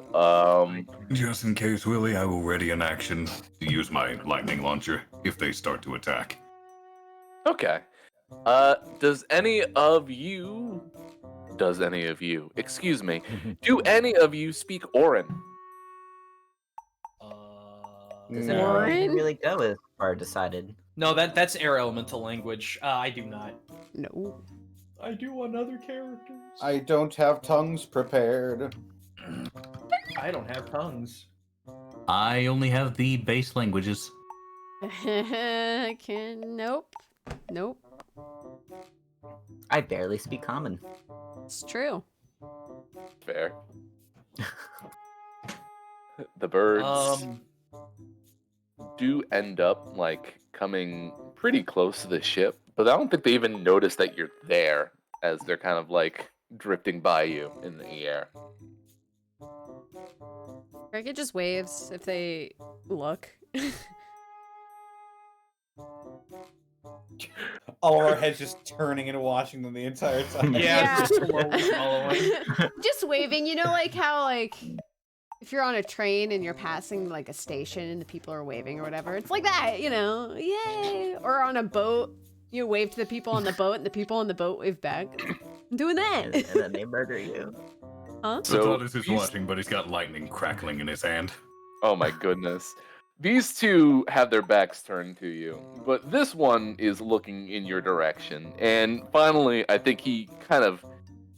F: Just in case, Willie, I will ready an action to use my lightning launcher if they start to attack.
B: Okay. Does any of you, excuse me, do any of you speak Orin?
E: Does
H: No.
E: anyone really go as far decided?
I: No, that's air elemental language. I do not.
H: No.
I: I do on other characters.
G: I don't have tongues prepared.
I: I don't have tongues.
J: I only have the base languages.
H: Nope. Nope.
E: I barely speak common.
H: It's true.
B: Fair. The birds do end up like coming pretty close to the ship, but I don't think they even notice that you're there as they're kind of like drifting by you in the air.
H: Cricket just waves if they look.
G: All of our heads just turning and watching them the entire time.
I: Yeah.
H: Yeah.
I: Just slowly following.
H: Just waving, you know, like how like if you're on a train and you're passing like a station and the people are waving or whatever, it's like that, you know, yay! Or on a boat, you wave to the people on the boat and the people on the boat wave back. I'm doing that.
E: And then they murder you.
H: Huh?
F: So
B: So
F: Viltatus is
B: these-
F: watching, but he's got lightning crackling in his hand.
B: Oh my goodness. These two have their backs turned to you, but this one is looking in your direction. And finally, I think he kind of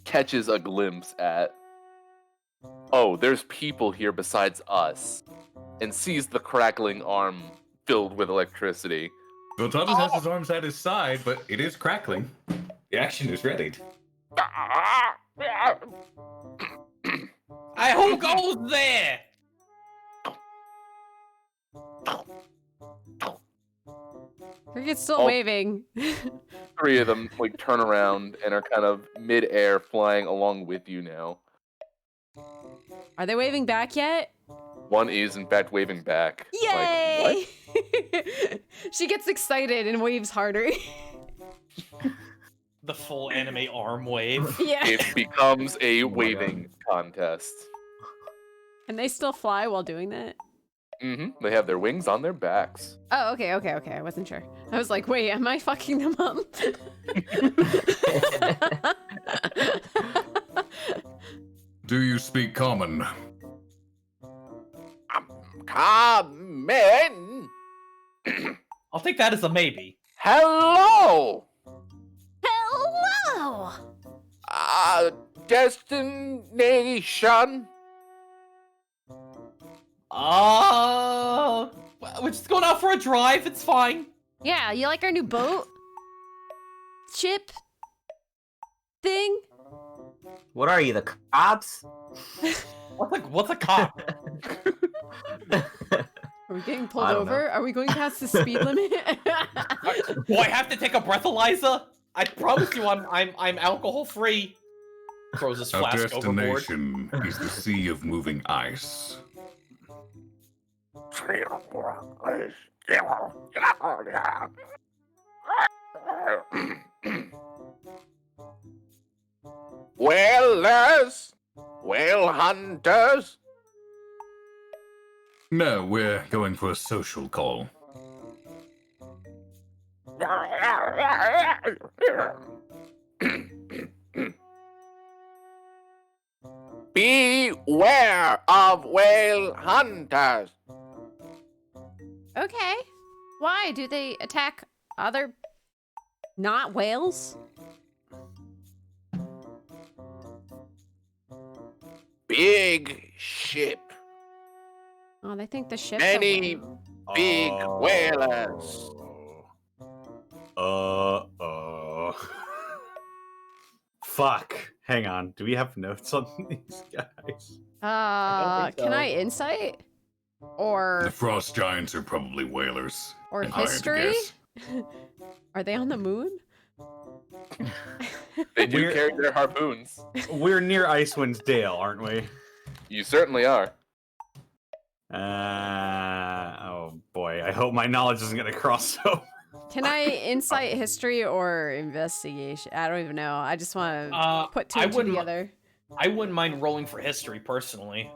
B: catches a glimpse at, oh, there's people here besides us, and sees the crackling arm filled with electricity.
F: Viltatus has his arms at his side, but it is crackling. The action is ready.
I: Who goes there?
H: Cricket's still
B: Oh.
H: waving.
B: 3 of them like turn around and are kind of mid-air flying along with you now.
H: Are they waving back yet?
B: One is in fact waving back.
H: Yay!
B: Like, what?
H: She gets excited and waves harder.
I: The full anime arm wave.
H: Yeah.
B: It becomes a
F: my God.
B: waving contest.
H: Can they still fly while doing that?
B: They have their wings on their backs.
H: Oh, okay. I wasn't sure. I was like, wait, am I fucking them up?
F: Do you speak common?
B: Common.
I: I'll take that as a maybe.
B: Hello.
A: Hello!
B: Destination.
I: We're just going out for a drive. It's fine.
A: Yeah, you like our new boat? Ship? Thing?
E: What are you, the cops?
I: What's a cop?
A: Are we getting pulled
E: I don't
A: over? Are we going past the speed limit?
I: Do I have to take a breathalyzer? I promise you, I'm alcohol free. Throws his
F: Our
I: flask overboard.
F: destination is the sea of moving ice.
B: Whalers, whale hunters.
F: No, we're going for a social call.
B: Beware of whale hunters.
A: Okay. Why? Do they attack other not whales?
B: Big ship.
A: Oh, they think the ship's
B: Many
A: a whale.
B: big whalers.
G: Fuck. Hang on. Do we have notes on these guys?
A: Can I insight?
F: The
A: Or
F: frost giants are probably whalers.
A: or
F: if I had to
A: history?
F: guess.
A: Are they on the moon?
B: They do
G: We're-
B: carry their harpoons.
G: We're near Icewind's Dale, aren't we?
B: You certainly are.
G: Oh boy. I hope my knowledge isn't gonna cross over.
A: Can I insight history or investigation? I don't even know. I just want to put two
I: I
A: and two
I: wouldn't-
A: together.
I: I wouldn't mind rolling for history personally.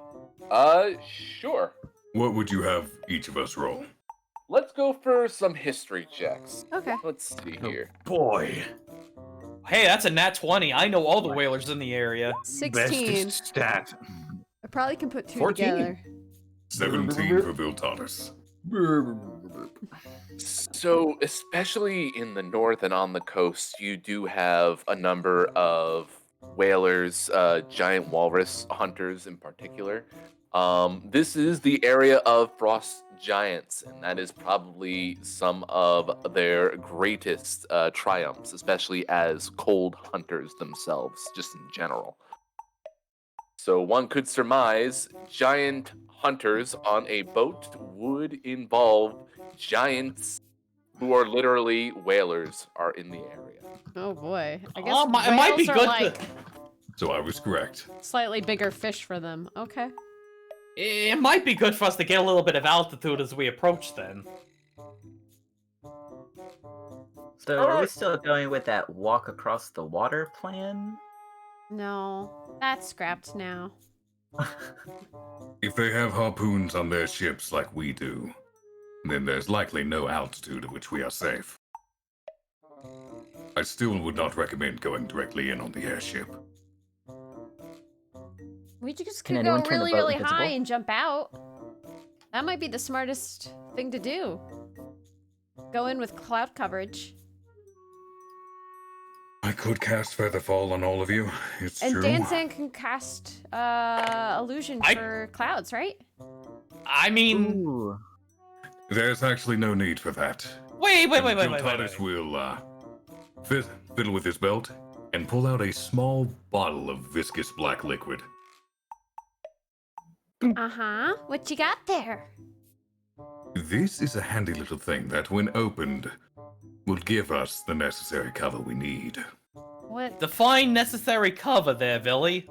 B: Sure.
F: What would you have each of us roll?
B: Let's go for some history checks.
A: Okay.
B: Let's see here.
G: Boy.
I: Hey, that's a nat 20. I know all the whalers in the area.
A: 16.
G: Bestest stat.
A: I probably can put two
G: 14.
A: together.
F: 17 for Viltatus.
B: So, especially in the north and on the coast, you do have a number of whalers, giant walrus hunters in particular. This is the area of frost giants, and that is probably some of their greatest triumphs, especially as cold hunters themselves, just in general. So one could surmise giant hunters on a boat would involve giants who are literally whalers are in the area.
A: Oh boy. I guess
I: Oh, it might be
A: whales are
I: good
A: like
F: So I was correct.
A: slightly bigger fish for them. Okay.
I: It might be good for us to get a little bit of altitude as we approach then.
E: So are we still going with that walk across the water plan?
A: No, that's scrapped now.
F: If they have harpoons on their ships like we do, then there's likely no altitude at which we are safe. I still would not recommend going directly in on the airship.
A: We just
E: Can
A: could go
E: anyone turn the
A: really,
E: boat
A: really
E: invisible?
A: high and jump out. That might be the smartest thing to do. Go in with cloud coverage.
F: I could cast Featherfall on all of you. It's
A: And
F: true.
A: Danzan can cast illusion for clouds, right?
I: I mean,
E: Ooh.
F: There's actually no need for that.
I: wait.
F: Viltatus will fiddle with his belt and pull out a small bottle of viscous black liquid.
A: Uh-huh. What you got there?
F: This is a handy little thing that, when opened, will give us the necessary cover we need.
A: What?
I: Define necessary cover there, Billy.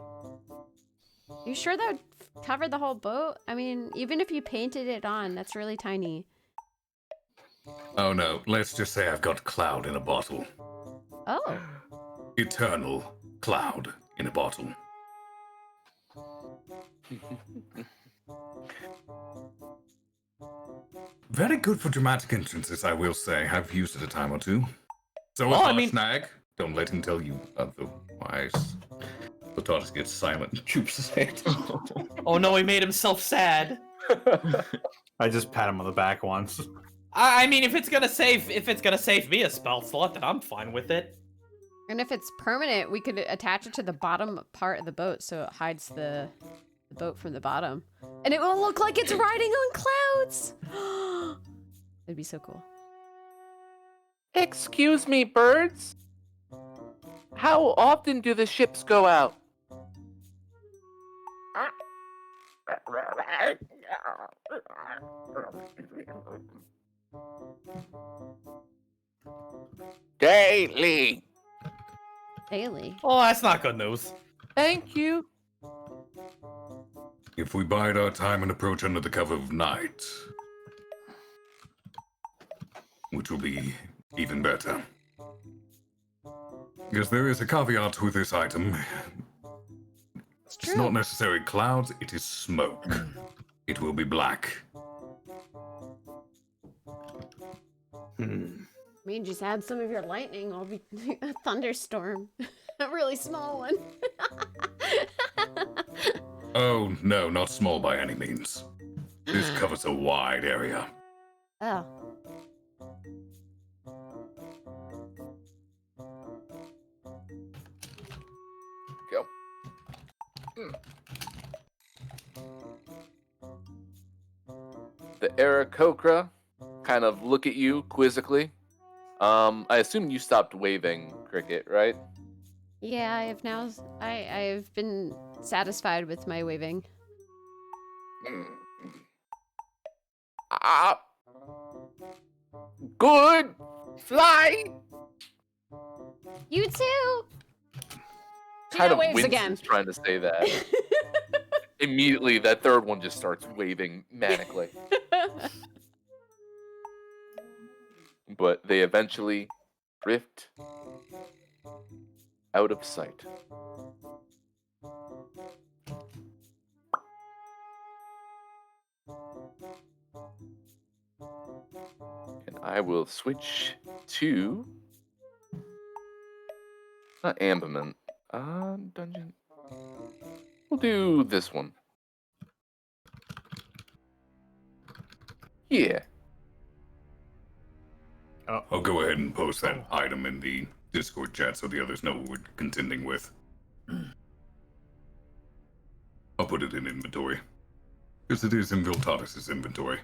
A: You sure that would cover the whole boat? I mean, even if you painted it on, that's really tiny.
F: Oh no, let's just say I've got cloud in a bottle.
A: Oh.
F: Eternal cloud in a bottle. Very good for dramatic entrances, I will say. I've used it a time or two. So
I: Well, I
F: if
I: mean-
F: Snag, don't let him tell you otherwise. The tortoise gets silent and droops his head.
I: Oh no, he made himself sad.
D: I just pat him on the back once.
I: I mean, if it's gonna save me a spell slot, then I'm fine with it.
H: And if it's permanent, we could attach it to the bottom part of the boat so it hides the boat from the bottom. And it will look like it's riding on clouds! It'd be so cool.
B: Excuse me, birds. How often do the ships go out? Daily.
H: Daily.
I: Oh, that's not good news.
B: Thank you.
F: If we bide our time and approach under the cover of night, which will be even better. Because there is a caveat with this item. It's not necessarily clouds, it is smoke. It will be black.
H: I mean, just add some of your lightning. I'll be a thunderstorm. A really small one.
F: Oh, no, not small by any means. This covers a wide area.
H: Oh.
B: Go. The Aarakocra kind of look at you quizzically. I assume you stopped waving, Cricket, right?
H: Yeah, I've been satisfied with my waving.
B: Ah. Good fly.
H: You too!
B: Kind of
H: waves
B: winces
H: again.
B: trying to say that. Immediately, that third one just starts waving manically. But they eventually drift out of sight. And I will switch to not Ambiment. Dungeon. We'll do this one. Yeah.
F: I'll go ahead and post that item in the Discord chat so the others know what we're contending with. I'll put it in inventory. Because it is in Viltatus's inventory.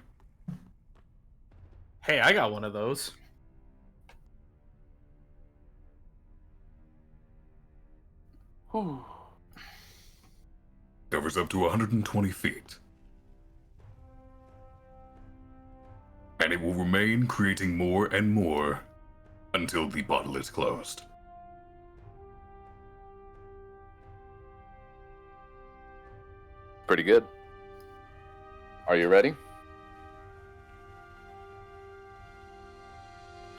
C: Hey, I got one of those.
B: Whew.
F: Covers up to 120 feet. And it will remain creating more and more until the bottle is closed.
B: Pretty good. Are you ready?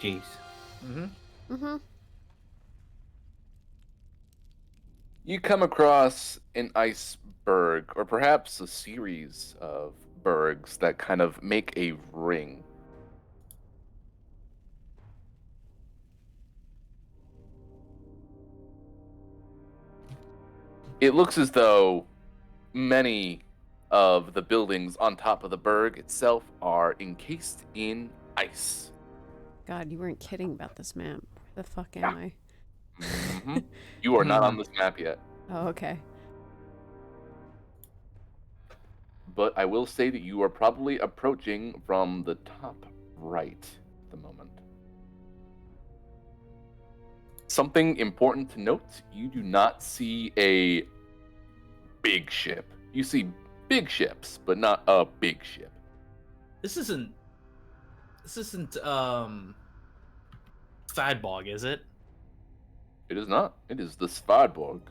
G: Jeez.
H: Mm-hmm.
B: You come across an iceberg, or perhaps a series of bergs that kind of make a ring. It looks as though many of the buildings on top of the berg itself are encased in ice.
H: God, you weren't kidding about this map. Where the fuck am I?
B: Mhm. You are not on this map yet,
H: Oh, okay.
B: but I will say that you are probably approaching from the top right at the moment. Something important to note, you do not see a big ship. You see big ships, but not a big ship.
C: This isn't Thadbog, is it?
B: It is not. It is the Svadborg.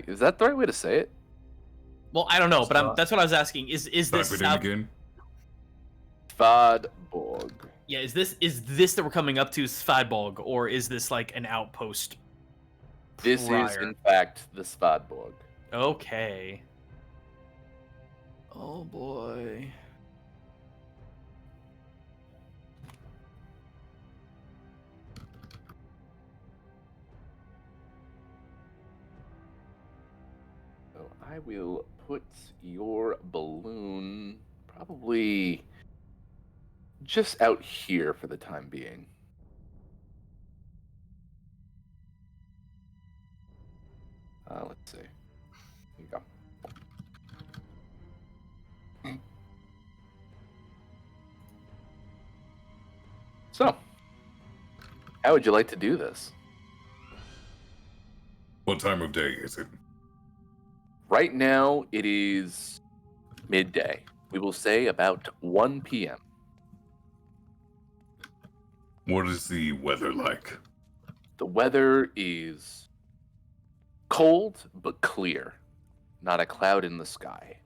B: Is that the right way to say it?
C: Well, I don't know, but that's what I was asking. Is this
F: Type it in again.
B: Svadborg.
C: Yeah, is this that we're coming up to Svadbog, or is this like an outpost?
B: This is,
C: prior?
B: in fact, the Svadborg.
C: Okay. Oh boy.
B: I will put your balloon probably just out here for the time being. Let's see. Here you go. So, how would you like to do this?
F: What time of day is it?
B: Right now, it is midday. We will say about 1 p.m.
F: What is the weather like?
B: The weather is cold but clear. Not a cloud in the sky.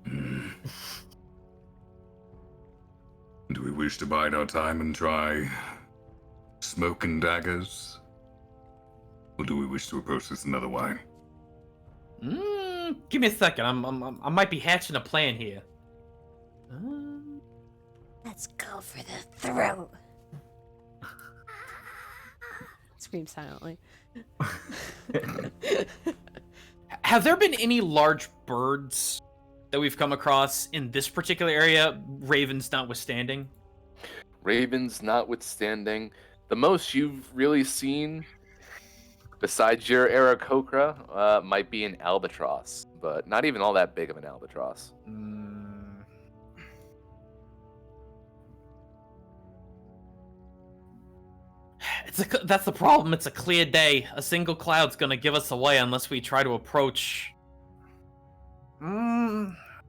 F: Do we wish to bide our time and try smoke and daggers? Or do we wish to approach this another way?
C: Give me a second. I might be hatching a plan here.
A: Let's go for the throat. Scream silently.
C: Have there been any large birds that we've come across in this particular area, ravens notwithstanding?
B: Ravens notwithstanding, the most you've really seen, besides your Aarakocra, might be an albatross, but not even all that big of an albatross.
C: That's the problem. It's a clear day. A single cloud's gonna give us away unless we try to approach.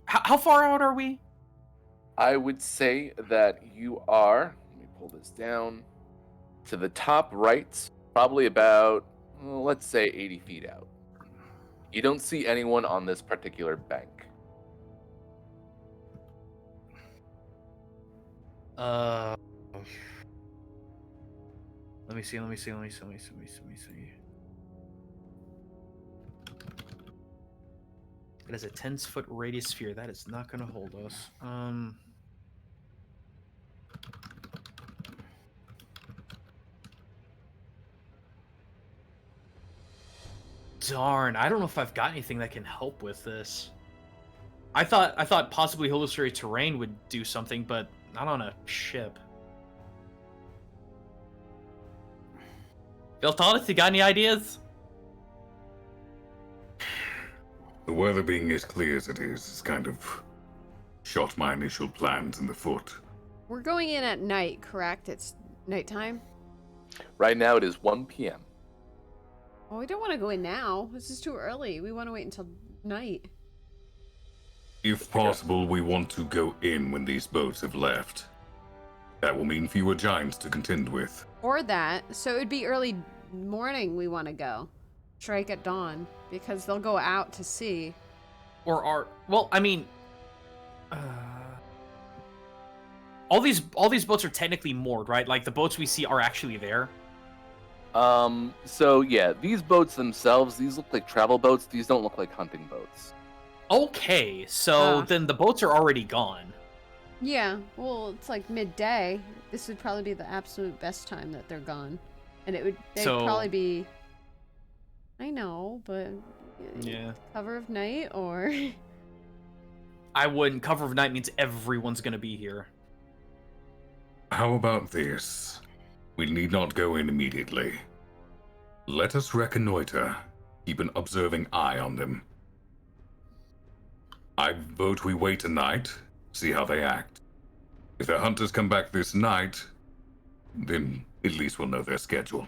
C: How far out are we?
B: I would say that you are, let me pull this down, to the top right, probably about, well, let's say 80 feet out. You don't see anyone on this particular bank.
C: Let me see. It has a 10-foot radius sphere. That is not gonna hold us. Darn, I don't know if I've got anything that can help with this. I thought possibly illusory terrain would do something, but not on a ship. Viltalis, you got any ideas?
F: The weather being as clear as it is has kind of shot my initial plans in the foot.
A: We're going in at night, correct? It's nighttime?
B: Right now it is 1 p.m.
A: Oh, we don't want to go in now. This is too early. We want to wait until night.
F: If possible, we want to go in when these boats have left. That will mean fewer giants to contend with.
A: Or that. So it would be early morning we want to go. Strike at dawn. Because they'll go out to sea.
C: Well, I mean, all these boats are technically moored, right? Like the boats we see are actually there.
B: So yeah, these boats themselves, these look like travel boats. These don't look like hunting boats.
C: Okay, so then the boats are already gone.
A: Yeah, well, it's like midday. This would probably be the absolute best time that they're gone. And they'd probably be... I know, but...
C: Yeah.
A: Cover of night, or...
C: I wouldn't. Cover of night means everyone's gonna be here.
F: How about this? We need not go in immediately. Let us reconnoiter. Keep an observing eye on them. I vote we wait a night, see how they act. If the hunters come back this night, then at least we'll know their schedule.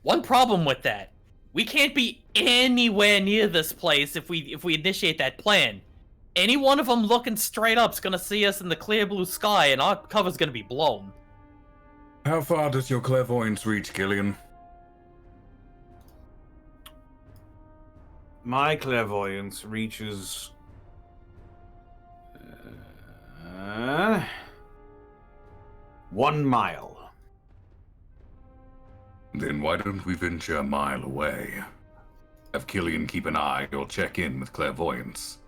C: One problem with that. We can't be anywhere near this place if we initiate that plan. Any one of them looking straight up is gonna see us in the clear blue sky and our cover's gonna be blown.
F: How far does your clairvoyance reach, Gillian?
G: My clairvoyance reaches 1 mile.
F: Then why don't we venture a mile away? Have Killian keep an eye or check in with clairvoyance.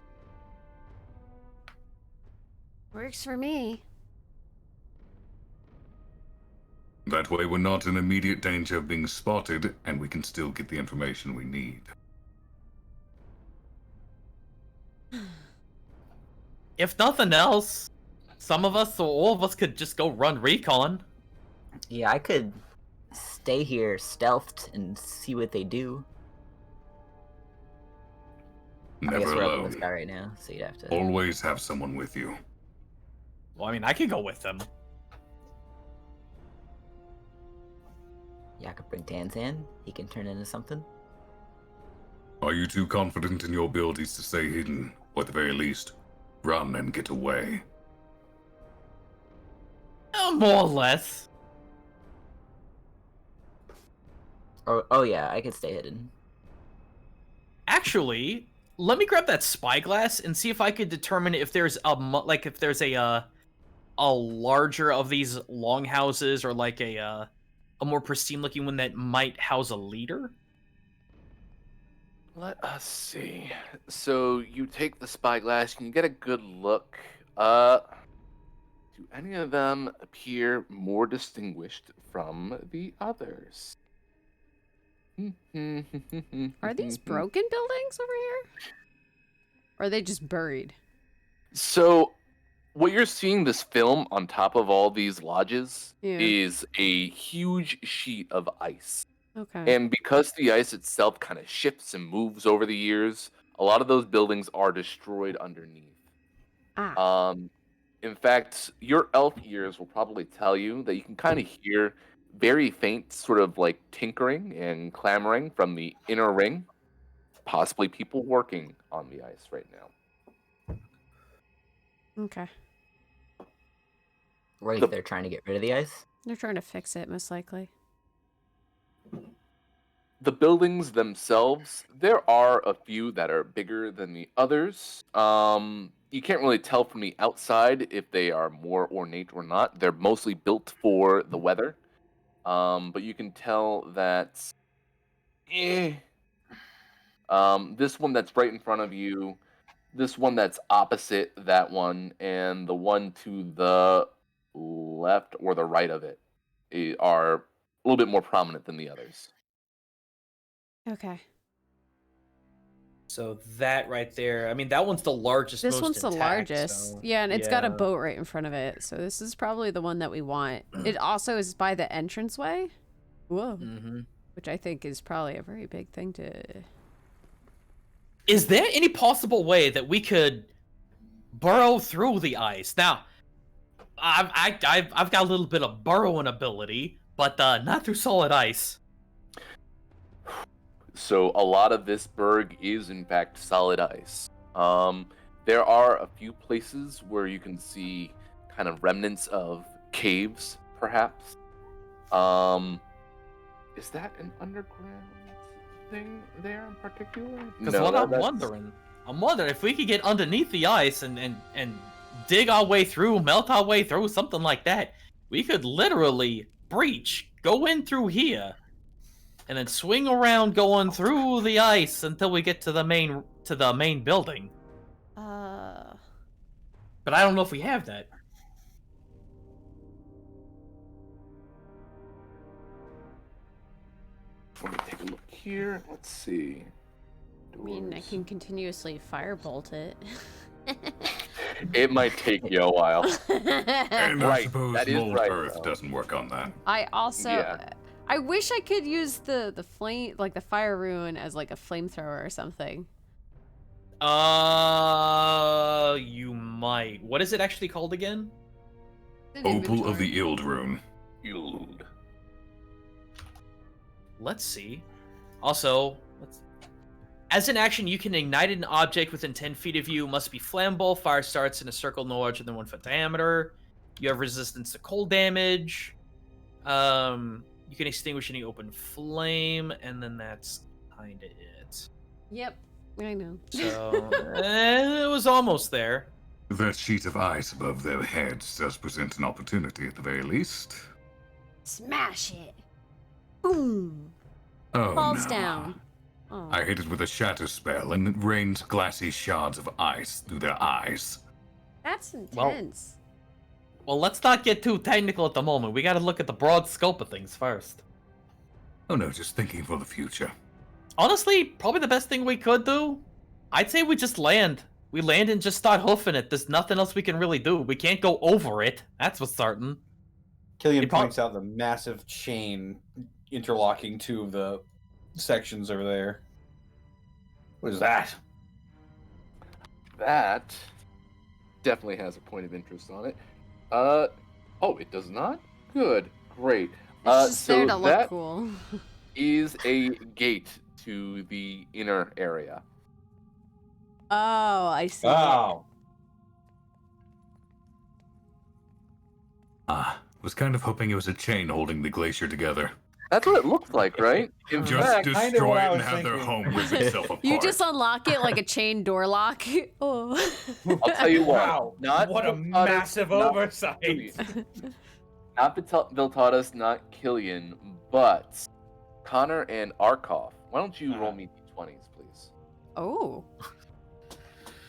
A: Works for me.
F: That way we're not in immediate danger of being spotted, and we can still get the information we need.
I: if nothing else, some of us or all of us could just go run recon.
E: Yeah, I could stay here stealthed and see what they do. I guess
F: Never
E: we're up in the sky
F: alone.
E: right now, so you'd have to.
F: Always have someone with you.
I: Well, I mean, I could go with them.
E: Yeah, I could bring Tanzan. He can turn into something.
F: Are you too confident in your abilities to stay hidden, or at the very least, run and get away?
I: More or less.
E: Oh yeah, I could stay hidden.
I: Actually, let me grab that spyglass and see if I could determine if there's a larger of these longhouses or like a more pristine looking one that might house a leader.
B: Let us see. So you take the spyglass, you can get a good look. Do any of them appear more distinguished from the others?
H: Are these broken buildings over here? Or are they just buried?
B: So, what you're seeing this film on top of all these lodges
H: Yeah.
B: is a huge sheet of ice.
H: Okay.
B: And because the ice itself kind of shifts and moves over the years, a lot of those buildings are destroyed underneath.
H: Ah.
B: In fact, your elf ears will probably tell you that you can kind of hear very faint sort of like tinkering and clamoring from the inner ring. Possibly people working on the ice right now.
H: Okay.
E: Right, they're trying to get rid of the ice.
H: They're trying to fix it, most likely.
B: The buildings themselves, there are a few that are bigger than the others. You can't really tell from the outside if they are more ornate or not. They're mostly built for the weather. But you can tell that this one that's right in front of you, this one that's opposite that one, and the one to the left or the right of it are a little bit more prominent than the others.
H: Okay.
C: So that right there, I mean, that one's the largest.
H: This
C: most
H: one's the
C: intact,
H: largest.
C: so-
H: Yeah, and it's got a
C: yeah.
H: boat right in front of it. So this is probably the one that we want. It also is by the entranceway. Whoa.
C: Mhm.
H: Which I think is probably a very big thing to...
I: Is there any possible way that we could burrow through the ice? Now, I've got a little bit of burrowing ability, but not through solid ice.
B: So a lot of this berg is in fact solid ice. There are a few places where you can see kind of remnants of caves, perhaps. Is that an underground thing there in particular?
I: Because what I'm wondering if we could get underneath the ice and dig our way through, melt our way through, something like that, we could literally breach, go in through here, and then swing around going through the ice until we get to the main building. But I don't know if we have that.
B: Let me take a look here. Let's see.
H: I mean, I can continuously firebolt it.
B: It might take you a while.
F: And I
B: Right,
F: suppose
B: that is
F: mold
B: right,
F: earth
B: though.
F: doesn't work on that.
H: I also...
B: Yeah.
H: I wish I could use the flame, like the fire rune as like a flamethrower or something.
I: You might. What is it actually called again?
F: Opal of the Ild rune.
B: Ild.
I: Let's see. Also, as an action, you can ignite an object within 10 feet of you. Must be flammable. Fire starts in a circle no larger than 1 foot diameter. You have resistance to cold damage. You can extinguish any open flame, and then that's kind of it.
H: Yep, I know.
I: So, it was almost there.
F: That sheet of ice above their heads does present an opportunity at the very least.
H: Smash it. Boom.
F: Oh,
H: Falls
F: no.
H: down. Oh.
F: I hit it with a shatter spell, and it rained glassy shards of ice through their eyes.
H: That's intense.
I: Well, let's not get too technical at the moment. We gotta look at the broad scope of things first.
F: Oh no, just thinking for the future.
I: Honestly, probably the best thing we could do, I'd say we just land. We land and just start hoofing it. There's nothing else we can really do. We can't go over it. That's what's certain.
G: Killian
I: It prob-
G: points out the massive chain interlocking two of the sections over there. What is that?
B: That definitely has a point of interest on it. Oh, it does not? Good. Great.
H: It's just
B: so
H: there to look
B: that
H: cool.
B: is a gate to the inner area.
H: Oh, I see.
G: Oh.
F: Was kind of hoping it was a chain holding the glacier together.
B: That's what it looks like, right? In
F: Just
B: fact,
G: kinda
F: destroy
G: what I
F: it and
G: was
F: have their
G: thinking.
F: home rip itself apart.
H: You just unlock it like a chain door lock. Oh.
B: I'll tell you what.
G: Wow.
B: Not
G: What a
B: Viltatus,
G: massive
B: not
G: oversight.
B: Killian. Not Viltatus, not Killian, but Connor and Arkoff. Why don't you roll me d20s, please?
H: Oh.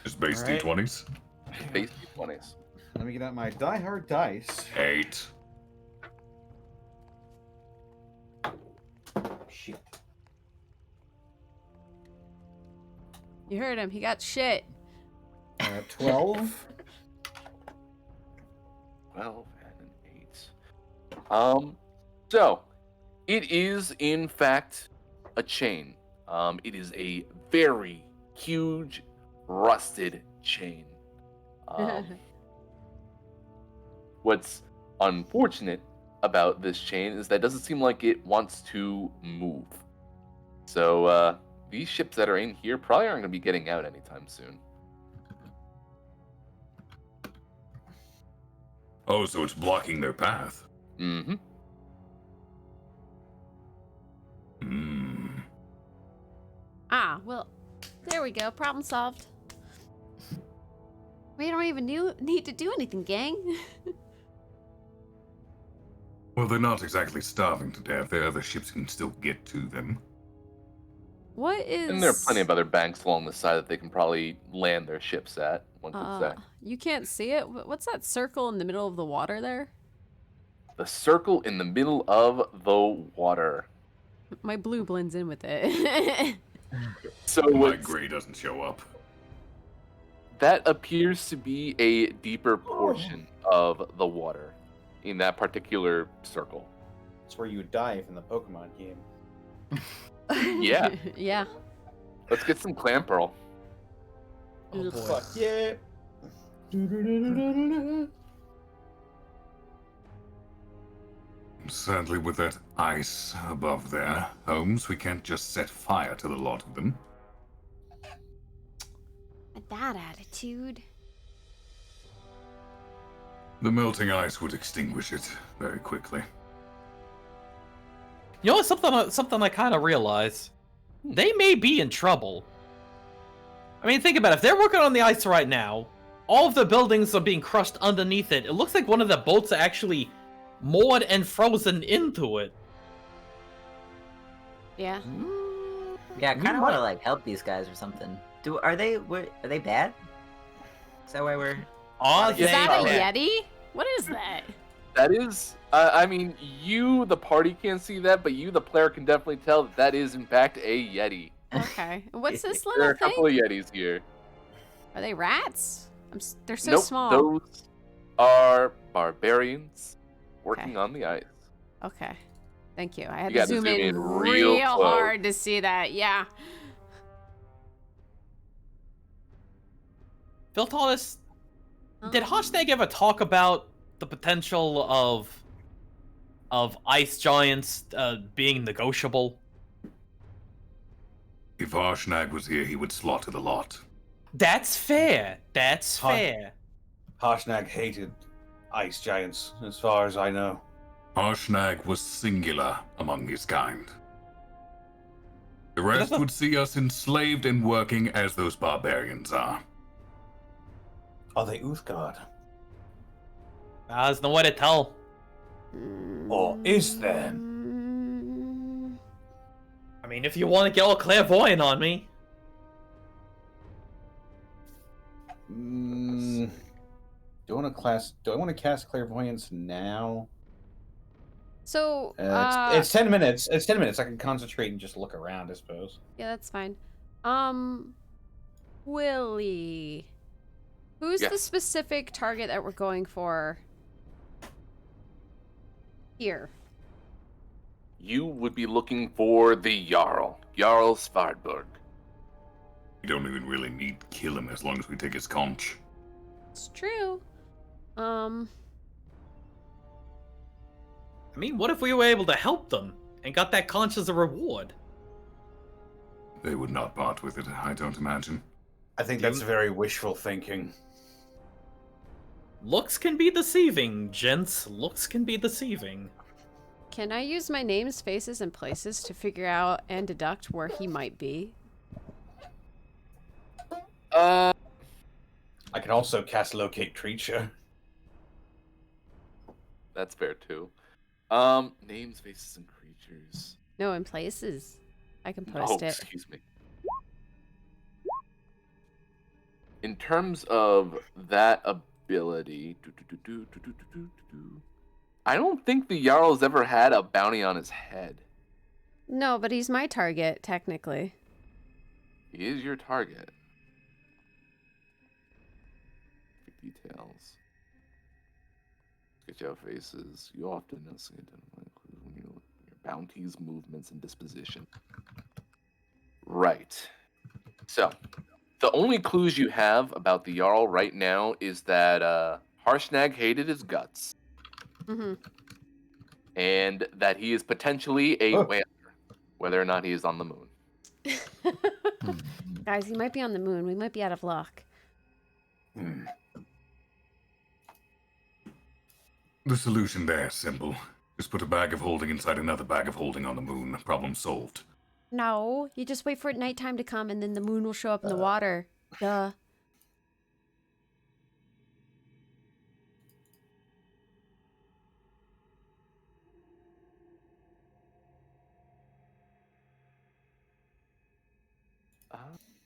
F: Just base
G: Alright.
F: D20s.
B: Base d20s.
G: Let me get out my die-hard dice.
F: 8.
G: Shit.
H: You heard him. He got shit.
G: 12.
B: 12 and an 8. So it is in fact a chain. It is a very huge rusted chain. What's unfortunate about this chain is that it doesn't seem like it wants to move. So these ships that are in here probably aren't going to be getting out anytime soon.
F: Oh, so it's blocking their path.
B: Mm-hmm.
F: Hmm.
H: Ah, well, there we go. Problem solved. We don't even need to do anything, gang.
F: Well, they're not exactly starving to death. Their other ships can still get to them.
H: What is...
B: And there are plenty of other banks along the side that they can probably land their ships at, one could say.
H: You can't see it? What's that circle in the middle of the water there?
B: The circle in the middle of the water.
H: My blue blends in with it.
B: So
F: My
B: what's-
F: gray doesn't show up.
B: that appears to be a deeper portion of the water in that particular circle.
G: That's where you would die from the Pokemon game.
B: Yeah.
H: Yeah.
B: Let's get some clam pearl.
H: Ugh.
G: Fuck yeah.
F: Sadly, with that ice above there, Holmes, we can't just set fire to the lot of them.
H: That attitude.
F: The melting ice would extinguish it very quickly.
I: You know, something I kind of realize. They may be in trouble. I mean, think about it. If they're working on the ice right now, all of the buildings are being crushed underneath it. It looks like one of the boats are actually moored and frozen into it.
H: Yeah.
E: Yeah, I
I: We
E: kind of
I: might-
E: want to like help these guys or something. Are they bad? Is that why we're?
I: Are
H: Is
I: they
H: that a
I: bad?
H: Yeti? What is that?
B: That is, I mean, you, the party, can't see that, but you, the player, can definitely tell that that is, in fact, a Yeti.
H: Okay. What's this
B: There are
H: little
B: a couple
H: thing?
B: of Yetis here.
H: Are they rats? They're so
B: Nope,
H: small.
B: those are barbarians working on the ice.
H: Okay. Thank you. I had
B: You
H: to
B: gotta
H: zoom
B: zoom
H: in
B: in real
H: real
B: close.
H: hard to see that. Yeah.
I: Viltalis, did Hashtag ever talk about the potential of ice giants being negotiable?
F: If Arshnag was here, he would slaughter the lot.
I: That's fair. That's
G: Huh.
I: fair.
G: Hashnag hated ice giants, as far as I know.
F: Arshnag was singular among his kind. The rest would see us enslaved and working as those barbarians are.
G: Are they Uthgard?
I: There's no way to tell.
G: Or is there?
I: I mean, if you want to get all clairvoyant on me.
G: Do I want to cast clairvoyance now?
H: So,
G: It's 10 minutes. It's 10 minutes. I can concentrate and just look around, I suppose.
H: yeah, that's fine. Willie. Who's the
B: Yes.
H: specific target that we're going for here?
B: You would be looking for the Jarl Svartberg.
F: We don't even really need to kill him as long as we take his conch.
H: It's true.
C: I mean, what if we were able to help them and got that conch as a reward?
F: They would not part with it, I don't imagine.
G: I think that's very wishful thinking.
C: Looks can be deceiving, gents. Looks can be deceiving.
H: Can I use my names, faces, and places to figure out and deduct where he might be?
B: Uh,
G: I can also cast Locate Creature.
B: that's fair too. Names, faces, and creatures.
H: No, in places. I can
B: Oh,
H: post it.
B: excuse me. In terms of that ability, I don't think the Jarl's ever had a bounty on his head.
H: No, but he's my target, technically.
B: He is your target. Details. Sketch out faces. You often identify clues when you look at your bounties, movements, and disposition. Right. So, the only clues you have about the Jarl right now is that Harshnag hated his guts,
H: Mm-hmm.
B: and that he is potentially a
G: Oh.
B: whaler, whether or not he is on the moon.
H: Guys, he might be on the moon. We might be out of luck.
F: The solution there, simple. Just put a bag of holding inside another bag of holding on the moon. Problem solved.
H: No, you just wait for nighttime to come and then the moon will show up in the water. Duh.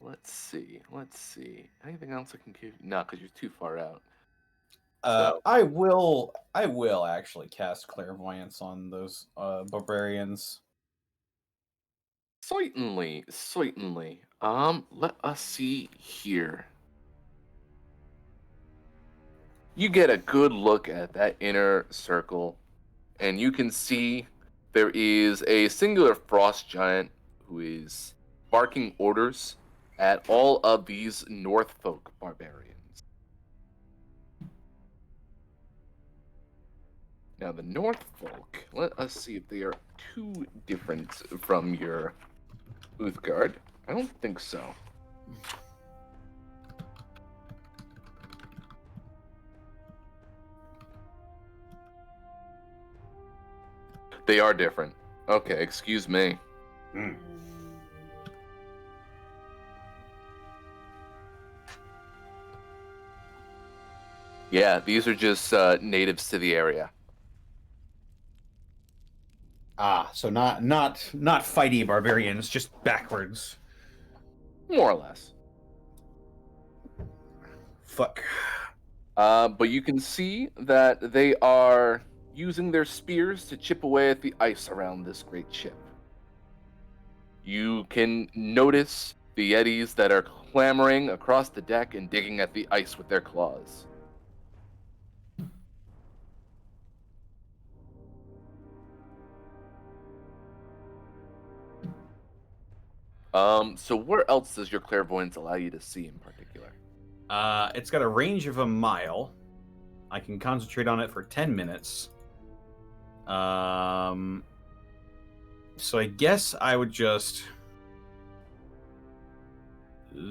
B: Let's see. Let's see. Anything else I can give? No, because you're too far out.
G: I will actually cast Clairvoyance on those barbarians.
B: Certainly, certainly. Let us see here. You get a good look at that inner circle, and you can see there is a singular frost giant who is barking orders at all of these Northfolk barbarians. Now, the Northfolk, let us see if they are too different from your Uthgard. I don't think so. They are different. Okay, excuse me. Yeah, these are just natives to the area.
G: Ah, so not fighty barbarians, just backwards.
B: More or less.
G: Fuck.
B: But you can see that they are using their spears to chip away at the ice around this great ship. You can notice the Yetis that are clambering across the deck and digging at the ice with their claws. So where else does your clairvoyance allow you to see in particular?
G: It's got a range of a mile. I can concentrate on it for 10 minutes. So I guess I would just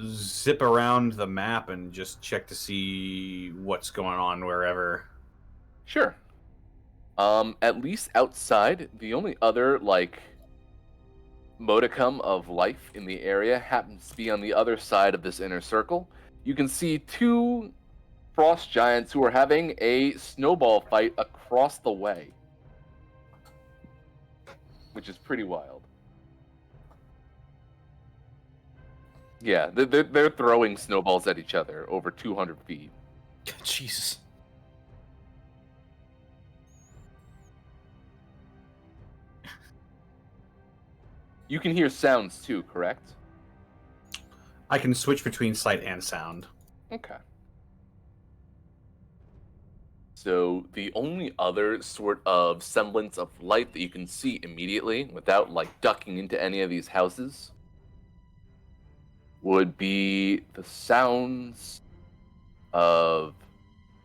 G: zip around the map and just check to see what's going on wherever.
B: Sure. At least outside, the only other, modicum of life in the area happens to be on the other side of this inner circle. You can see two frost giants who are having a snowball fight across the way, which is pretty wild. Yeah, they're throwing snowballs at each other over 200 feet.
C: Jesus.
B: You can hear sounds too, correct?
G: I can switch between sight and sound.
B: Okay. So the only other sort of semblance of light that you can see immediately, without like ducking into any of these houses, would be the sounds of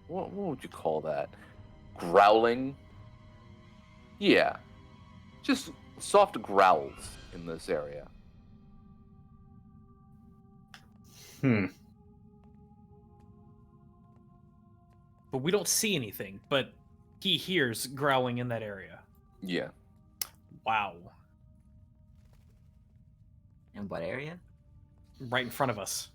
B: what would you call that? Growling. Yeah, just soft growls in this area.
C: But we don't see anything, but he hears growling in that area.
B: Yeah.
C: Wow.
E: In what area?
C: Right in front of us.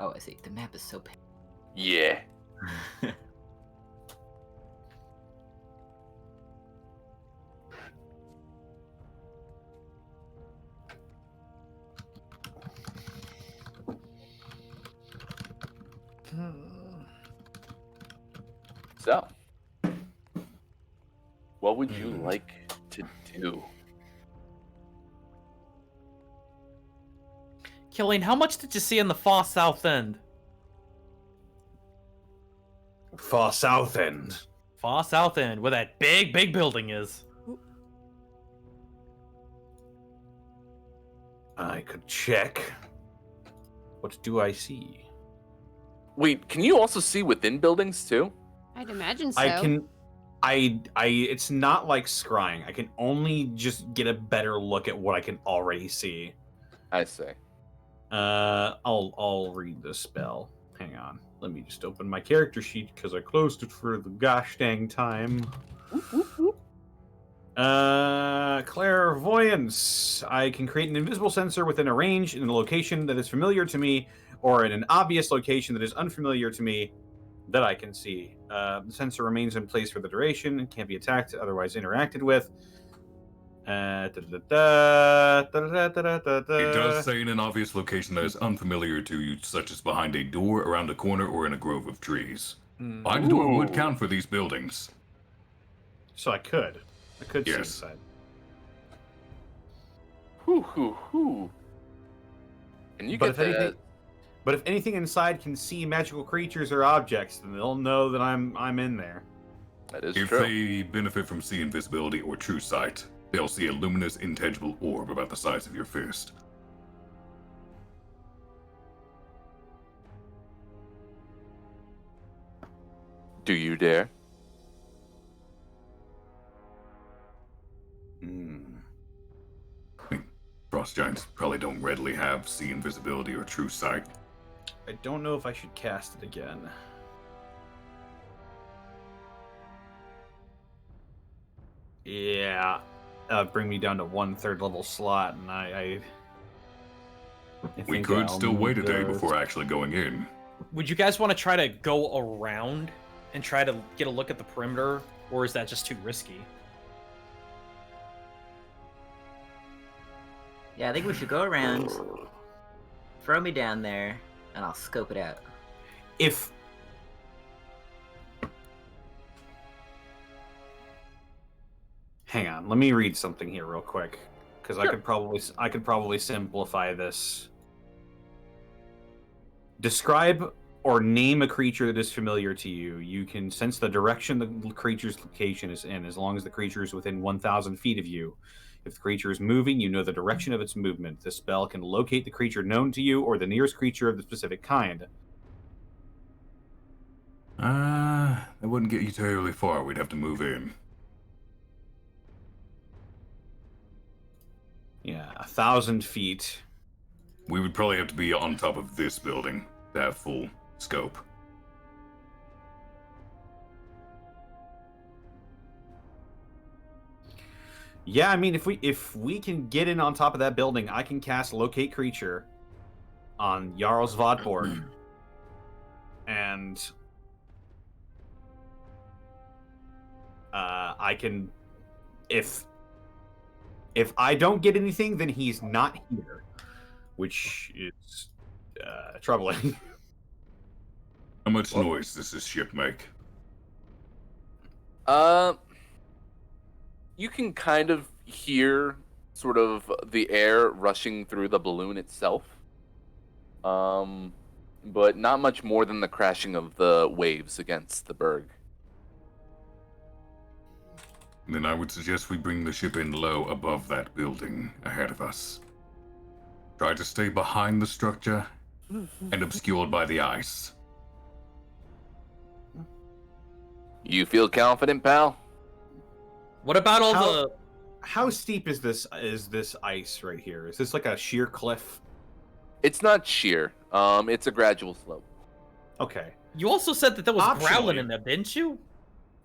E: Oh, I see. The map is so big.
B: Yeah. So, what would you like to do?
C: Killian, how much did you see in the far south end?
G: Far south end.
C: Far south end, where that big building is.
G: I could check. What do I see?
B: Wait, can you also see within buildings too?
H: I'd imagine so.
G: It's not like scrying. I can only just get a better look at what I can already see.
B: I see.
G: I'll read the spell. Hang on. Let me just open my character sheet because I closed it for the gosh dang time. Clairvoyance. I can create an invisible sensor within a range in a location that is familiar to me, or in an obvious location that is unfamiliar to me that I can see. The sensor remains in place for the duration and can't be attacked, otherwise interacted with.
F: It does say in an obvious location that is unfamiliar to you, such as behind a door, around a corner, or in a grove of trees. Behind a door would count for these buildings.
G: So I could see
F: Yes.
G: inside.
B: Whoo. And you get that.
G: But if anything inside can see magical creatures or objects, then they'll know that I'm in there.
B: That is
F: If
B: true.
F: they benefit from seeing visibility or true sight, they'll see a luminous, intangible orb about the size of your fist.
B: Do you dare?
F: Frost giants probably don't readily have see invisibility or true sight.
G: I don't know if I should cast it again. Yeah, bring me down to 1/3 level slot, and I
F: We
G: think
F: could
G: I'll
F: still wait a
G: need
F: day
G: those.
F: before actually going in.
C: Would you guys want to try to go around and try to get a look at the perimeter, or is that just too risky?
E: Yeah, I think we should go around, throw me down there, and I'll scope it out.
G: If hang on, let me read something here real quick, because I could probably simplify this. Describe or name a creature that is familiar to you. You can sense the direction the creature's location is in, as long as the creature is within 1,000 feet of you. If the creature is moving, you know the direction of its movement. This spell can locate the creature known to you or the nearest creature of the specific kind.
F: That wouldn't get you terribly far. We'd have to move in.
G: Yeah, 1,000 feet.
F: We would probably have to be on top of this building to have full scope.
G: Yeah, I mean, if we can get in on top of that building, I can cast Locate Creature on Jarl's Vodborg. And I can, if I don't get anything, then he's not here, which is troubling.
F: How much noise does this ship make?
B: You can kind of hear sort of the air rushing through the balloon itself. But not much more than the crashing of the waves against the berg.
F: Then I would suggest we bring the ship in low above that building ahead of us. Try to stay behind the structure and obscured by the ice.
B: You feel confident, pal?
I: What about all
G: How steep is this ice right here? Is this like a sheer cliff?
B: It's not sheer. It's a gradual slope.
G: Okay.
I: You also said that there was growling
G: Optionally.
I: in there, didn't you?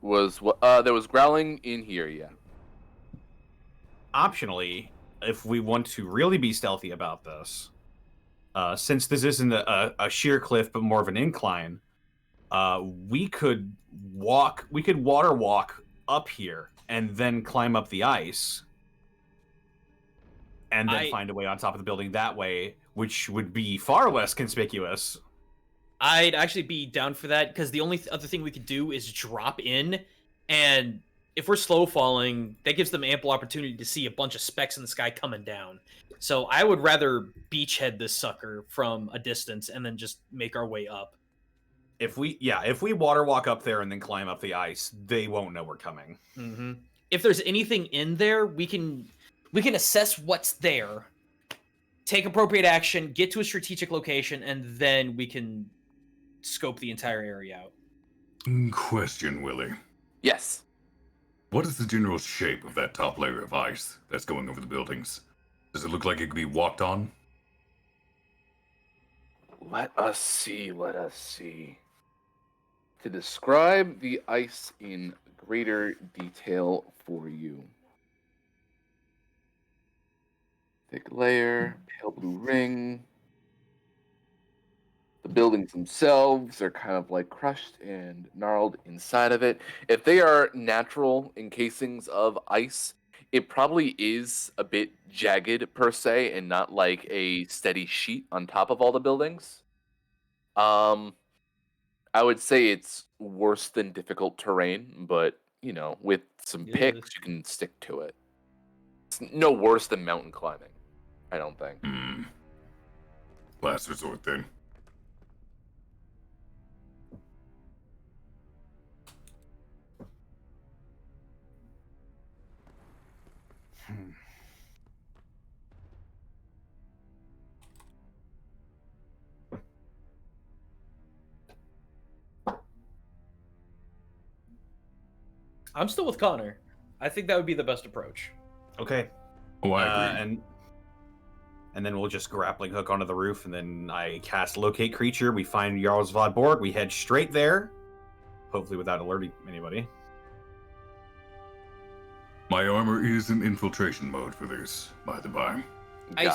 B: There was growling in here, yeah.
G: Optionally, if we want to really be stealthy about this, since this isn't a sheer cliff but more of an incline, we could water walk up here and then climb up the ice, and then find a way on top of the building that way, which would be far less conspicuous.
I: I'd actually be down for that, because the only other thing we could do is drop in, and if we're slow falling, that gives them ample opportunity to see a bunch of specks in the sky coming down. So I would rather beachhead this sucker from a distance and then just make our way up.
G: If we water walk up there and then climb up the ice, they won't know we're coming.
I: Mm-hmm. If there's anything in there, we can assess what's there, take appropriate action, get to a strategic location, and then we can scope the entire area out.
F: Question, Willie.
B: Yes.
F: What is the general shape of that top layer of ice that's going over the buildings? Does it look like it could be walked on?
B: Let us see. To describe the ice in greater detail for you. Thick layer, pale blue ring. The buildings themselves are kind of like crushed and gnarled inside of it. If they are natural encasings of ice, it probably is a bit jagged per se and not like a steady sheet on top of all the buildings. I would say it's worse than difficult terrain, but with some picks, you can stick to it. It's no worse than mountain climbing, I don't think.
F: Last resort, then.
I: I'm still with Connor. I think that would be the best approach.
G: Okay.
F: Oh, I agree.
G: And then we'll just grappling hook onto the roof, and then I cast Locate Creature. We find Jarlsvad Borg. We head straight there, hopefully without alerting anybody.
F: My armor is in infiltration mode for this, by the by.
I: I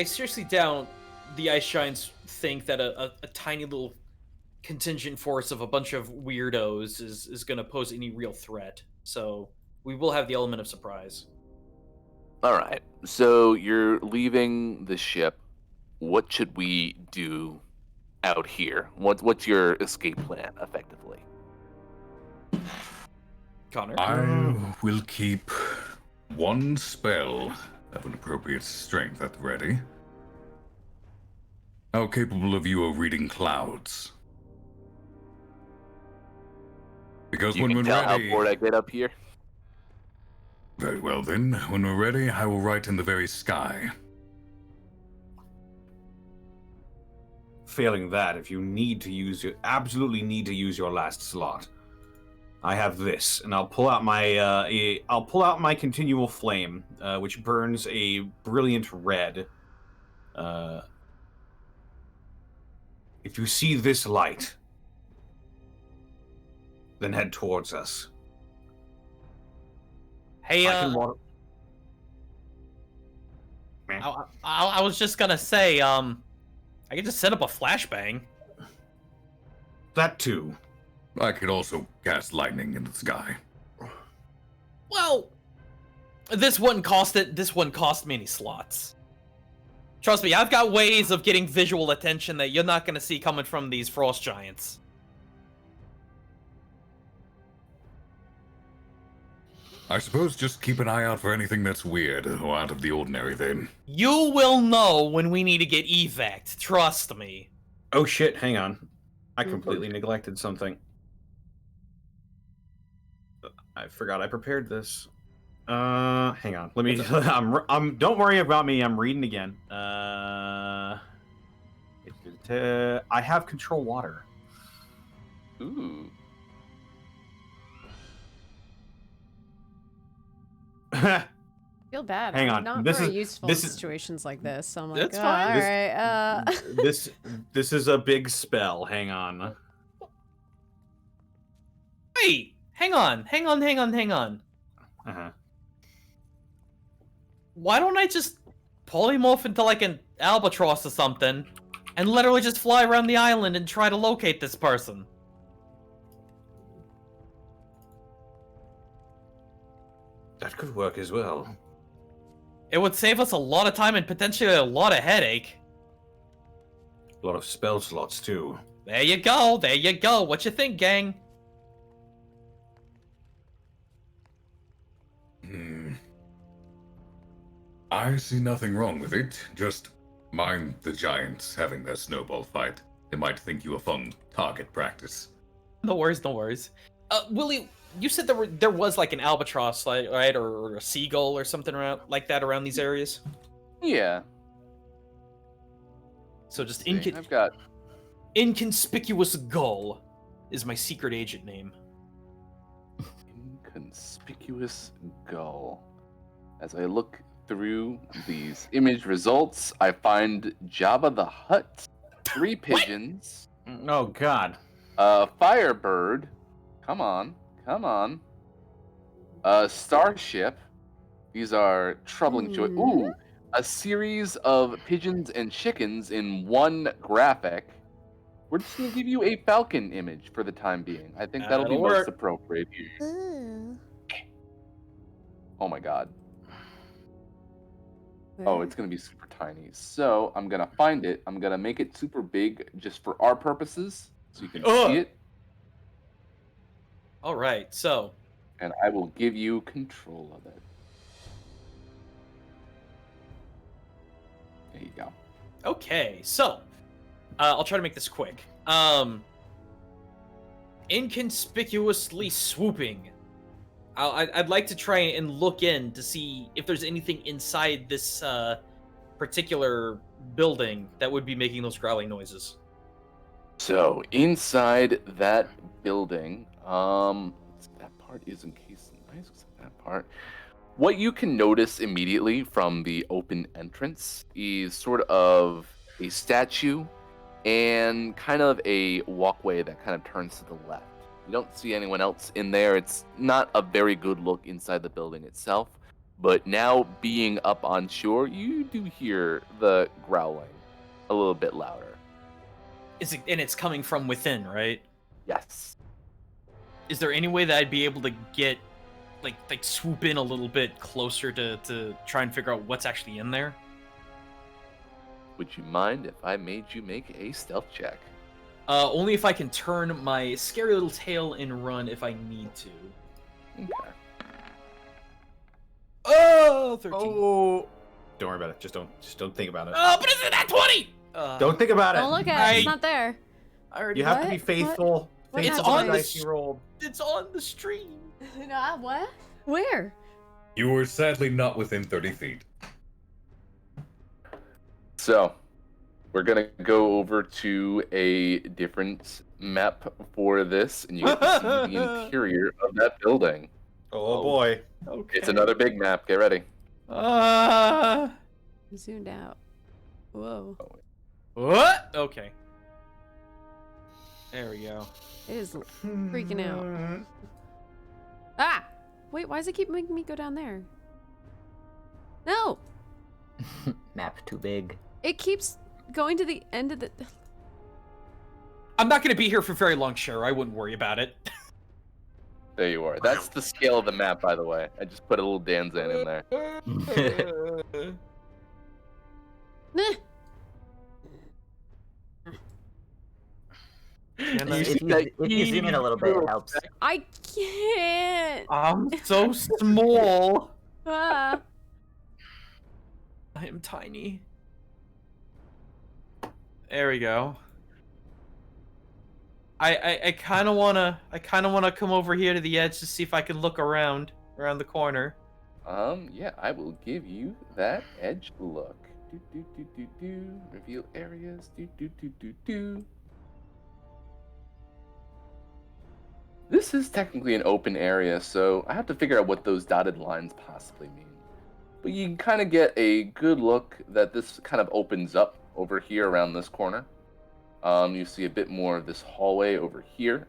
I: seriously doubt the Ice Giants think that a tiny little contingent force of a bunch of weirdos is going to pose any real threat. So we will have the element of surprise.
B: All right. So you're leaving the ship. What should we do out here? What's your escape plan, effectively?
I: Connor?
F: I will keep one spell of an appropriate strength at the ready. How capable of you of reading clouds? Because
B: You
F: when
B: can
F: we're
B: tell
F: ready...
B: how bored I get up here.
F: Very well then, when we're ready, I will write in the very sky.
G: Failing that, if you absolutely need to use your last slot, I have this, and I'll pull out my continual flame, which burns a brilliant red. If you see this light, then head towards us.
I: Hey,
G: I
I: was just gonna say, I can just set up a flashbang.
G: That too.
F: I could also cast lightning into the sky.
I: Well, this wouldn't cost me any slots. Trust me, I've got ways of getting visual attention that you're not gonna see coming from these frost giants.
F: I suppose just keep an eye out for anything that's weird or out of the ordinary then.
I: You will know when we need to get evac'd. Trust me.
G: Oh shit, hang on. I completely neglected something. I forgot I prepared this. Hang on. Let me don't worry about me. I'm reading again. I have control water.
B: Ooh.
H: Feel bad.
G: Hang
H: I'm
G: on.
H: not
G: This
H: very
G: is-
H: useful
G: this
H: in
G: is-
H: situations like this. So I'm like,
I: That's
H: all
I: fine.
H: right.
G: This is a big spell. Hang on.
I: Wait, hang on.
G: Uh-huh.
I: Why don't I just polymorph into like an albatross or something, and literally just fly around the island and try to locate this person?
D: That could work as well.
I: It would save us a lot of time and potentially a lot of headache.
D: A lot of spell slots too.
I: There you go. What you think, gang?
F: I see nothing wrong with it. Just mind the giants having their snowball fight. They might think you a fun target practice.
I: No worries. Willie, you said there was like an albatross, like, right, or a seagull or something around like that around these areas.
B: Yeah.
I: So just
B: See, I've got
I: inconspicuous gull is my secret agent name.
B: inconspicuous gull. As I look through these image results, I find Jabba the Hutt, 3 pigeons,
G: Oh god.
B: a firebird. Come on. A starship. These are troubling choice. Ooh, a series of pigeons and chickens in one graphic. We're just gonna give you a falcon image for the time being. I think that'll be
I: That'll
B: most
I: work.
B: appropriate here. Oh my god. Oh, it's gonna be super tiny. So I'm gonna find it. I'm gonna make it super big just for our purposes, so you can see it,
I: All right, so
B: and I will give you control of it. There you go.
I: okay, so I'll try to make this quick. Inconspicuously swooping. I'd like to try and look in to see if there's anything inside this particular building that would be making those growling noises.
B: So inside that building, that part is encased in ice. Except that part. What you can notice immediately from the open entrance is sort of a statue and kind of a walkway that kind of turns to the left. You don't see anyone else in there. It's not a very good look inside the building itself, but now being up on shore, you do hear the growling a little bit louder.
I: And it's coming from within, right?
B: Yes.
I: Is there any way that I'd be able to get like swoop in a little bit closer to try and figure out what's actually in there?
B: Would you mind if I made you make a stealth check?
I: Only if I can turn my scary little tail and run if I need to.
B: Okay.
I: Oh, 13.
G: Oh. Don't worry about it. Just don't think about it.
I: Oh, but isn't that 20?
G: Don't think about it.
H: Don't look at it. It's
I: I-
H: not there.
I: I already.
G: You have to be
H: What?
G: faithful.
H: What
G: Faithful
I: happened?
G: to the dice you rolled.
I: It's on the stream.
H: No, what? Where?
F: You were sadly not within 30 feet.
B: So, we're gonna go over to a different map for this, and you get to see the interior of that building.
G: Oh boy.
I: Okay.
B: It's another big map. Get ready.
H: I'm zoomed out. Whoa.
I: What? Okay. There we go.
H: It is freaking out. Ah! Wait, why does it keep making me go down there? No!
E: Map too big.
H: It keeps going to the end of the...
I: I'm not gonna be here for very long, Cheru. I wouldn't worry about it.
B: There you are. That's the scale of the map, by the way. I just put a little Danzan in there.
H: Nah.
I: And
E: If
B: see that
E: you zoom in a little bit, it helps.
H: I can't.
C: I'm so small.
H: Ah.
C: I am tiny. There we go. I kind of wanna come over here to the edge to see if I can look around the corner.
B: Yeah, I will give you that edge look. Do do do do do. Reveal areas. Do do do do do. This is technically an open area, so I have to figure out what those dotted lines possibly mean. But you can kind of get a good look that this kind of opens up over here around this corner. You see a bit more of this hallway over here.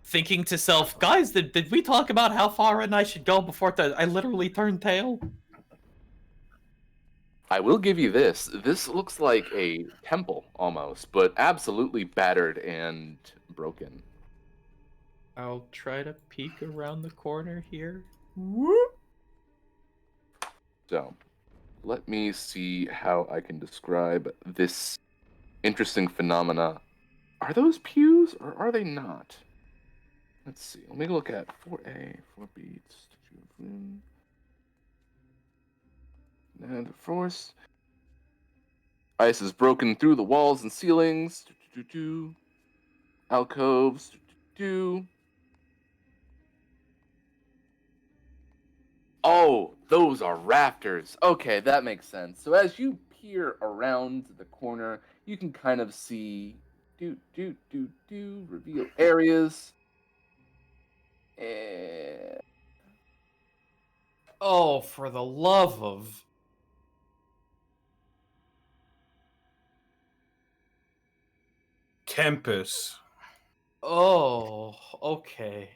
I: Thinking to self, guys, did we talk about how far in I should go before I literally turn tail?
B: I will give you this. This looks like a temple almost, but absolutely battered and broken.
I: I'll try to peek around the corner here.
B: So, let me see how I can describe this interesting phenomena. Are those pews or are they not? Let's see. Let me look at 4A, 4B, and force. Ice is broken through the walls and ceilings. Alcoves. Oh, those are rafters. Okay, that makes sense. So as you peer around the corner, you can kind of see reveal areas. And
I: Oh, for the love of...
D: Tempest.
I: Oh, okay.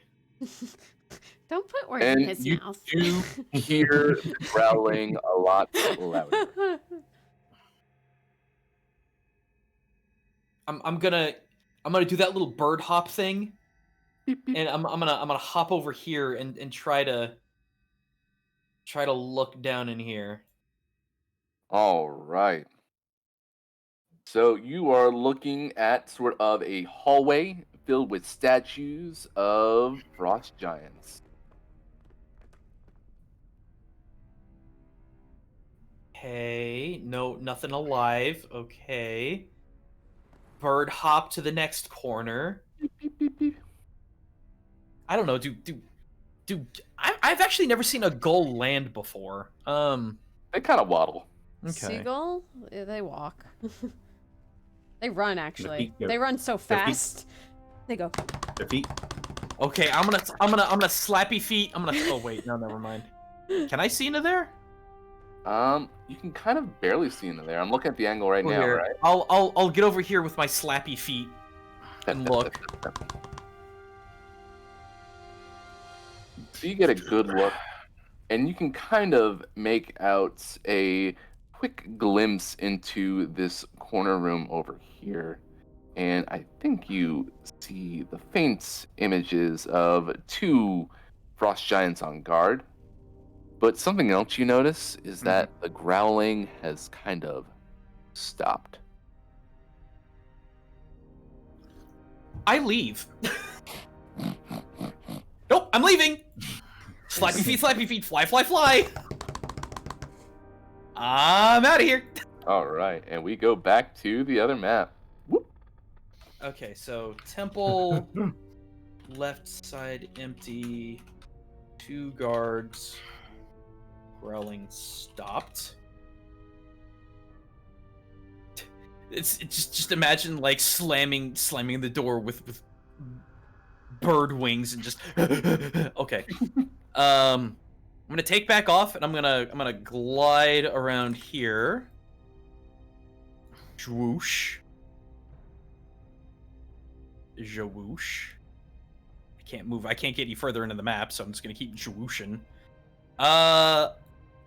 H: Don't put words in
B: and
H: his
B: you
H: mouth.
B: do hear the growling a lot louder.
I: I'm gonna do that little bird hop thing, and I'm gonna hop over here and try to look down in here.
B: All right. So you are looking at sort of a hallway filled with statues of frost giants.
I: Okay, no, nothing alive. Okay. Bird hop to the next corner. I don't know. I've actually never seen a gull land before.
B: They kind of waddle.
I: Okay.
H: Seagull? Yeah, they walk. They run, actually.
D: feet go-
H: They run so
D: feet-
H: fast. They go.
D: Their feet.
I: Okay, I'm gonna slappy feet. Oh wait, no, never mind. Can I see into there?
B: You can kind of barely see into there. I'm looking at the angle right
I: Over
B: now,
I: here.
B: right?
I: I'll get over here with my slappy feet and look.
B: So you get a good look, and you can kind of make out a quick glimpse into this corner room over here. And I think you see the faint images of two frost giants on guard. But something else you notice is that the growling has kind of stopped.
I: I leave. Nope, I'm leaving. Slappy feet, fly, fly, fly. I'm out of here.
B: All right, and we go back to the other map. Whoop.
I: Okay, so temple, left side empty, 2 guards, growling stopped. It's just imagine like slamming the door with bird wings and just okay. I'm gonna take back off and I'm gonna glide around here. Zwoosh. Zwoosh. I can't move. I can't get any further into the map, so I'm just gonna keep zwooshing.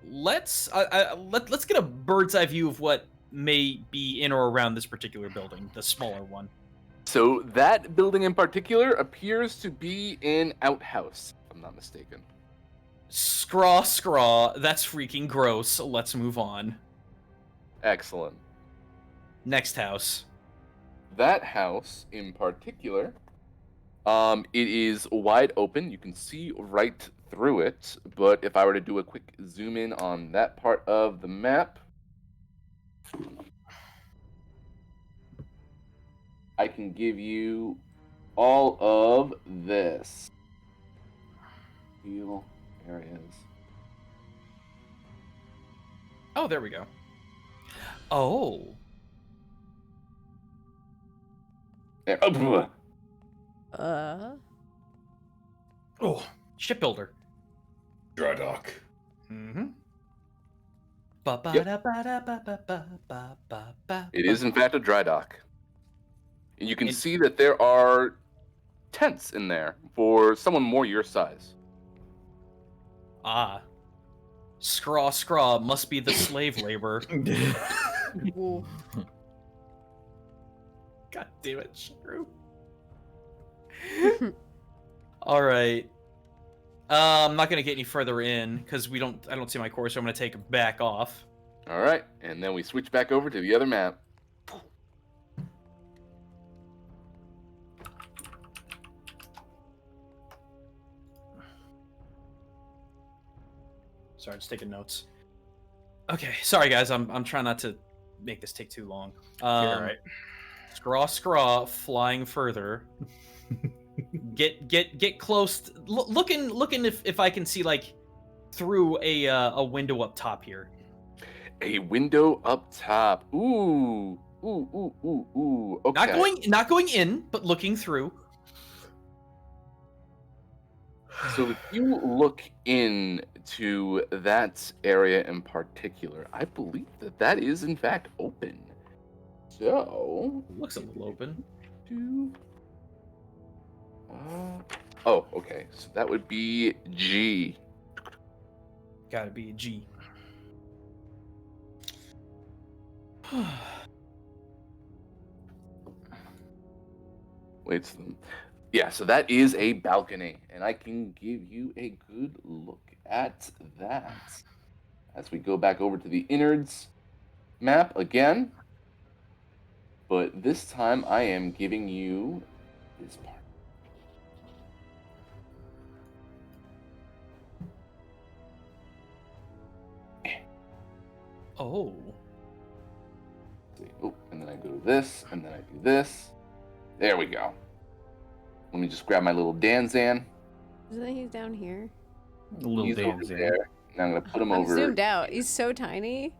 I: Let's get a bird's eye view of what may be in or around this particular building, the smaller one.
B: So that building in particular appears to be an outhouse, if I'm not mistaken.
I: Scraw, that's freaking gross. Let's move on.
B: Excellent.
C: Next house.
B: That house in particular, it is wide open. You can see right through it. But if I were to do a quick zoom in on that part of the map, I can give you all of this. Feel areas.
C: Oh, there we go. Oh.
B: There. Oh, bleh.
C: Oh, shipbuilder.
F: Dry dock.
C: Mm-hmm.
B: It is in fact a dry dock. And you can
C: And-
B: see that there are tents in there for someone more your size.
C: Ah. Scraw must be the slave labor.
H: Ooh.
C: God damn it, Cheru. All right. I'm not gonna get any further in because I don't see my course, so I'm gonna take it back off.
B: All right, and then we switch back over to the other map.
C: Sorry, just taking notes. Okay, sorry guys, I'm trying not to make this take too long.
G: Right.
C: Scraw, flying further. Get close. Looking if I can see like through a window up top here.
B: A window up top. Ooh. Okay.
C: Not going in, but looking through.
B: So if you look into that area in particular, I believe that is in fact open. So
C: Looks a little open.
B: Oh, okay. So that would be G.
C: Gotta be a G.
B: Wait. Yeah. So that is a balcony, and I can give you a good look at that as we go back over to the innards map again. But this time I am giving you this part.
C: Oh.
B: Oh, and then I go to this, and then I do this. There we go. Let me just grab my little Danzan.
H: Isn't he down here?
D: Little
B: He's over
D: Dan's in.
B: there. And I'm gonna put him
H: I'm
B: over.
H: zoomed out. He's so tiny.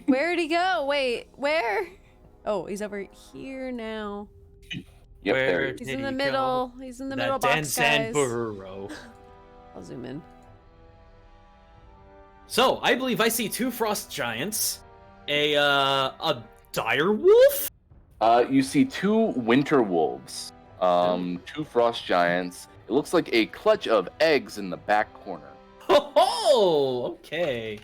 H: Where'd he go? Wait, where? Oh, he's over here now.
B: Yep, there.
C: Where
B: he is.
H: He's
C: did
H: in the
C: he
H: middle.
C: go?
H: He's in the
C: That
H: middle box,
C: Danzan
H: guys.
C: burrow.
H: I'll zoom in.
C: So I believe I see two frost giants, a dire wolf.
B: You see two winter wolves, two frost giants. It looks like a clutch of eggs in the back corner.
C: Oh, okay.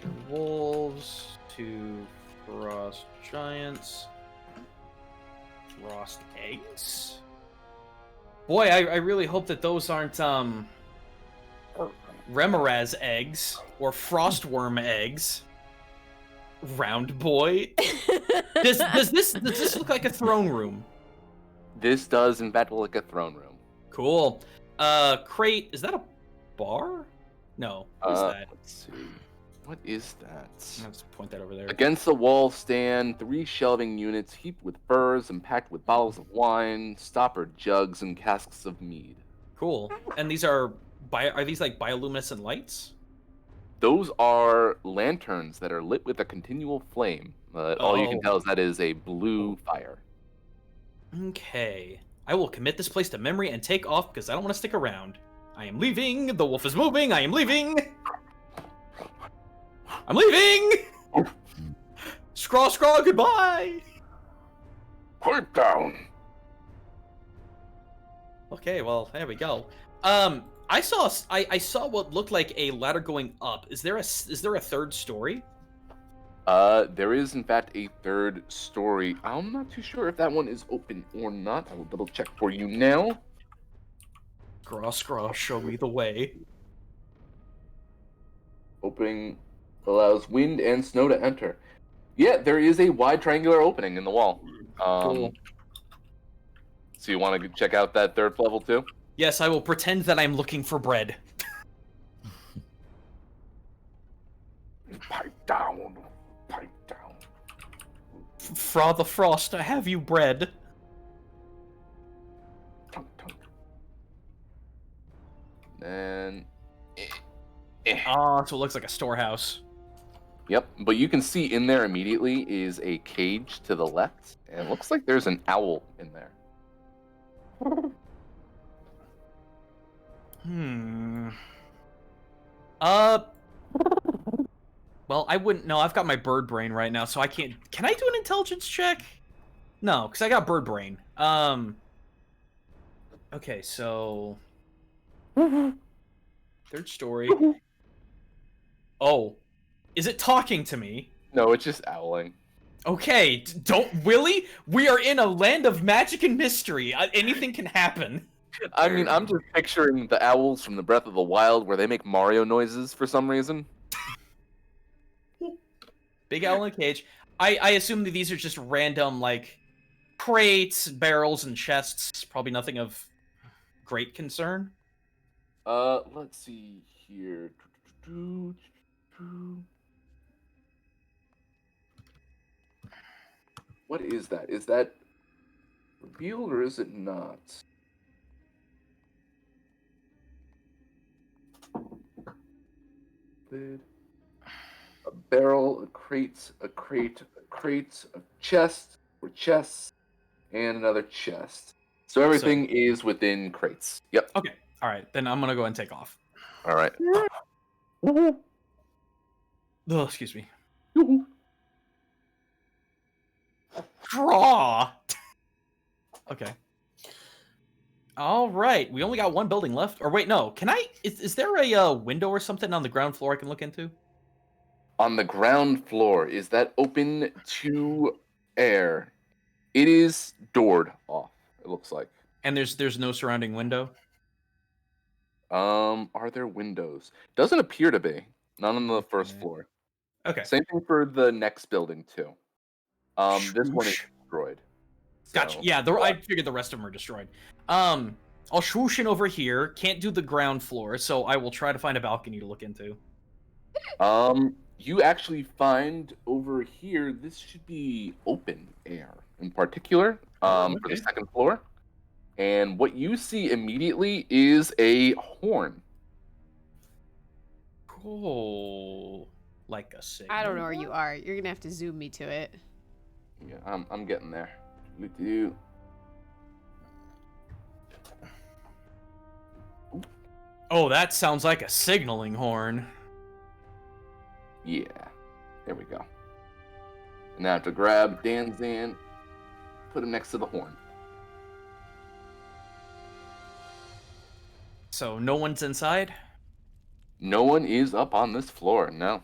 C: Two wolves, two frost giants, frost eggs. Boy, I really hope that those aren't Remoraz eggs or frostworm eggs. Round boy. Does this look like a throne room?
B: This does, in fact, look like a throne room.
C: Cool. Crate, is that a bar? No. What is that?
B: Let's see. What is that?
C: I'll just point that over there.
B: Against the wall stand 3 shelving units heaped with furs and packed with bottles of wine, stoppered jugs, and casks of mead.
C: Cool. And these are these like bioluminescent lights?
B: Those are lanterns that are lit with a continual flame. All you can
C: Oh.
B: tell is that is a blue fire.
C: Okay. I will commit this place to memory and take off because I don't want to stick around. I am leaving. The wolf is moving. I am leaving. I'm leaving. Scraw, goodbye.
B: Put down.
C: Okay, well, there we go. I saw what looked like a ladder going up. Is there a third story?
B: There is in fact a third story. I'm not too sure if that one is open or not. I will double check for you now.
C: Scraw, show me the way.
B: Opening allows wind and snow to enter. Yeah, there is a wide triangular opening in the wall.
C: Cool.
B: So you want to check out that third level too?
C: Yes, I will pretend that I'm looking for bread.
B: Pipe down. Pipe down.
C: Fra the Frost, I have you bread.
B: Tunk, tunk. And
C: Ah, so it looks like a storehouse.
B: yep, but you can see in there immediately is a cage to the left, and it looks like there's an owl in there.
C: Well, I wouldn't know. I've got my bird brain right now, so I can't. Can I do an intelligence check? No, because I got bird brain. Okay, so third story. Oh, is it talking to me?
B: No, it's just owling.
C: Okay, don't Willie. We are in a land of magic and mystery. Anything can happen.
B: I mean, I'm just picturing the owls from the Breath of the Wild where they make Mario noises for some reason.
C: Big owl in a cage. I assume that these are just random, like, crates, barrels, and chests. Probably nothing of great concern.
B: Let's see here. What is that? Is that revealed or is it not? Lid. A barrel, a crate, a chest, or chests, and another chest. So everything is within crates. Yep.
C: Okay. All right. Then I'm gonna go and take off.
B: All right.
C: Oh, excuse me. Draw. Okay. All right. We only got one building left. Or wait, no. Can I? Is there a window or something on the ground floor I can look into?
B: On the ground floor, is that open to air? It is doored off. It looks like.
C: And there's no surrounding window.
B: Are there windows? Doesn't appear to be. None on the first floor.
C: Okay.
B: Same thing for the next building too. This one is destroyed.
C: Gotcha.
B: So-
C: Yeah, I figured the rest of them are destroyed. I'll swoosh in over here. Can't do the ground floor, so I will try to find a balcony to look into.
B: You actually find over here. This should be open air in particular. For the second floor. And what you see immediately is a horn.
C: Cool. Like a signal.
H: I don't know where you are. You're gonna have to zoom me to it.
B: Yeah, I'm getting there. Do.
C: Oh, that sounds like a signaling horn.
B: Yeah, there we go. Now I have to grab Danzan, put him next to the horn.
C: So no one's inside?
B: No one is up on this floor. No.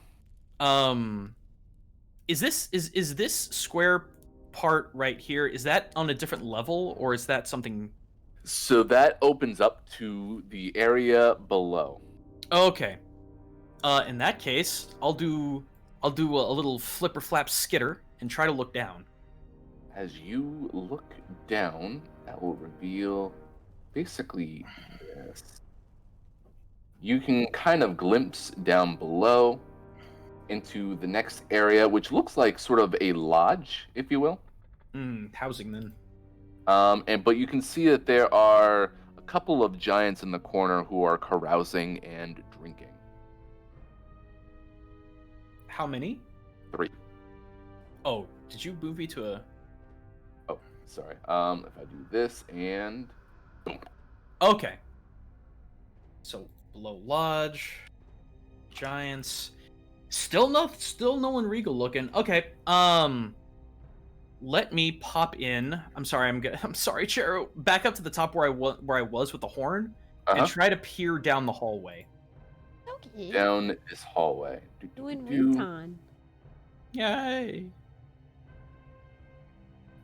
C: Is this square part right here? Is that on a different level, or is that something?
B: So that opens up to the area below.
C: Okay. In that case, I'll do a little flipper flap skitter and try to look down.
B: As you look down, that will reveal basically this. You can kind of glimpse down below into the next area, which looks like sort of a lodge, if you will.
C: Housing then.
B: But you can see that there are a couple of giants in the corner who are carousing and drinking.
C: How many?
B: 3.
C: Oh, did you move me to a?
B: Oh, sorry. If I do this and boom.
C: Okay. So below lodge, giants, still no one regal looking. Okay. Let me pop in. I'm sorry. I'm sorry, Cheru. Back up to the top where I was with the horn, and try to peer down the hallway.
H: Okay.
B: Down this hallway.
H: Doing recon.
C: Yay.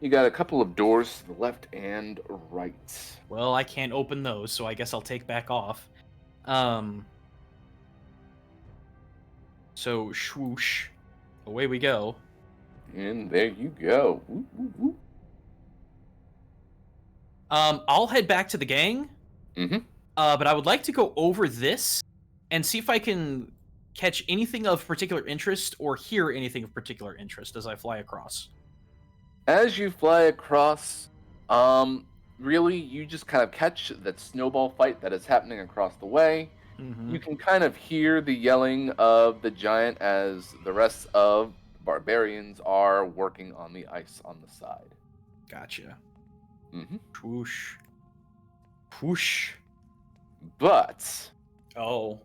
B: You got a couple of doors to the left and right.
C: Well, I can't open those, so I guess I'll take back off. So swoosh, away we go.
B: And there you go. Woo, woo, woo.
C: I'll head back to the gang.
B: Mhm.
C: But I would like to go over this and see if I can catch anything of particular interest or hear anything of particular interest as I fly across.
B: As you fly across, really, you just kind of catch that snowball fight that is happening across the way.
C: Mm-hmm.
B: You can kind of hear the yelling of the giant as the rest of the barbarians are working on the ice on the side.
C: Gotcha.
B: Hmm.
C: Whoosh. Whoosh.
B: But
C: Oh.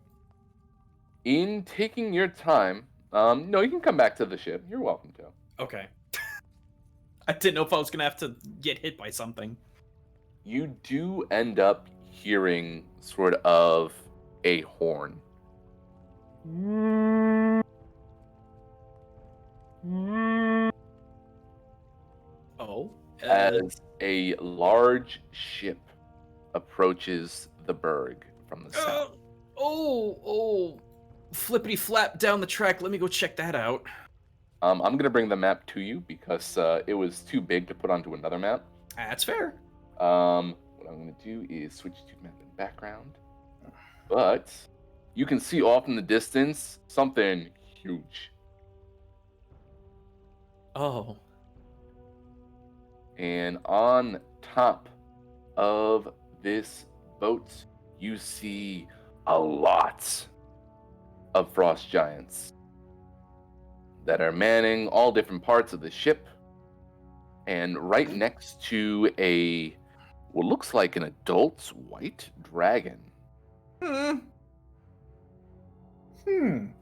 B: in taking your time, no, you can come back to the ship. You're welcome to.
C: Okay. I didn't know if I was gonna have to get hit by something.
B: You do end up hearing sort of a horn.
C: Oh.
B: As a large ship approaches the berg from the south.
C: Oh. Flippity flap down the track. Let me go check that out.
B: I'm going to bring the map to you because it was too big to put onto another map.
C: That's fair.
B: What I'm going to do is switch to map and background. But you can see off in the distance something huge.
C: Oh.
B: And on top of this boat, you see a lot of frost giants that are manning all different parts of the ship. And right next to what looks like an adult white dragon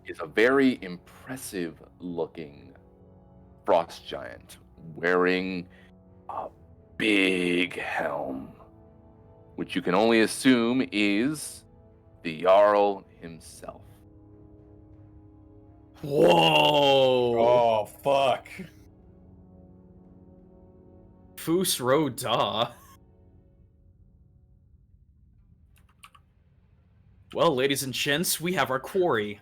B: is a very impressive looking frost giant wearing a big helm, which you can only assume is the Jarl himself.
C: Whoa.
G: Oh, fuck.
C: Foos Ro Da. Well, ladies and gents, we have our quarry.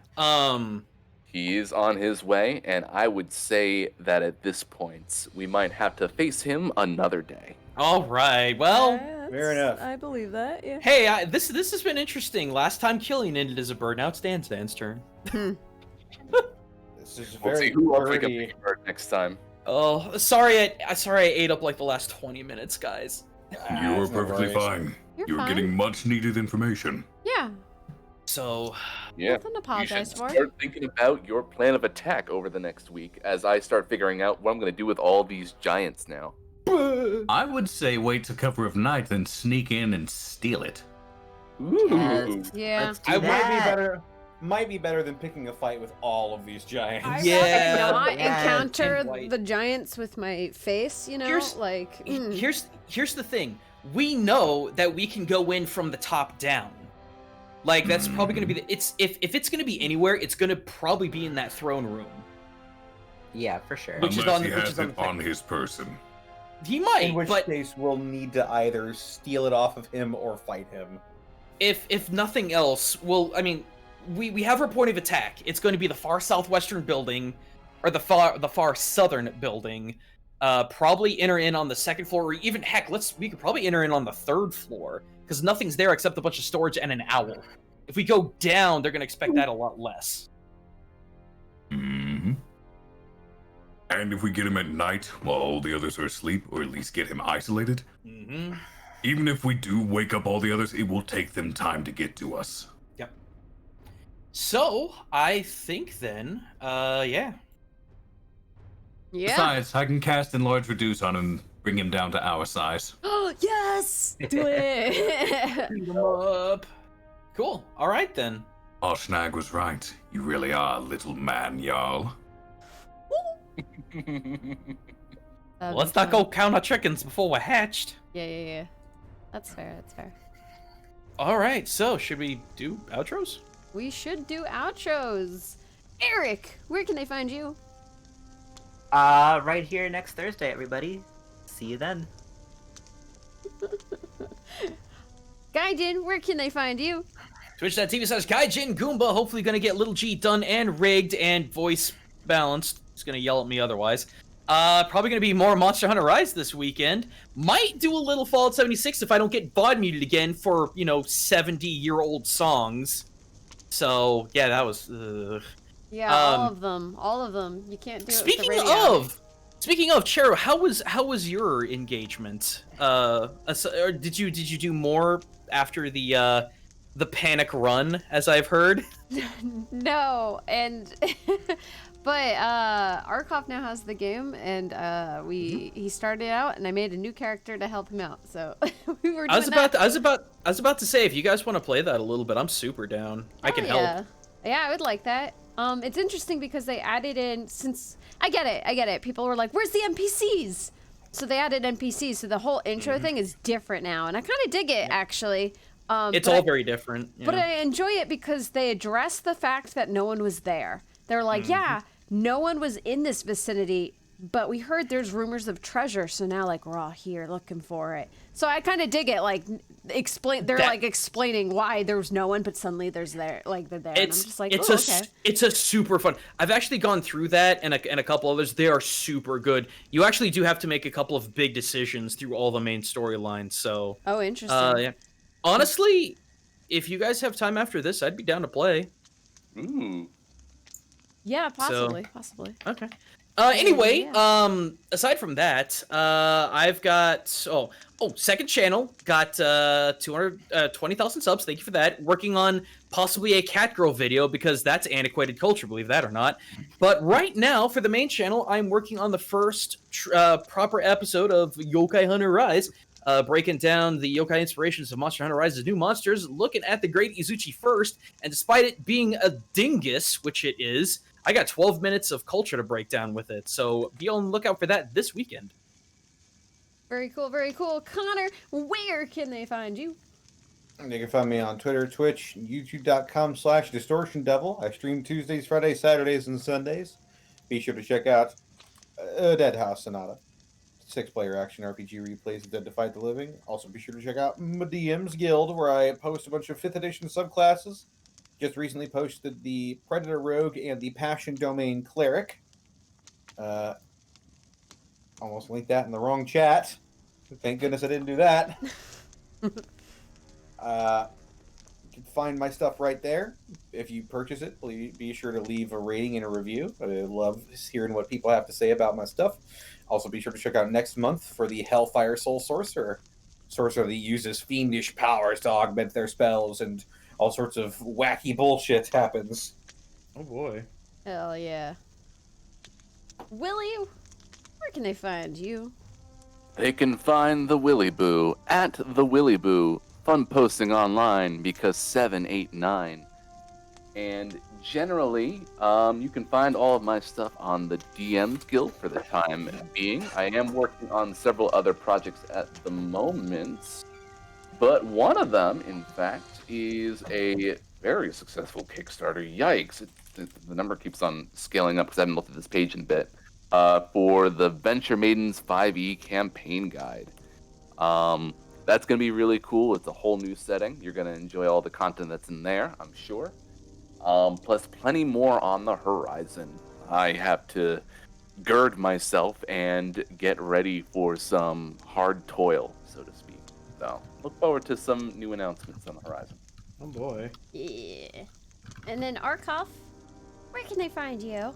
B: He is on his way, and I would say that at this point, we might have to face him another day.
C: All right. Well,
G: Fair enough.
H: I believe that. Yeah.
C: hey, this has been interesting. Last time Killian ended as a bird. Now it's Dan's turn.
G: This is
B: We'll
G: very
B: see who looks like a
G: birdy.
B: big bird next time.
C: Oh, sorry. I ate up like the last 20 minutes, guys.
F: You are
G: That's no
F: perfectly
G: worries.
F: fine.
H: You're
F: You're
H: fine.
F: getting much needed information.
H: Yeah.
C: So,
B: Yeah.
H: Nothing to
B: You
H: apologize
B: should
H: for.
B: start thinking about your plan of attack over the next week as I start figuring out what I'm going to do with all these giants now.
J: I would say wait till cover of night, then sneak in and steal it.
B: Ooh.
E: Yes.
H: Yeah.
E: Let's do
G: I might be
E: that.
G: better. Might be better than picking a fight with all of these giants.
H: I
C: Yeah.
H: rather not
E: Yeah.
H: encounter
C: And white.
H: the giants with my face, you know?
C: Here's-
H: like,
C: here's the thing. We know that we can go in from the top down. Like that's probably going to be if it's going to be anywhere, it's going to probably be in that throne room.
E: Yeah, for sure.
C: Which is
F: Unless
C: on-
F: he
C: which
F: has
C: is on
F: it
C: the
F: on
C: thing.
F: his person.
C: He might,
G: In which
C: but
G: case, we'll need to either steal it off of him or fight him.
C: if nothing else, we have our point of attack. It's going to be the far southwestern building, or the far southern building. Probably enter in on the second floor, or even heck, we could probably enter in on the third floor because nothing's there except a bunch of storage and an owl. If we go down, they're going to expect that a lot less.
F: Hmm. And if we get him at night while all the others are asleep, or at least get him isolated,
C: Mm-hmm.
F: even if we do wake up all the others, it will take them time to get to us.
C: Yep. So I think then, yeah.
H: yeah.
J: Besides, I can cast Enlarge Reduce on him, bring him down to our size.
H: Oh, yes! Do it!
C: Beat 'em up. Cool. All right then.
F: Oshnag was right. You really are a little man, Jarl.
C: Let's not go count our chickens before we're hatched.
H: Yeah. That's fair, that's fair.
C: All right. So should we do outros?
H: We should do outros. Eric, where can they find you?
E: Right here next Thursday, everybody. See you then.
H: Gaijin, where can they find you?
C: Twitch.tv/Gaijin Goomba. Hopefully going to get Little G done and rigged and voice balanced. He's going to yell at me otherwise. Probably going to be more Monster Hunter Rise this weekend. Might do a little Fallout 76 if I don't get VOD muted again for, 70-year-old songs. So, yeah, that was...
H: Yeah, all of them. You can't do it with the radio.
C: Speaking of, Cheru, how was your engagement? Or did you do more after the panic run, as I've heard?
H: No, and but Arkov now has the game, and he started out, and I made a new character to help him out. So we were. I
C: was about to say, if you guys want to play that a little bit, I'm super down. I can help.
H: Yeah, I would like that. It's interesting because they added in, since I get it. People were like, "Where's the NPCs?" So they added NPCs, so the whole intro thing is different now, and I kind of dig it actually.
C: It's all very different.
H: But I enjoy it because they address the fact that no one was there. They're like, yeah, no one was in this vicinity, but we heard there's rumors of treasure, so now like we're all here looking for it. So I kind of dig it. Like explaining why there was no one, but suddenly they're there. And I'm just like,
C: it's a super fun. I've actually gone through that and a couple others. They are super good. You actually do have to make a couple of big decisions through all the main storylines. So
H: interesting.
C: Yeah. Honestly, if you guys have time after this, I'd be down to play.
B: Ooh.
H: Yeah, possibly.
C: Okay. Anyway, aside from that, I've got second channel, got 220,000 subs. Thank you for that. Working on possibly a Catgirl video because that's antiquated culture, believe that or not. But right now, for the main channel, I'm working on the first proper episode of Yokai Hunter Rise. Breaking down the yokai inspirations of Monster Hunter Rise's new monsters, looking at the Great Izuchi first, and despite it being a dingus, which it is, I got 12 minutes of culture to break down with it, so be on the lookout for that this weekend.
H: Very cool, very cool. Connor, where can they find you?
G: You can find me on Twitter, Twitch, youtube.com/DistortionDevil. I stream Tuesdays, Fridays, Saturdays, and Sundays. Be sure to check out Dead House Sonata. 6-player action RPG replays of Dead to Fight the Living. Also be sure to check out my DM's Guild, where I post a bunch of 5th edition subclasses. Just recently posted the Predator Rogue and the Passion Domain Cleric. Almost linked that in the wrong chat. Thank goodness I didn't do that. You can find my stuff right there. If you purchase it, please be sure to leave a rating and a review. I love hearing what people have to say about my stuff. Also, be sure to check out next month for the Hellfire Soul Sorcerer. Sorcerer that uses fiendish powers to augment their spells, and all sorts of wacky bullshit happens.
C: Oh boy.
H: Hell yeah. Willie, where can they find you?
B: They can find the Willy Boo at the Willy Boo. Fun posting online because 789. And generally, you can find all of my stuff on the DM's Guild for the time being. I am working on several other projects at the moment, but one of them, in fact, is a very successful Kickstarter. Yikes! The number keeps on scaling up because I haven't looked at this page in a bit. For the Venture Maidens 5e campaign guide. That's going to be really cool. It's a whole new setting. You're going to enjoy all the content that's in there, I'm sure. Plus plenty more on the horizon. I have to gird myself and get ready for some hard toil, so to speak. So look forward to some new announcements on the horizon.
C: Oh boy.
H: Yeah. And then Arkov, where can they find you?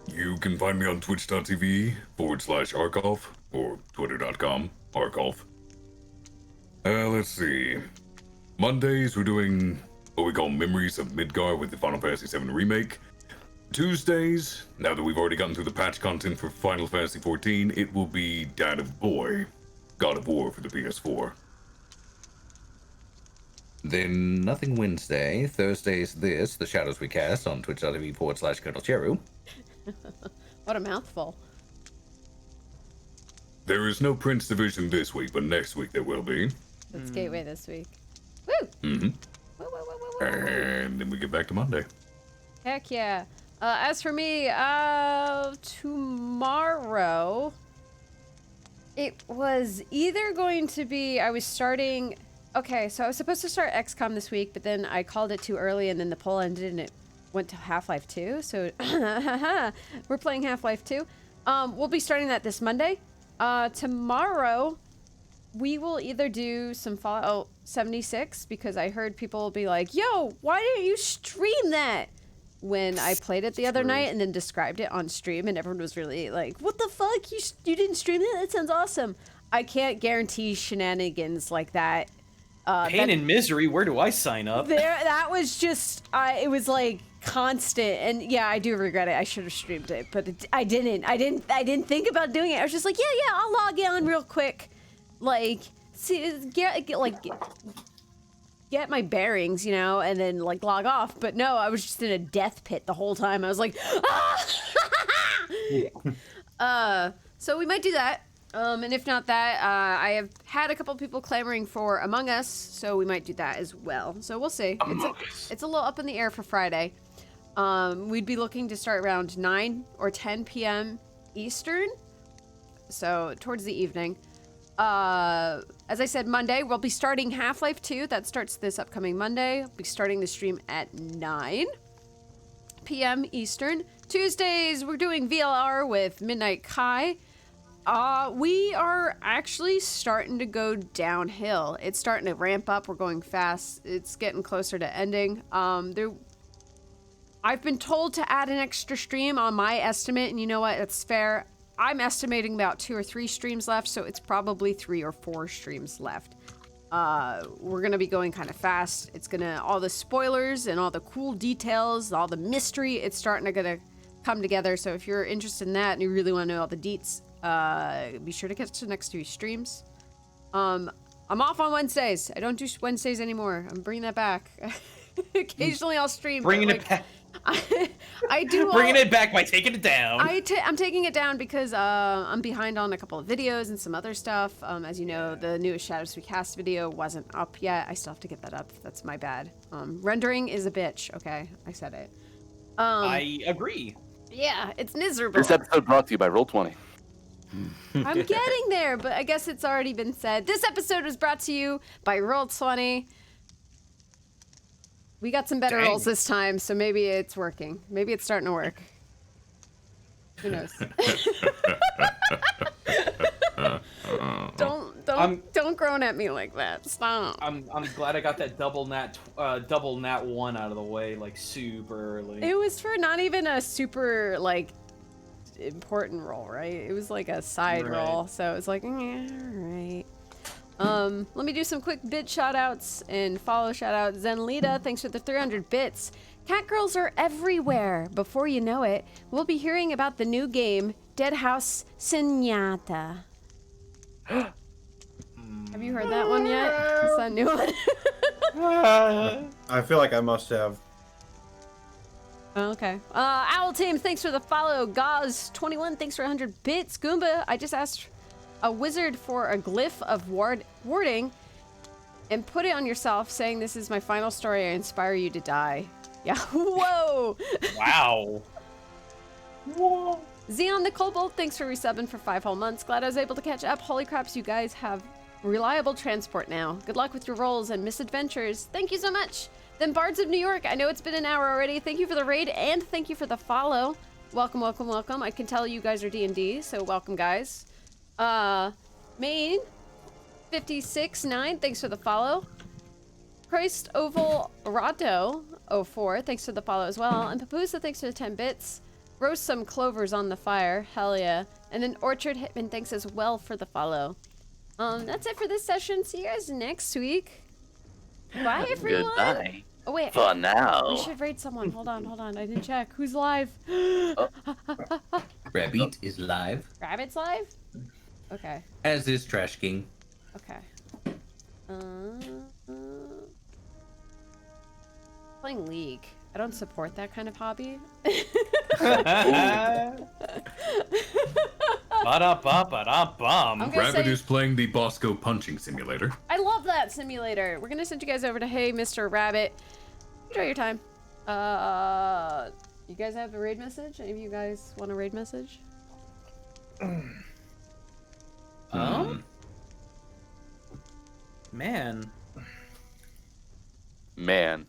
F: You can find me on twitch.tv/Arkolf or twitter.com/Arkolf. Let's see. Mondays, we're doing what we call Memories of Midgar with the Final Fantasy VII Remake. Tuesdays, now that we've already gotten through the patch content for Final Fantasy XIV, it will be Dad of Boy, God of War for the PS4.
J: Then nothing Wednesday. Thursday's this, The Shadows We Cast on twitch.tv/ColonelCheru.
H: What a mouthful.
F: There is no Prince Division this week, but next week there will be.
H: It's Gateway this week. Woo!
F: Mm-hmm.
H: Woo, woo, woo, woo, woo.
F: And then we get back to Monday.
H: Heck yeah. As for me, tomorrow, it was either going to be, I was starting
A: Okay, so I was supposed to start XCOM this week, but then I called it too early, and then the poll ended, and it went to Half-Life 2. So we're playing Half-Life 2. We'll be starting that this Monday. Tomorrow, we will either do some Fallout 76, because I heard people will be like, "Yo, why didn't you stream that?" When I played it the other night and then described it on stream, and everyone was really like, "What the fuck? You didn't stream that? That sounds awesome." I can't guarantee shenanigans like that.
C: Pain and misery. Where do I sign up?
A: That was just, it was like constant, and yeah, I do regret it. I should have streamed it, but I didn't. I didn't think about doing it. I was just like, yeah, I'll log in real quick, like get my bearings, and then like log off. But no, I was just in a death pit the whole time. I was like, ah! So we might do that. And if not that, I have had a couple people clamoring for Among Us, so we might do that as well. So we'll see. It's a little up in the air for Friday. We'd be looking to start around 9 or 10 p.m. Eastern, so towards the evening. As I said, Monday, we'll be starting Half-Life 2. That starts this upcoming Monday. We'll be starting the stream at 9 p.m. Eastern. Tuesdays, we're doing VLR with Midnight Kai. We are actually starting to go downhill. It's starting to ramp up. We're going fast. It's getting closer to ending. I've been told to add an extra stream on my estimate, and you know what? It's fair. I'm estimating about 2 or 3 streams left, so it's probably 3 or 4 streams left. We're gonna be going kind of fast. It's all the spoilers and all the cool details, all the mystery, it's starting to come together. So if you're interested in that and you really want to know all the deets, be sure to catch the next 2 streams. I'm off on Wednesdays. I don't do Wednesdays anymore. I'm bringing that back. Occasionally I'll stream.
I: Bringing it back.
A: I do.
I: Bringing it back by taking it down.
A: I'm taking it down because I'm behind on a couple of videos and some other stuff. As you know, the newest Shadows We Cast video wasn't up yet. I still have to get that up. That's my bad. Rendering is a bitch. Okay, I said it.
I: I agree.
A: Yeah, it's miserable.
B: This episode brought to you by Roll20.
A: I'm getting there, but I guess it's already been said. This episode was brought to you by Roll20. We got some better rolls this time, so maybe it's working. Maybe it's starting to work. Who knows? Don't groan at me like that. Stop.
C: I'm glad I got that double nat 1 out of the way like super early.
A: It was for not even a super important roll, right? It was like a side roll, so it was like, yeah, all right. Let me do some quick bit shoutouts and follow shoutout. Zenlita, thanks for the 300 bits. Catgirls are everywhere. Before you know it, we'll be hearing about the new game, Dead House Senyata. Have you heard that one yet? Is that a new one?
G: I feel like I must have.
A: Okay. Owl Team, thanks for the follow. Gauze21, thanks for 100 bits. Goomba, I just asked a wizard for a glyph of warding and put it on yourself, saying, "This is my final story. I inspire you to die." Yeah. Whoa.
I: Wow.
A: Whoa. Xeon the Cobalt, thanks for resubbing for 5 whole months. Glad I was able to catch up. Holy craps, you guys have reliable transport now. Good luck with your rolls and misadventures. Thank you so much. Then Bards of New York, I know it's been an hour already. Thank you for the raid and thank you for the follow. Welcome, welcome, welcome. I can tell you guys are D&D, so welcome, guys. Main 56-9, thanks for the follow. Christ Oval Rato 04, thanks for the follow as well. And Papusa, thanks for the 10 bits. Roast some clovers on the fire, hell yeah. And then Orchard Hitman, thanks as well for the follow. That's it for this session. See you guys next week. Bye, everyone.
B: Goodbye.
A: Oh wait.
B: For now.
A: We should raid someone. Hold on. I didn't check. Who's live?
J: Rabbit is live,
A: Rabbit's live? Okay.
J: as is Trash King.
A: Okay. Playing League. I don't support that kind of hobby.
I: Ba-da-ba-ba-da-bum.
A: I'm gonna
F: Rabbit
A: say-
F: is playing the Bosco punching simulator.
A: I love that simulator. We're gonna send you guys over to Hey Mr. Rabbit. Enjoy your time. You guys have a raid message? Any of you guys want a raid message?
C: Man,
B: Man.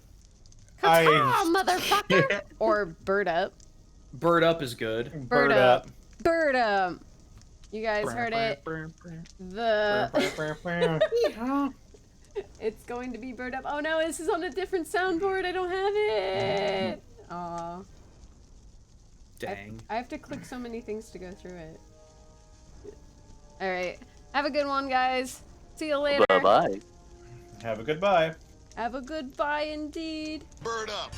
H: Caw, motherfucker! Or bird up.
C: Bird up is good.
H: Bird up. Bird up. You guys heard it. It's going to be bird up. Oh no, this is on a different soundboard. I don't have it. Aw.
C: Dang.
H: I have to click so many things to go through it. Alright. Have a good one, guys. See you later.
B: Bye-bye.
G: Have a good bye.
H: Have a good bye indeed.
K: Bird up.